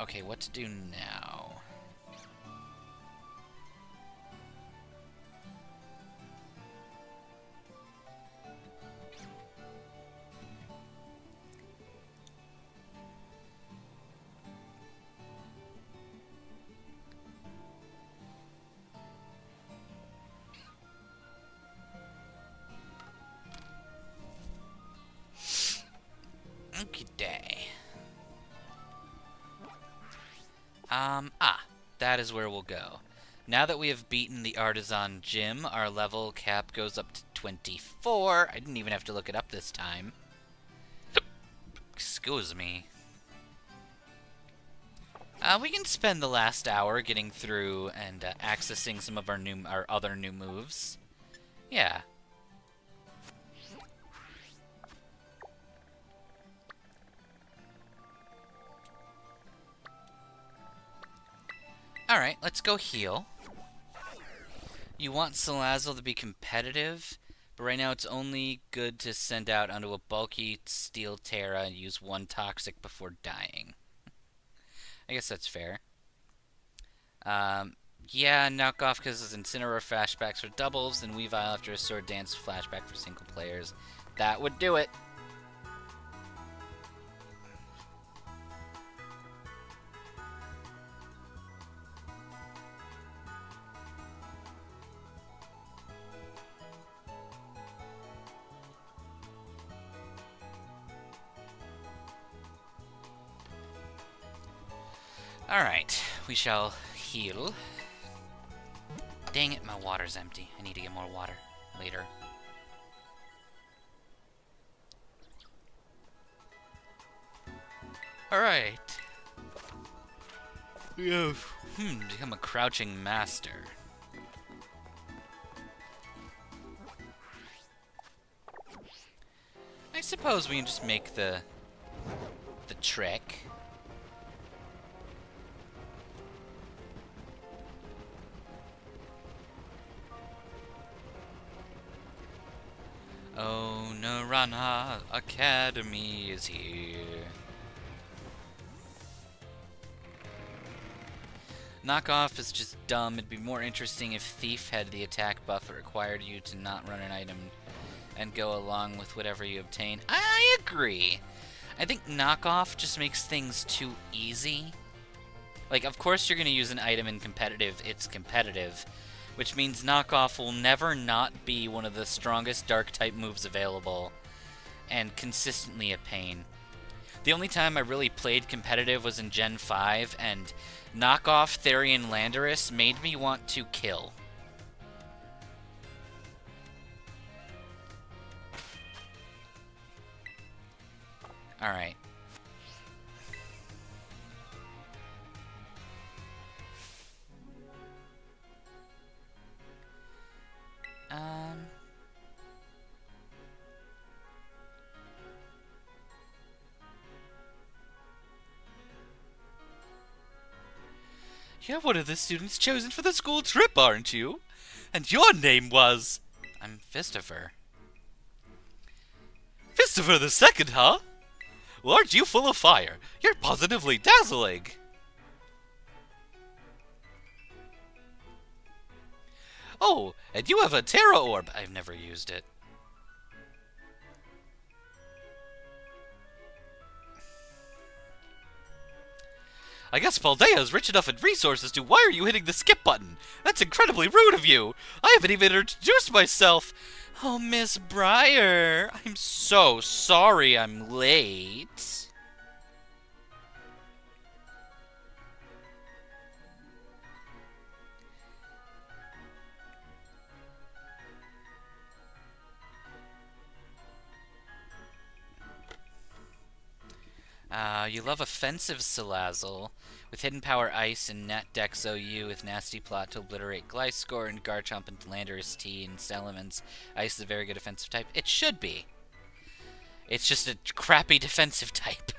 Okay, what to do now? Okay. That is where we'll go. Now that we have beaten the Artisan Gym, our level cap goes up to 24. I didn't even have to look it up this time. Excuse me. We can spend the last hour getting through and accessing some of our other new moves. Yeah. Alright, let's go heal. You want Salazzle to be competitive, but right now it's only good to send out onto a bulky Steel Terra and use one Toxic before dying. I guess that's fair. Yeah, Knockoff because Incineroar flashbacks for doubles, and Weavile after a Sword Dance flashback for single players. That would do it. Alright, we shall heal. Dang it, my water's empty. I need to get more water later. Alright. We have become a crouching master. I suppose we can just make the trick. Oh, Narana Academy is here. Knockoff is just dumb. It'd be more interesting if Thief had the attack buff that required you to not run an item and go along with whatever you obtain. I agree. I think Knockoff just makes things too easy. Like, of course you're going to use an item in competitive. It's competitive. Which means Knockoff will never not be one of the strongest Dark-type moves available, and consistently a pain. The only time I really played competitive was in Gen 5, and Knockoff Therian Landorus made me want to kill. Alright. You're one of the students chosen for the school trip, aren't you? And your name was... I'm Fistopher. Fistopher II, huh? Well, aren't you full of fire? You're positively dazzling. Oh, and you have a Terra Orb. I've never used it. I guess Paldea is rich enough in resources to why are you hitting the skip button? That's incredibly rude of you. I haven't even introduced myself. Oh, Miss Briar, I'm so sorry I'm late. You love offensive Salazzle, with hidden power Ice and Net Dex OU with nasty plot to obliterate Gliscor and Garchomp and Landorus T and Salamence. Ice is a very good offensive type. It should be. It's just a crappy defensive type.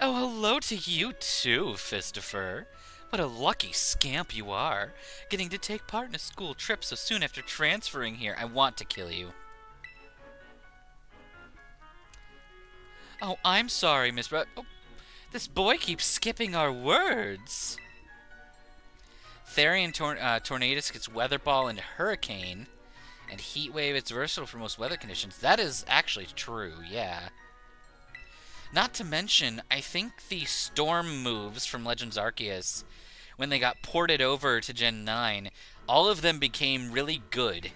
Oh, hello to you too, Fistopher. What a lucky scamp you are, getting to take part in a school trip so soon after transferring here. I want to kill you. Oh, I'm sorry, Miss Bro... Oh, this boy keeps skipping our words. Therian Tornadus gets Weather Ball and Hurricane, and Heat Wave, it's versatile for most weather conditions. That is actually true, yeah. Not to mention, I think the Storm moves from Legends Arceus, when they got ported over to Gen 9, all of them became really good.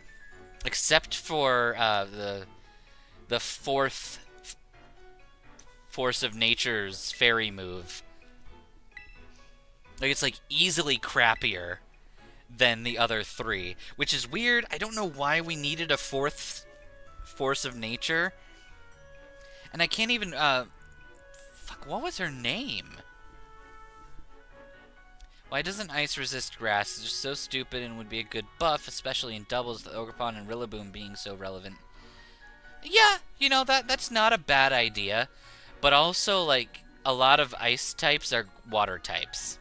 Except for the fourth Force of Nature's Fairy move. Like, it's like easily crappier than the other three, which is weird. I don't know why we needed a fourth Force of Nature. And I can't even, fuck, what was her name? Why doesn't Ice resist Grass? It's just so stupid and would be a good buff, especially in doubles, with Ogerpon and Rillaboom being so relevant. Yeah, you know, that's not a bad idea. But also, like, a lot of ice types are water types.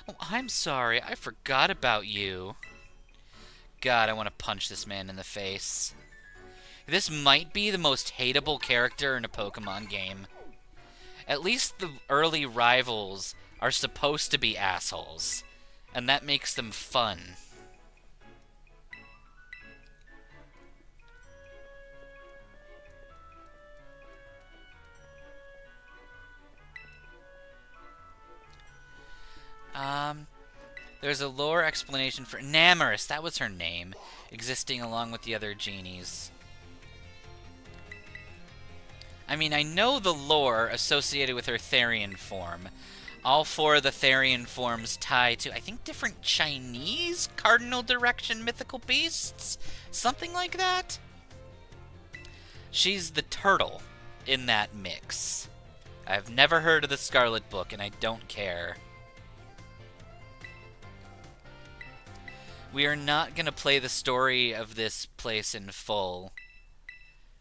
Oh, I'm sorry. I forgot about you. God, I want to punch this man in the face. This might be the most hateable character in a Pokemon game. At least the early rivals are supposed to be assholes. And that makes them fun. There's a lore explanation for Namorous, that was her name, existing along with the other genies. I mean, I know the lore associated with her Therian form. All four of the Therian forms tie to, I think, different Chinese cardinal direction mythical beasts? Something like that? She's the turtle in that mix. I've never heard of the Scarlet book, and I don't care. We are not going to play the story of this place in full,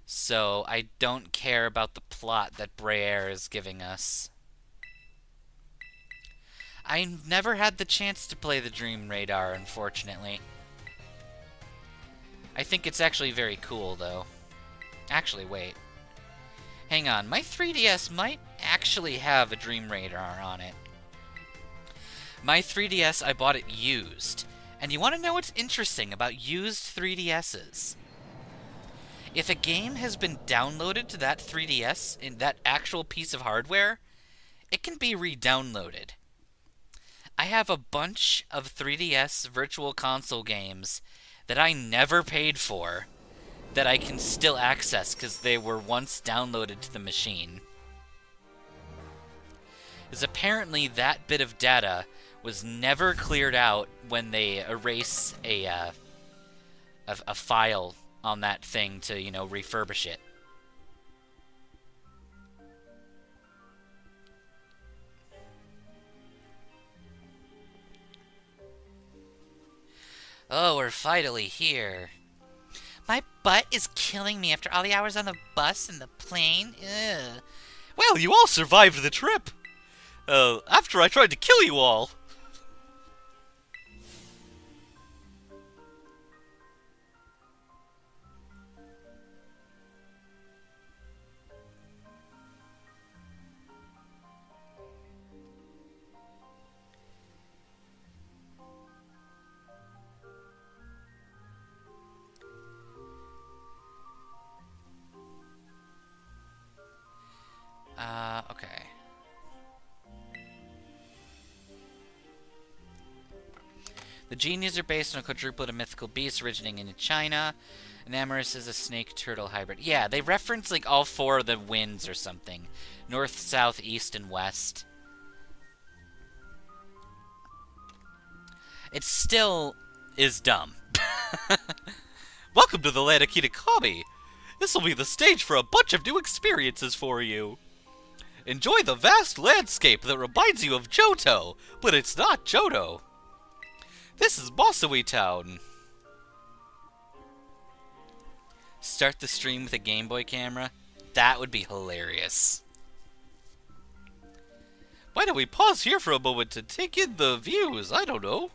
so I don't care about the plot that Brayer is giving us. I never had the chance to play the Dream Radar, unfortunately. I think it's actually very cool, though. Actually, wait. Hang on, my 3DS might actually have a Dream Radar on it. My 3DS, I bought it used. And you want to know what's interesting about used 3DSs? If a game has been downloaded to that 3DS, in that actual piece of hardware, it can be re-downloaded. I have a bunch of 3DS Virtual Console games that I never paid for that I can still access because they were once downloaded to the machine. Because apparently that bit of data was never cleared out when they erase a file on that thing to, you know, refurbish it. Oh, we're finally here. My butt is killing me after all the hours on the bus and the plane. Ugh. Well, you all survived the trip. After I tried to kill you all. The genies are based on a quadruplet of mythical beasts originating in China. And Amorous is a snake-turtle hybrid. Yeah, they reference, like, all 4 of the winds or something. North, south, east, and west. It still is dumb. Welcome to the land of Kitakami. This will be the stage for a bunch of new experiences for you. Enjoy the vast landscape that reminds you of Johto, but it's not Johto. This is Matsui Town. Start the stream with a Game Boy camera? That would be hilarious. Why don't we pause here for a moment to take in the views? I don't know.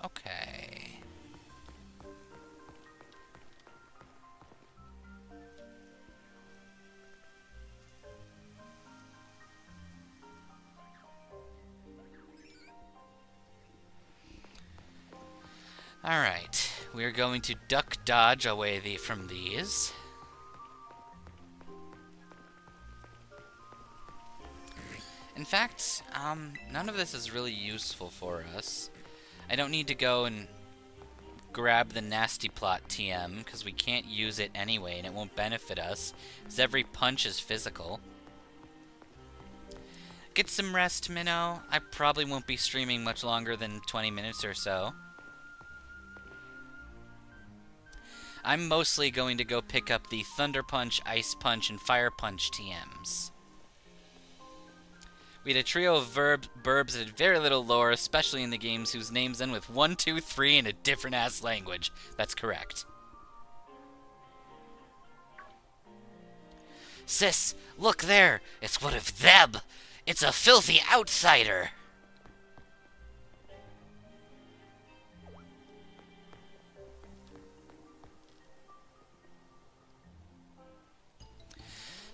Okay. Alright, we're going to duck dodge away from these. In fact, none of this is really useful for us. I don't need to go and grab the Nasty Plot TM, because we can't use it anyway, and it won't benefit us, because every punch is physical. Get some rest, Minnow. I probably won't be streaming much longer than 20 minutes or so. I'm mostly going to go pick up the Thunder Punch, Ice Punch, and Fire Punch TMs. We had a trio of burbs that had very little lore, especially in the games whose names end with 1, 2, 3 in a different-ass language. That's correct. Sis, look there! It's one of them! It's a filthy outsider!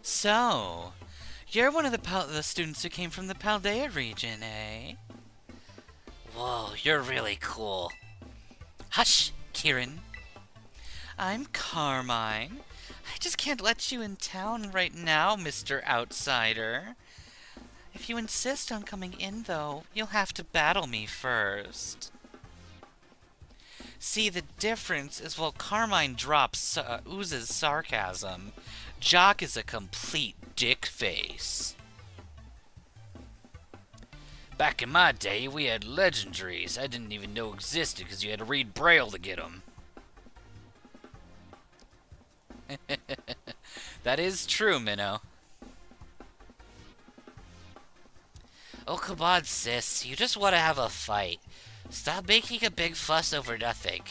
So, you're one of the students who came from the Paldea region, eh? Whoa, you're really cool. Hush, Kieran. I'm Carmine. I just can't let you in town right now, Mr. Outsider. If you insist on coming in, though, you'll have to battle me first. See, the difference is while Carmine oozes sarcasm, Jock is a complete dick face. Back in my day, we had legendaries I didn't even know existed because you had to read Braille to get them. That is true, Minnow. Oh, come on, sis. You just want to have a fight. Stop making a big fuss over nothing.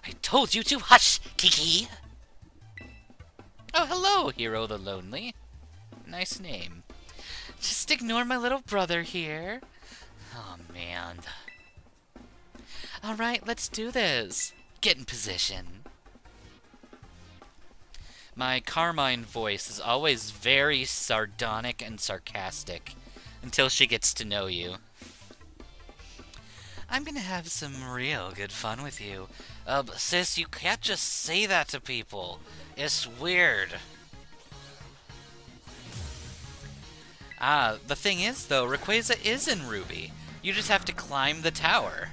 I told you to hush, Kiki! Oh, hello, Hero the Lonely. Nice name. Just ignore my little brother here. Oh, man. Alright, let's do this. Get in position. My Carmine voice is always very sardonic and sarcastic until she gets to know you. I'm gonna have some real good fun with you. Sis, you can't just say that to people. It's weird. The thing is, though, Rayquaza is in Ruby. You just have to climb the tower.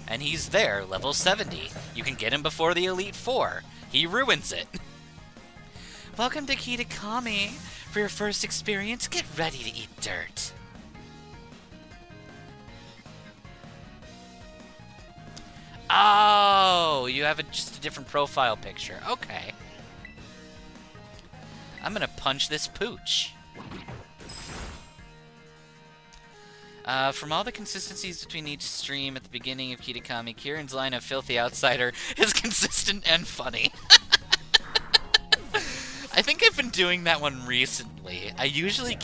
And he's there, level 70. You can get him before the Elite Four. He ruins it. Welcome to Kitakami. For your first experience, get ready to eat dirt. Oh, you have just a different profile picture. Okay. I'm gonna punch this pooch. From all the consistencies between each stream at the beginning of Kitakami, Kieran's line of filthy outsider is consistent and funny. I think I've been doing that one recently. I usually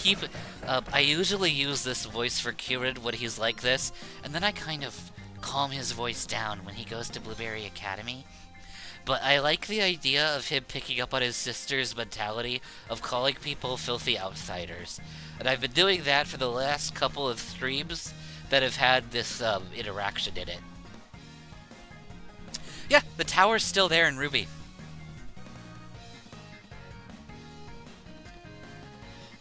use this voice for Kieran when he's like this, and then I kind of calm his voice down when he goes to Blueberry Academy. But I like the idea of him picking up on his sister's mentality of calling people filthy outsiders. And I've been doing that for the last couple of streams, that have had this interaction in it. Yeah, the tower's still there in Ruby.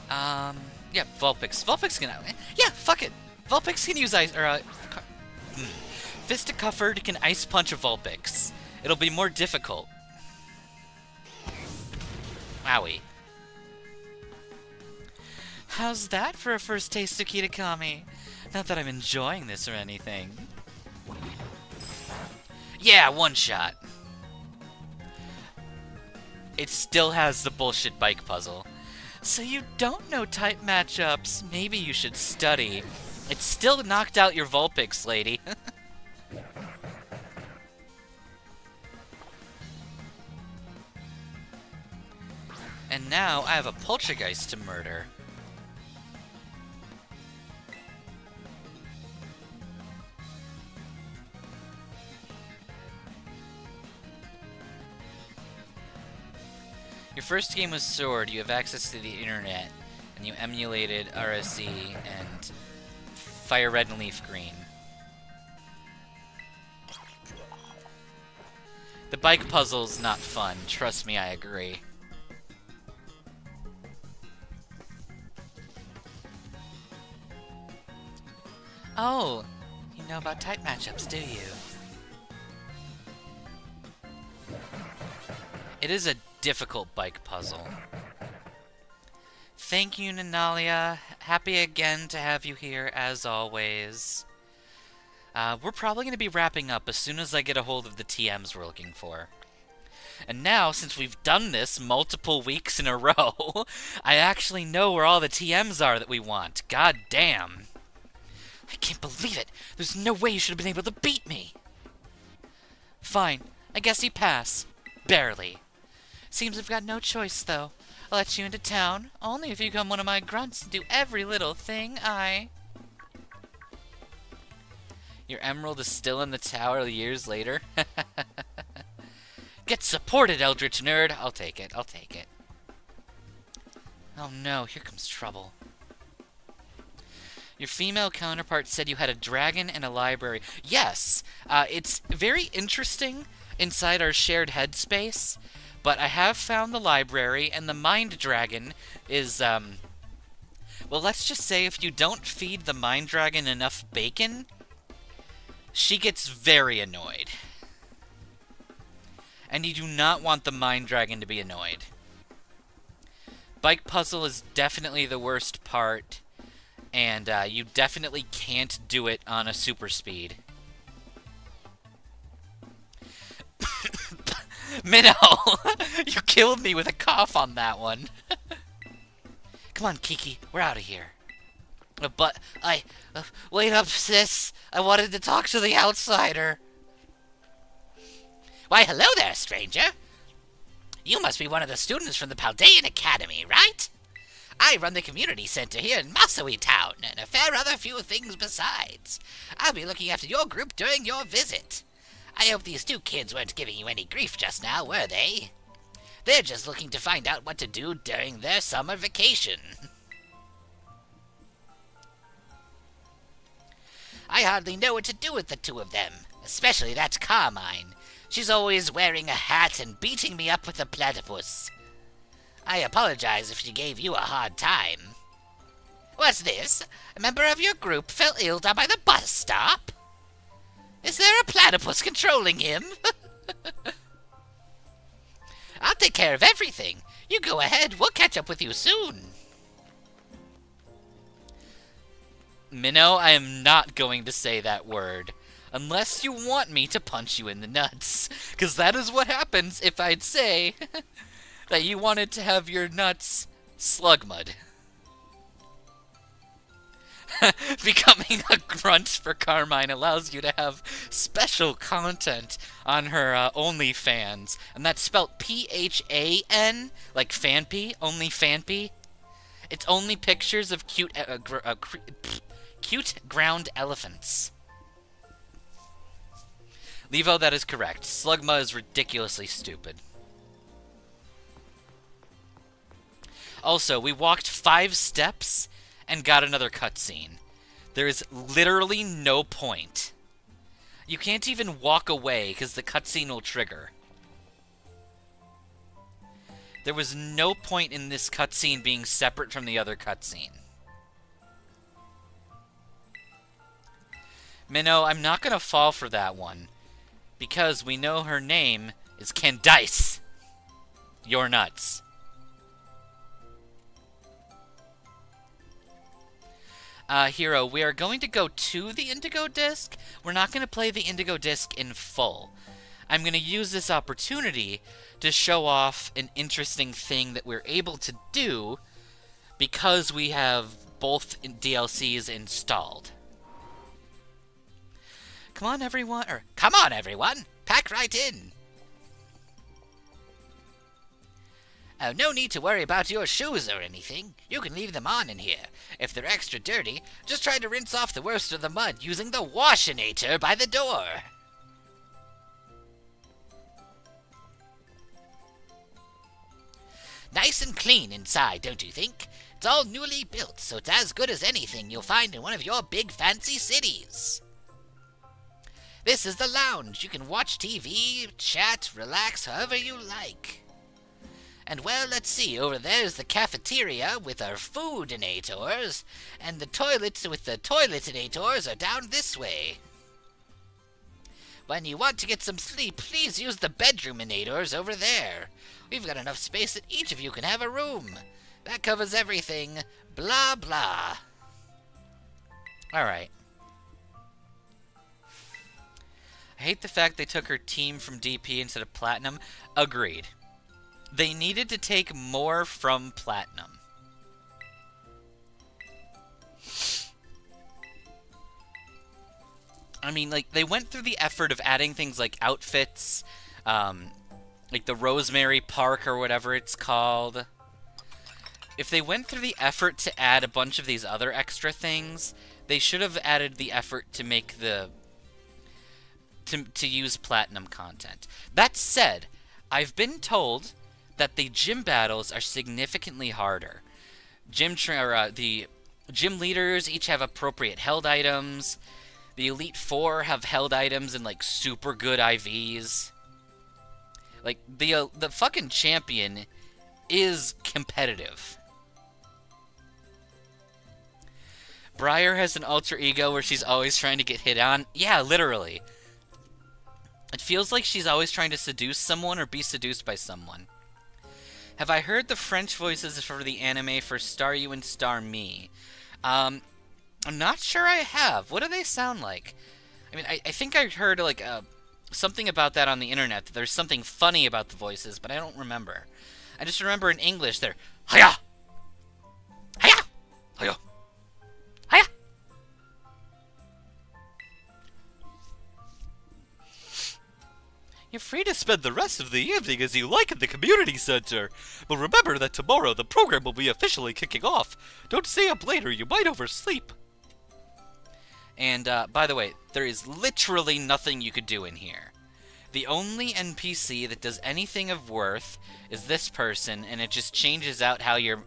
Yeah, Vulpix. Vulpix can... Yeah, fuck it. Vulpix can use ice... Fistopher can ice punch a Vulpix. It'll be more difficult. Wowie. How's that for a first taste of Kitakami? Not that I'm enjoying this or anything. Yeah, one shot. It still has the bullshit bike puzzle. So you don't know type matchups. Maybe you should study. It still knocked out your Vulpix, lady. And now I have a Poltergeist to murder. Your first game was Sword, you have access to the internet, and you emulated RSE and Fire Red and Leaf Green. The bike puzzle's not fun, trust me, I agree. Oh, you know about type matchups, do you? It is a difficult bike puzzle. Thank you, Nanalia. Happy again to have you here, as always. We're probably going to be wrapping up as soon as I get a hold of the TMs we're looking for. And now, since we've done this multiple weeks in a row, I actually know where all the TMs are that we want. God damn. I can't believe it. There's no way you should have been able to beat me. Fine. I guess you pass. Barely. Seems I've got no choice, though. I'll let you into town, only if you become one of my grunts and do every little thing Your emerald is still in the tower years later? Get supported, Eldritch Nerd! I'll take it, I'll take it. Oh no, here comes trouble. Your female counterpart said you had a dragon and a library. Yes! It's very interesting inside our shared headspace. But I have found the library, and the Mind Dragon is, well, let's just say if you don't feed the Mind Dragon enough bacon, she gets very annoyed. And you do not want the Mind Dragon to be annoyed. Bike puzzle is definitely the worst part, and you definitely can't do it on a super speed. Minnow! You killed me with a cough on that one. Come on, Kiki. We're out of here. But wait up, sis. I wanted to talk to the outsider. Why, hello there, stranger. You must be one of the students from the Paldean Academy, right? I run the community center here in Masawi Town, and a fair other few things besides. I'll be looking after your group during your visit. I hope these two kids weren't giving you any grief just now, were they? They're just looking to find out what to do during their summer vacation. I hardly know what to do with the two of them, especially that Carmine. She's always wearing a hat and beating me up with a platypus. I apologize if she gave you a hard time. What's this? A member of your group fell ill down by the bus stop? Is there a platypus controlling him? I'll take care of everything. You go ahead. We'll catch up with you soon. Minnow, I am not going to say that word. Unless you want me to punch you in the nuts. Because that is what happens if I'd say that you wanted to have your nuts slug mud. Becoming a grunt for Carmine allows you to have special content on her OnlyFans. And that's spelled P-H-A-N, like Fanpy, only Fanpy. It's only pictures of cute ground elephants. Levo, that is correct. Slugma is ridiculously stupid. Also, we walked 5 steps and got another cutscene. There is literally no point. You can't even walk away because the cutscene will trigger. There was no point in this cutscene being separate from the other cutscene. Minnow, I'm not going to fall for that one. Because we know her name is Candice. You're nuts. Hero, we are going to go to the Indigo Disc. We're not going to play the Indigo Disc in full. I'm going to use this opportunity to show off an interesting thing that we're able to do because we have both DLCs installed. Come on, everyone, pack right in. Oh, no need to worry about your shoes or anything. You can leave them on in here. If they're extra dirty, just try to rinse off the worst of the mud using the washinator by the door. Nice and clean inside, don't you think? It's all newly built, so it's as good as anything you'll find in one of your big fancy cities. This is the lounge. You can watch TV, chat, relax however you like. And well, let's see, over there's the cafeteria with our foodinators, and the toilets with the toiletinators are down this way. When you want to get some sleep, please use the bedroominators over there. We've got enough space that each of you can have a room. That covers everything. Blah, blah. Alright. I hate the fact they took her team from DP instead of Platinum. Agreed. They needed to take more from Platinum. I mean, like, they went through the effort of adding things like outfits, like the Rosemary Park or whatever it's called. If they went through the effort to add a bunch of these other extra things, they should have added the effort to make the... to use Platinum content. That said, I've been told that the gym battles are significantly harder. The gym leaders each have appropriate held items. The Elite Four have held items and, like, super good IVs. Like, the fucking champion is competitive. Briar has an alter ego where she's always trying to get hit on. Yeah, literally. It feels like she's always trying to seduce someone or be seduced by someone. Have I heard the French voices for the anime for Star You and Star Me? I'm not sure I have. What do they sound like? I mean, I think I heard, like, something about that on the internet. That there's something funny about the voices, but I don't remember. I just remember in English, they're, Hiya! Hiya! Hiya! Hiya! You're free to spend the rest of the evening as you like at the community center. But remember that tomorrow the program will be officially kicking off. Don't stay up later, you might oversleep. And, by the way, there is literally nothing you could do in here. The only NPC that does anything of worth is this person, and it just changes out how your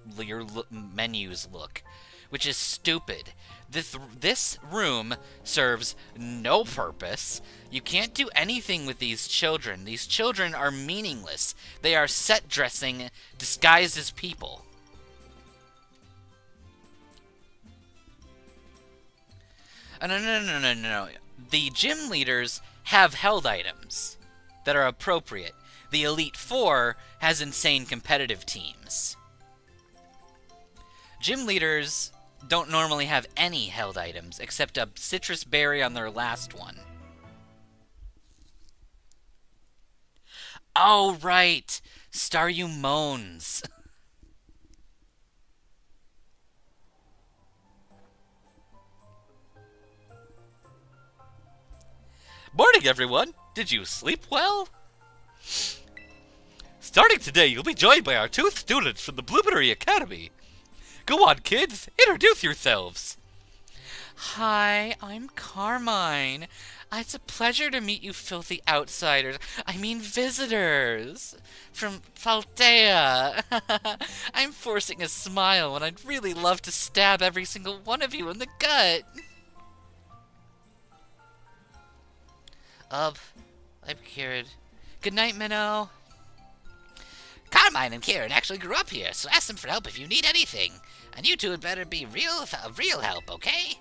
menus look, which is stupid. This room serves no purpose. You can't do anything with these children. These children are meaningless. They are set dressing disguised as people. No. The gym leaders have held items that are appropriate. The Elite Four has insane competitive teams. Gym leaders don't normally have any held items, except a citrus berry on their last one. Oh, right! Staryu moans. Morning, everyone! Did you sleep well? Starting today, you'll be joined by our two students from the Blueberry Academy. Go on, kids, introduce yourselves. Hi, I'm Carmine. It's a pleasure to meet you filthy outsiders. I mean visitors. From Paldea. I'm forcing a smile when I'd really love to stab every single one of you in the gut. I'm Kieran. Good night, Minnow. Carmine and Kieran actually grew up here, so ask them for help if you need anything. And you two had better be real help, okay?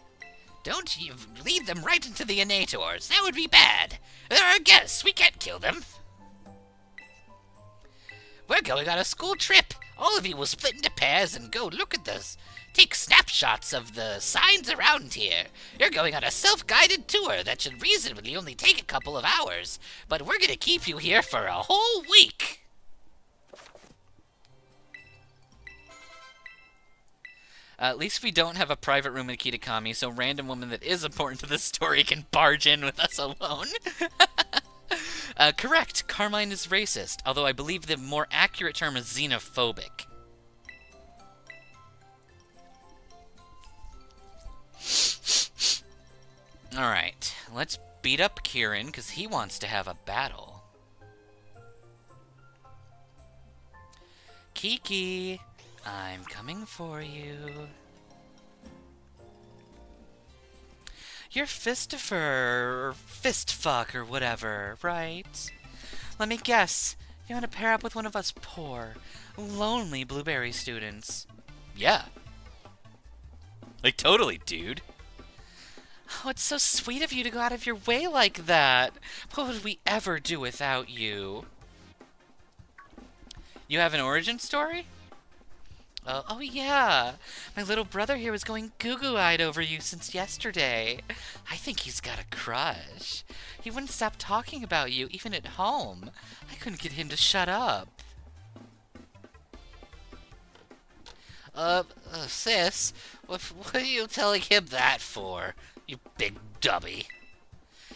Don't you lead them right into the Innators. That would be bad. They're our guests. We can't kill them. We're going on a school trip. All of you will split into pairs and go look at this. Take snapshots of the signs around here. You're going on a self-guided tour that should reasonably only take a couple of hours. But we're going to keep you here for a whole week. At least we don't have a private room in Kitakami, so random woman that is important to this story can barge in with us alone. Correct, Carmine is racist, although I believe the more accurate term is xenophobic. Alright, let's beat up Kieran, because he wants to have a battle. Kiki, I'm coming for you. You're Fistopher, or Fistfuck, or whatever, right? Let me guess, you want to pair up with one of us poor, lonely blueberry students. Yeah. Like, totally, dude. Oh, it's so sweet of you to go out of your way like that. What would we ever do without you? You have an origin story? Oh yeah. My little brother here was going goo-goo-eyed over you since yesterday. I think he's got a crush. He wouldn't stop talking about you, even at home. I couldn't get him to shut up. Sis, what are you telling him that for? You big dummy.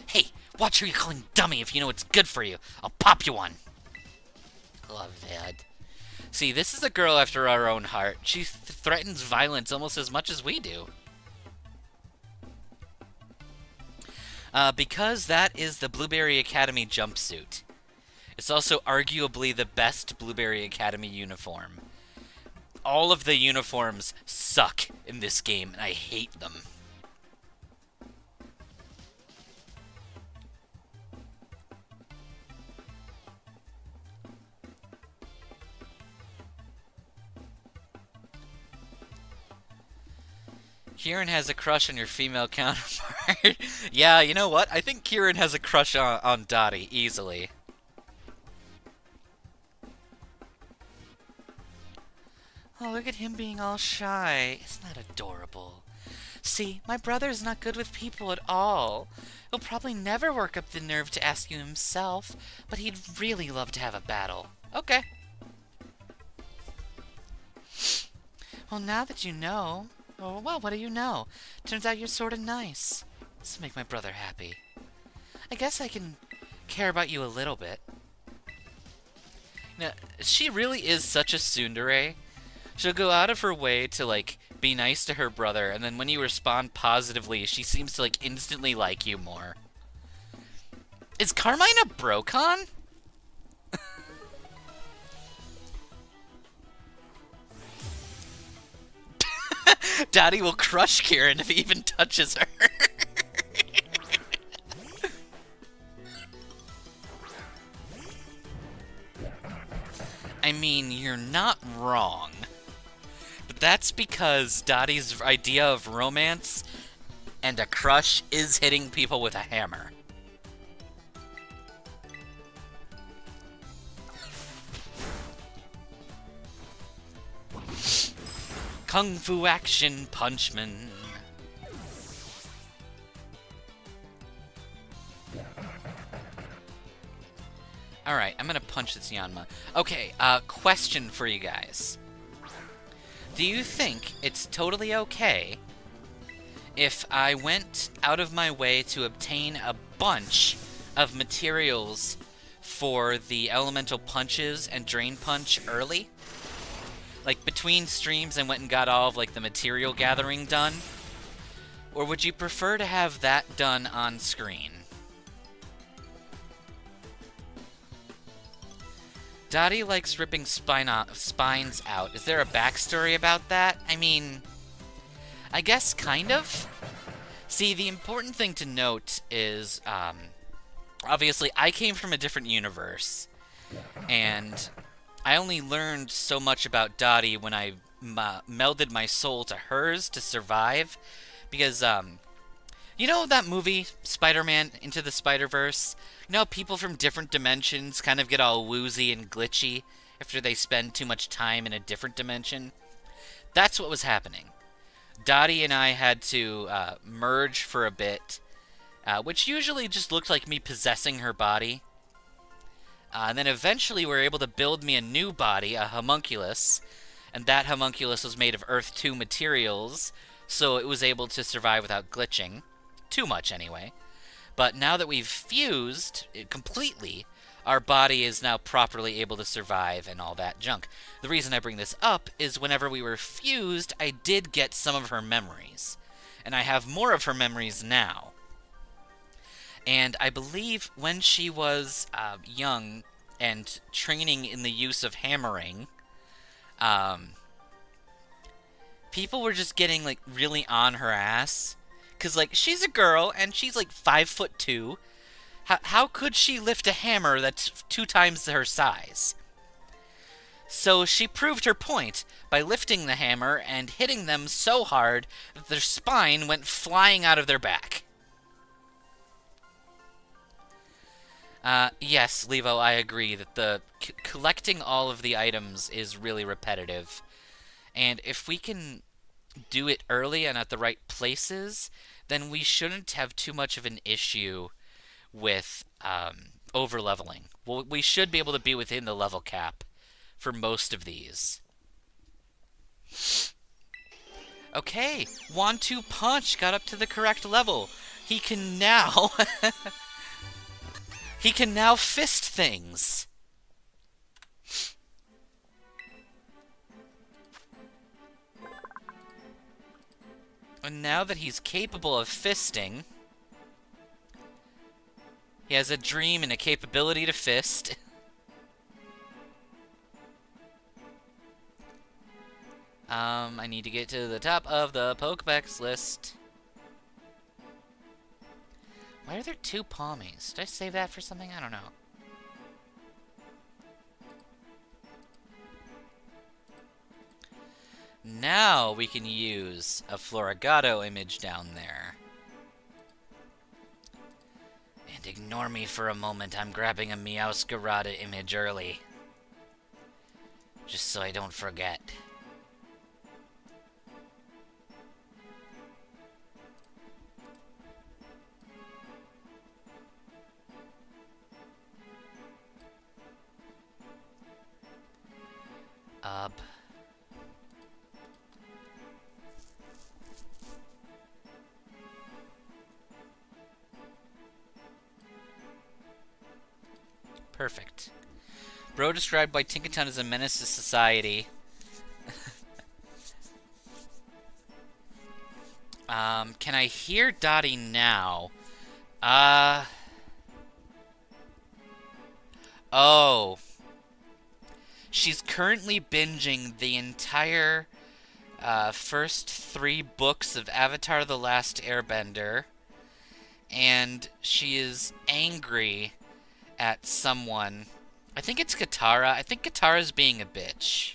Hey, watch who you're calling dummy if you know it's good for you. I'll pop you one. Love that. See, this is a girl after our own heart. She threatens violence almost as much as we do. Because that is the Blueberry Academy jumpsuit. It's also arguably the best Blueberry Academy uniform. All of the uniforms suck in this game, and I hate them. Kieran has a crush on your female counterpart. Yeah, you know what? I think Kieran has a crush on Dottie, easily. Oh, look at him being all shy. Isn't that adorable? See, my brother's not good with people at all. He'll probably never work up the nerve to ask you himself, but he'd really love to have a battle. Okay. Well, now that you know... Oh, well, what do you know? Turns out you're sort of nice. This will make my brother happy. I guess I can care about you a little bit. Now, she really is such a tsundere. She'll go out of her way to, like, be nice to her brother, and then when you respond positively, she seems to, like, instantly like you more. Is Carmine a brocon? Dottie will crush Kieran if he even touches her. I mean, you're not wrong. But that's because Dottie's idea of romance and a crush is hitting people with a hammer. Kung Fu Action Punchman. Alright, I'm gonna punch this Yanma. Okay, question for you guys. Do you think it's totally okay if I went out of my way to obtain a bunch of materials for the elemental punches and drain punch early? Like, between streams, I went and got all of, like, the material gathering done? Or would you prefer to have that done on screen? Dottie likes ripping spines out. Is there a backstory about that? I mean, I guess kind of. See, the important thing to note is, obviously, I came from a different universe, and I only learned so much about Dottie when I melded my soul to hers to survive, because, you know that movie, Spider-Man Into the Spider-Verse? You know how people from different dimensions kind of get all woozy and glitchy after they spend too much time in a different dimension? That's what was happening. Dottie and I had to merge for a bit, which usually just looked like me possessing her body. And then eventually we were able to build me a new body, a homunculus, and that homunculus was made of Earth 2 materials, so it was able to survive without glitching. Too much, anyway. But now that we've fused it completely, our body is now properly able to survive and all that junk. The reason I bring this up is whenever we were fused, I did get some of her memories. And I have more of her memories now. And I believe when she was young and training in the use of hammering, people were just getting, like, really on her ass. Because, like, she's a girl, and she's, like, 5'2". How could she lift a hammer that's 2 times her size? So she proved her point by lifting the hammer and hitting them so hard that their spine went flying out of their back. Yes, Levo, I agree that the collecting all of the items is really repetitive. And if we can do it early and at the right places, then we shouldn't have too much of an issue with over-leveling. Well, we should be able to be within the level cap for most of these. Okay, 1-2 Punch got up to the correct level. He can now... he can now fist things. And now that he's capable of fisting, he has a dream and a capability to fist. I need to get to the top of the Pokedex list. Why are there 2 Palmies? Did I save that for something? I don't know. Now we can use a Florigato image down there. And ignore me for a moment, I'm grabbing a Meowscarada image early. Just so I don't forget. Perfect. Bro described by Tinkaton as a menace to society. Can I hear Dottie now? Oh. She's currently binging the entire first 3 books of Avatar: The Last Airbender. And she is angry at someone. I think it's Katara. I think Katara's being a bitch.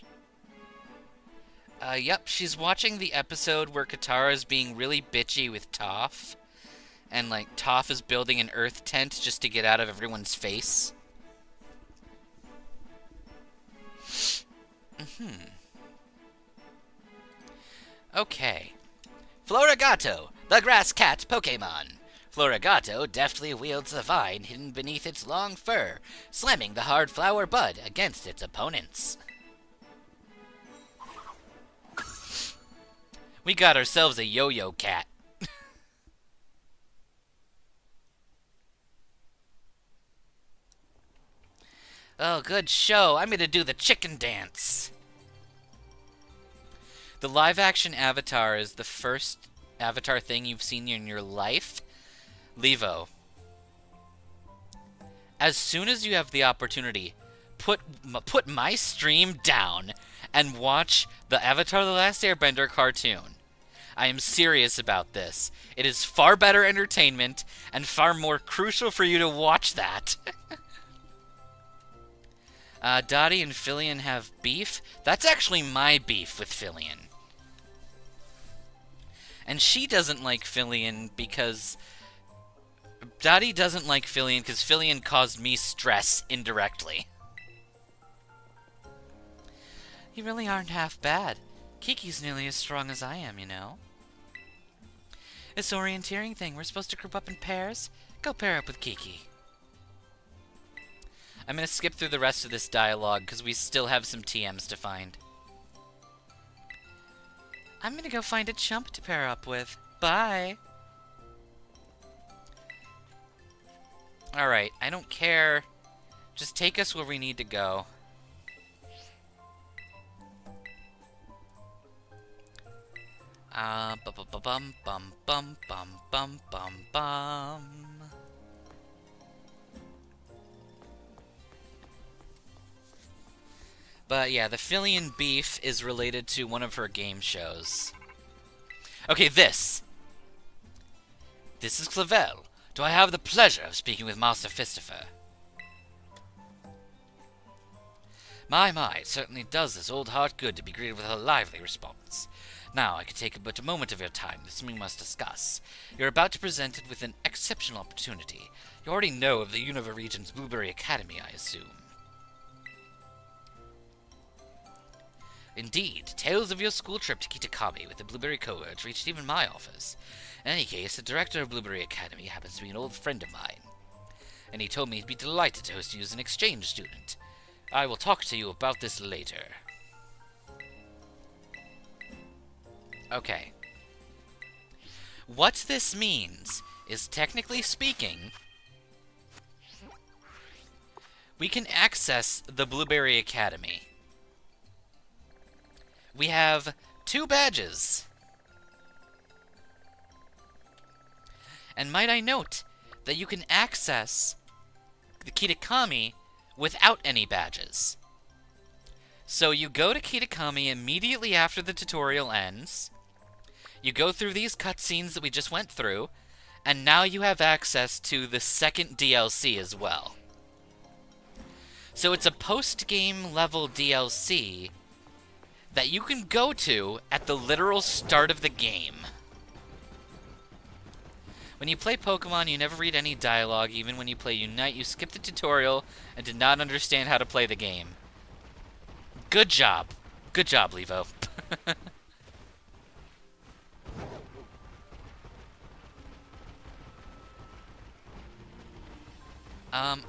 Yep, she's watching the episode where Katara is being really bitchy with Toph. And, like, Toph is building an earth tent just to get out of everyone's face. Okay. Florigato, the grass cat Pokemon. Florigato deftly wields the vine hidden beneath its long fur, slamming the hard flower bud against its opponents. We got ourselves a yo-yo cat. Oh, good show. I'm gonna do the chicken dance. The live-action Avatar is the first Avatar thing you've seen in your life. Levo, as soon as you have the opportunity, put my stream down and watch the Avatar: The Last Airbender cartoon. I am serious about this. It is far better entertainment and far more crucial for you to watch that. Dottie and Fillion have beef. That's actually my beef with Fillion. And she doesn't like Fillion because... Dottie doesn't like Fillion because Fillion caused me stress indirectly. You really aren't half bad. Kiki's nearly as strong as I am, you know. This orienteering thing, we're supposed to group up in pairs? Go pair up with Kiki. I'm gonna skip through the rest of this dialogue because we still have some TMs to find. I'm gonna go find a chump to pair up with. Bye! Alright, I don't care. Just take us where we need to go. Bum bum bum bum bum bum bum. But yeah, the Fillion beef is related to one of her game shows. Okay, this. This is Clavel. Do I have the pleasure of speaking with Master Fistopher? My, it certainly does this old heart good to be greeted with a lively response. Now, I could take but a moment of your time. There's something we must discuss. You're about to present it with an exceptional opportunity. You already know of the Unova region's Blueberry Academy, I assume. Indeed, tales of your school trip to Kitakami with the Blueberry cohort reached even my office. In any case, the director of Blueberry Academy happens to be an old friend of mine, and he told me he'd be delighted to host you as an exchange student. I will talk to you about this later. Okay. What this means is, technically speaking, we can access the Blueberry Academy. We have 2 badges. And might I note that you can access the Kitakami without any badges. So you go to Kitakami immediately after the tutorial ends. You go through these cutscenes that we just went through, and now you have access to the second DLC as well. So it's a post-game level DLC that you can go to at the literal start of the game. When you play Pokemon, you never read any dialogue. Even when you play Unite, you skip the tutorial and did not understand how to play the game. Good job. Good job, Levo.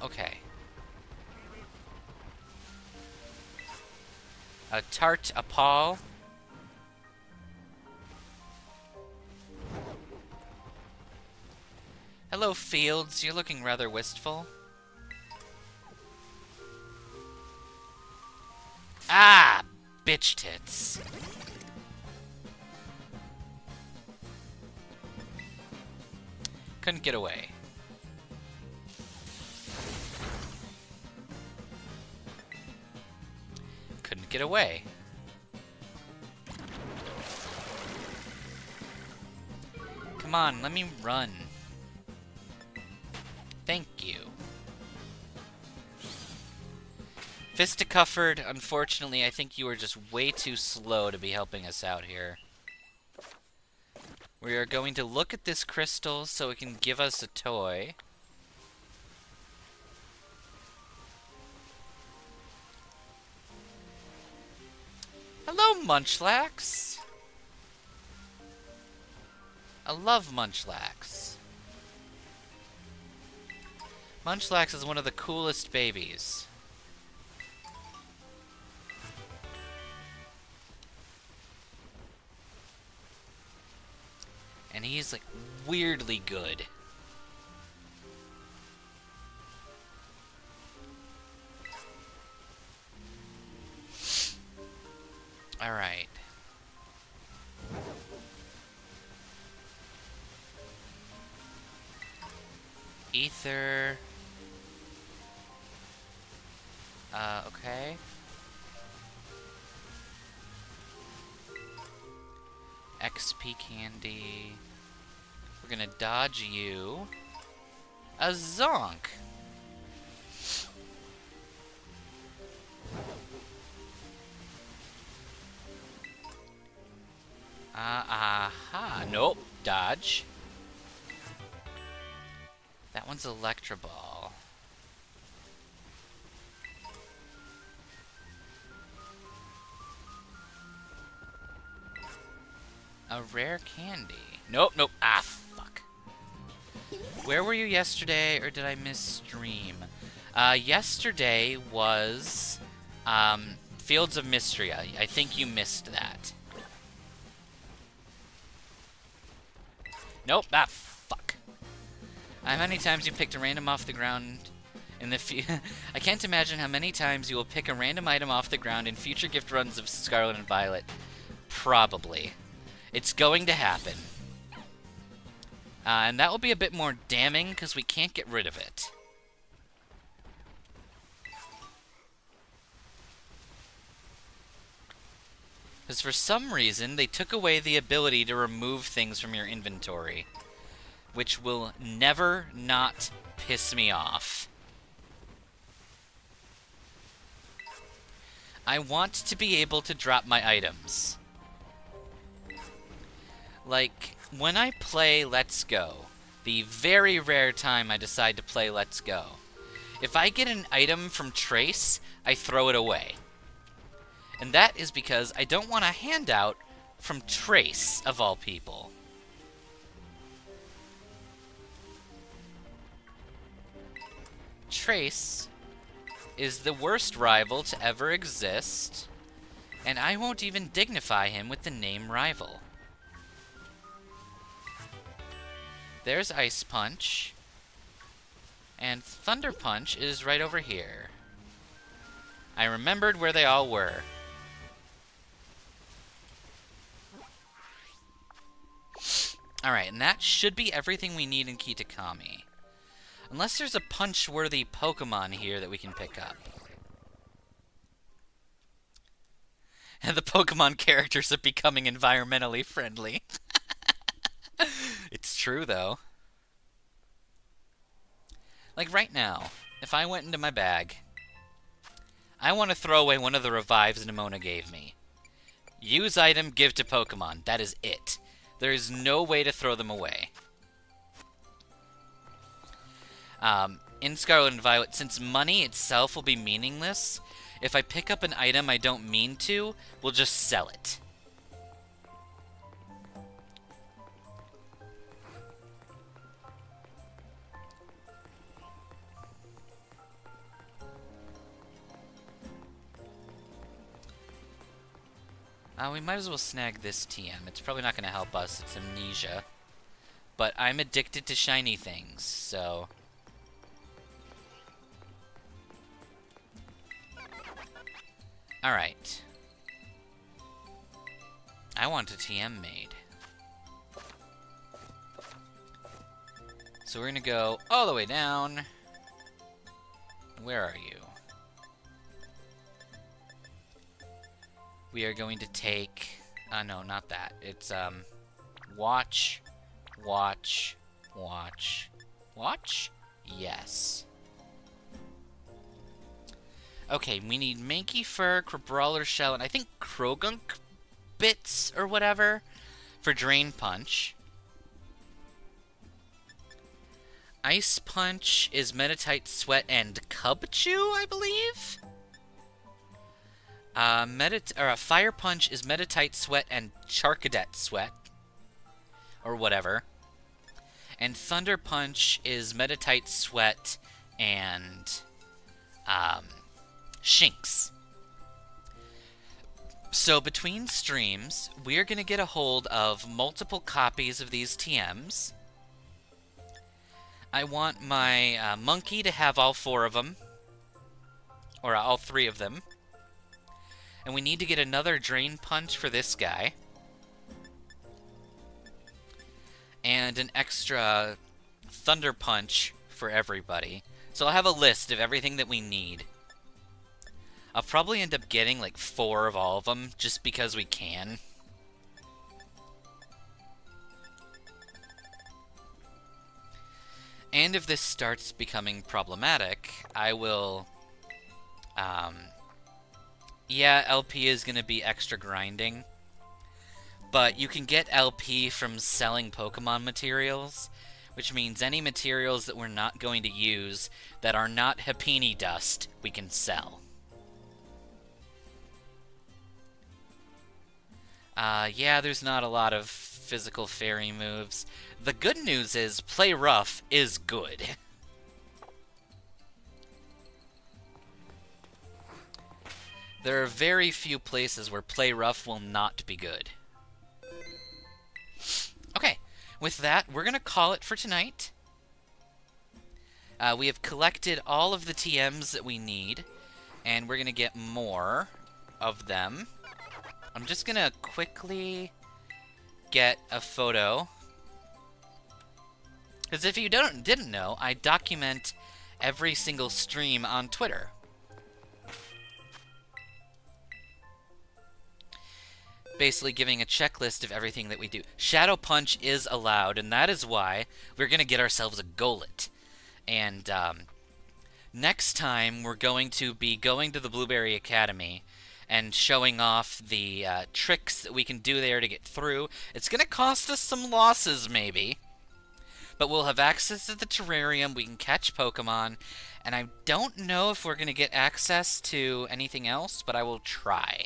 Okay. A tart, a paw. Hello, Fields. You're looking rather wistful. Ah! Bitch tits. Couldn't get away. Couldn't get away. Come on, let me run. Thank you. Fisticufford, unfortunately, I think you are just way too slow to be helping us out here. We are going to look at this crystal so it can give us a toy. Hello, Munchlax! I love Munchlax. Munchlax is one of the coolest babies. And he's, like, weirdly good. Alright. Ether. Okay. XP candy. We're gonna dodge you. A zonk! Aha! Nope. Dodge. That one's Electro Ball. A rare candy. Nope, nope. Ah, fuck. Where were you yesterday, or did I miss stream? Yesterday was Fields of Mystery. I think you missed that. Nope. Ah, fuck. How many times you picked a random off the ground in the I can't imagine how many times you will pick a random item off the ground in future gift runs of Scarlet and Violet. Probably. It's going to happen. And that will be a bit more damning because we can't get rid of it. Because for some reason, they took away the ability to remove things from your inventory. Which will never not piss me off. I want to be able to drop my items. Like, when I play Let's Go, the very rare time I decide to play Let's Go, if I get an item from Trace, I throw it away. And that is because I don't want a handout from Trace, of all people. Trace is the worst rival to ever exist, and I won't even dignify him with the name rival. There's Ice Punch, and Thunder Punch is right over here. I remembered where they all were. Alright, and that should be everything we need in Kitakami. Unless there's a punch-worthy Pokemon here that we can pick up. And the Pokemon characters are becoming environmentally friendly. It's true, though. Like, right now, if I went into my bag, I want to throw away one of the revives Emote gave me. Use item, give to Pokemon. That is it. There is no way to throw them away. In Scarlet and Violet, since money itself will be meaningless, if I pick up an item I don't mean to, we'll just sell it. We might as well snag this TM. It's probably not going to help us. It's amnesia. But I'm addicted to shiny things, so... Alright. I want a TM made. So we're going to go all the way down. Where are you? We are going to take... no, not that. It's, watch, watch, watch, watch? Yes. Okay, we need Mankey Fur, Crabrawler Shell, and I think Krogunk Bits or whatever for Drain Punch. Ice Punch is Metatite Sweat and Cubchoo, I believe? Fire Punch is Metatite Sweat and Charcadet Sweat. Or whatever. And Thunder Punch is Metatite Sweat and... Shinx. So between streams, we're going to get a hold of multiple copies of these TMs. I want my monkey to have all 4 of them. Or all 3 of them. And we need to get another Drain Punch for this guy. And an extra Thunder Punch for everybody. So I'll have a list of everything that we need. I'll probably end up getting like 4 of all of them, just because we can. And if this starts becoming problematic, I will... yeah, LP is going to be extra grinding. But you can get LP from selling Pokemon materials, which means any materials that we're not going to use that are not Hapini dust, we can sell. Yeah, there's not a lot of physical fairy moves. The good news is, play rough is good. There are very few places where play rough will not be good. Okay, with that, we're going to call it for tonight. We have collected all of the TMs that we need, and we're going to get more of them. I'm just going to quickly get a photo. Because if you didn't know, I document every single stream on Twitter. Basically giving a checklist of everything that we do. Shadow Punch is allowed, and that is why we're going to get ourselves a Golett. And next time, we're going to be going to the Blueberry Academy and showing off the tricks that we can do there to get through. It's going to cost us some losses, maybe. But we'll have access to the terrarium, we can catch Pokemon, and I don't know if we're going to get access to anything else, but I will try.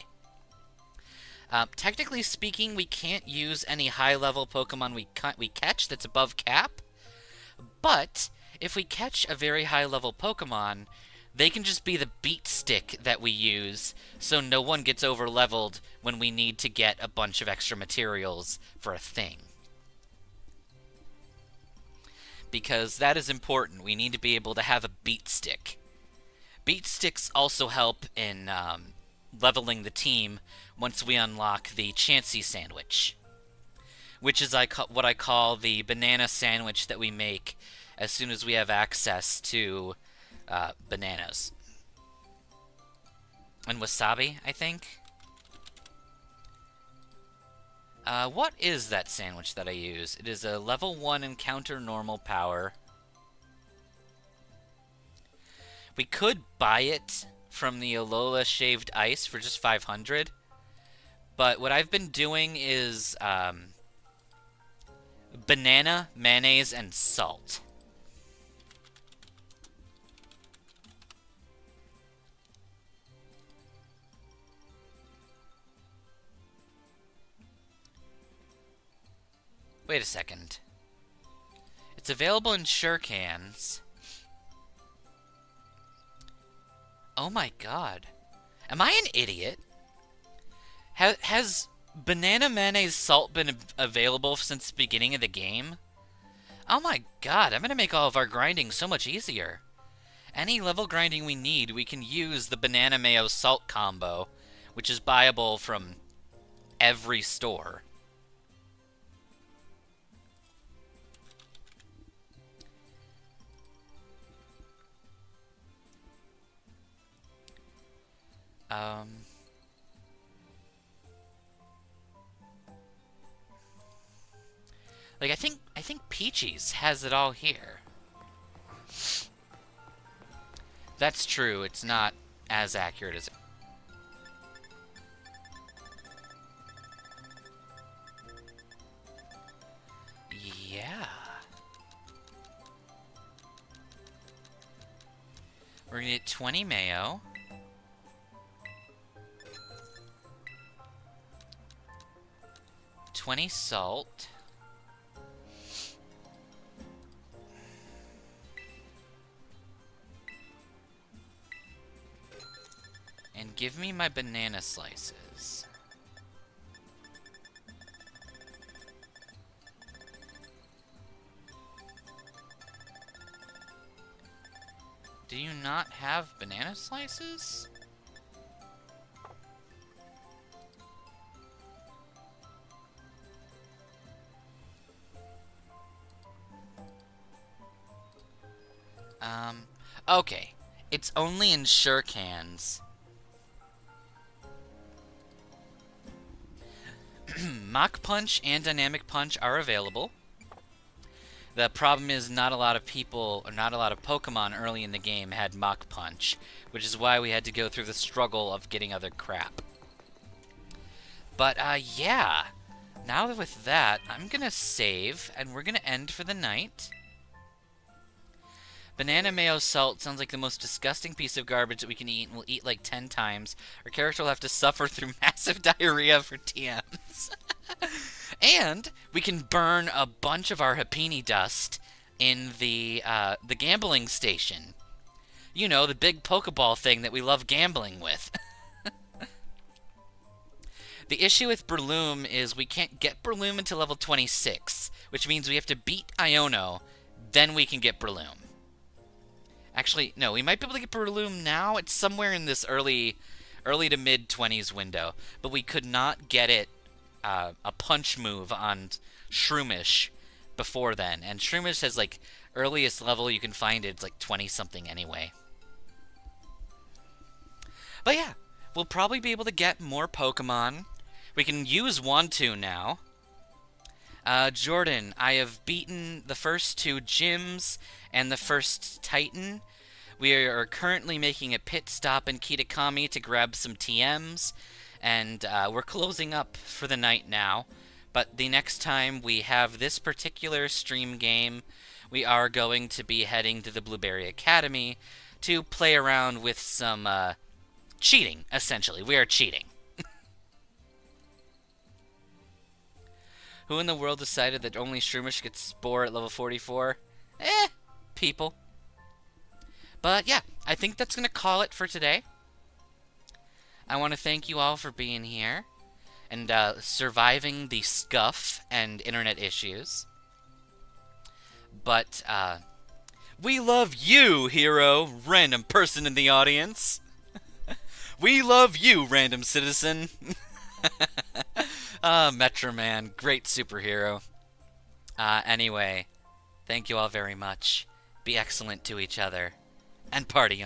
Technically speaking, we can't use any high-level Pokemon we catch that's above cap, but if we catch a very high-level Pokemon, they can just be the beat stick that we use, so no one gets over-leveled when we need to get a bunch of extra materials for a thing. Because that is important. We need to be able to have a beat stick. Beat sticks also help in leveling the team once we unlock the Chansey sandwich, which is what I call the banana sandwich that we make as soon as we have access to bananas. And wasabi, I think. What is that sandwich that I use? It is a level 1 encounter normal power. We could buy it from the Alola Shaved Ice for just 500. But what I've been doing is banana, mayonnaise, and salt. Wait a second. It's available in Shurikans. Oh my god. Am I an idiot? Has banana mayonnaise salt been available since the beginning of the game? Oh my god, I'm gonna make all of our grinding so much easier. Any level grinding we need, we can use the banana mayo salt combo, which is buyable from every store. Like, I think Peachy's has it all here. That's true, it's not as accurate as... Yeah. We're gonna get 20 mayo. $20 salt. And give me my banana slices. Do you not have banana slices? Okay. It's only in Shurikans. Mach Punch and Dynamic Punch are available. The problem is not a lot of people, or not a lot of Pokemon early in the game had Mach Punch, which is why we had to go through the struggle of getting other crap. But, yeah. Now that with that, I'm gonna save, and we're gonna end for the night. Banana mayo salt sounds like the most disgusting piece of garbage that we can eat, and we'll eat like 10 times. Our character will have to suffer through massive diarrhea for TMs. And we can burn a bunch of our Hapini dust in the gambling station. You know, the big Pokeball thing that we love gambling with. The issue with Breloom is we can't get Breloom until level 26, which means we have to beat Iono, then we can get Breloom. Actually, no, we might be able to get Breloom now. It's somewhere in this early to mid-20s window, but we could not get it a punch move on Shroomish before then, and Shroomish has, like, earliest level you can find it's like 20-something anyway. But yeah, we'll probably be able to get more Pokemon. We can use Wantu now. Jordan, I have beaten the first 2 gyms and the first Titan. We are currently making a pit stop in Kitakami to grab some TMs, and we're closing up for the night now. But the next time we have this particular stream game, we are going to be heading to the Blueberry Academy to play around with some cheating, essentially. We are cheating. Who in the world decided that only Shroomish gets Spore at level 44? People. But yeah, I think that's going to call it for today. I want to thank you all for being here and surviving the scuff and internet issues. But, we love you, hero, random person in the audience. We love you, random citizen. Metro Man, great superhero. Anyway, thank you all very much. Be excellent to each other, and party on.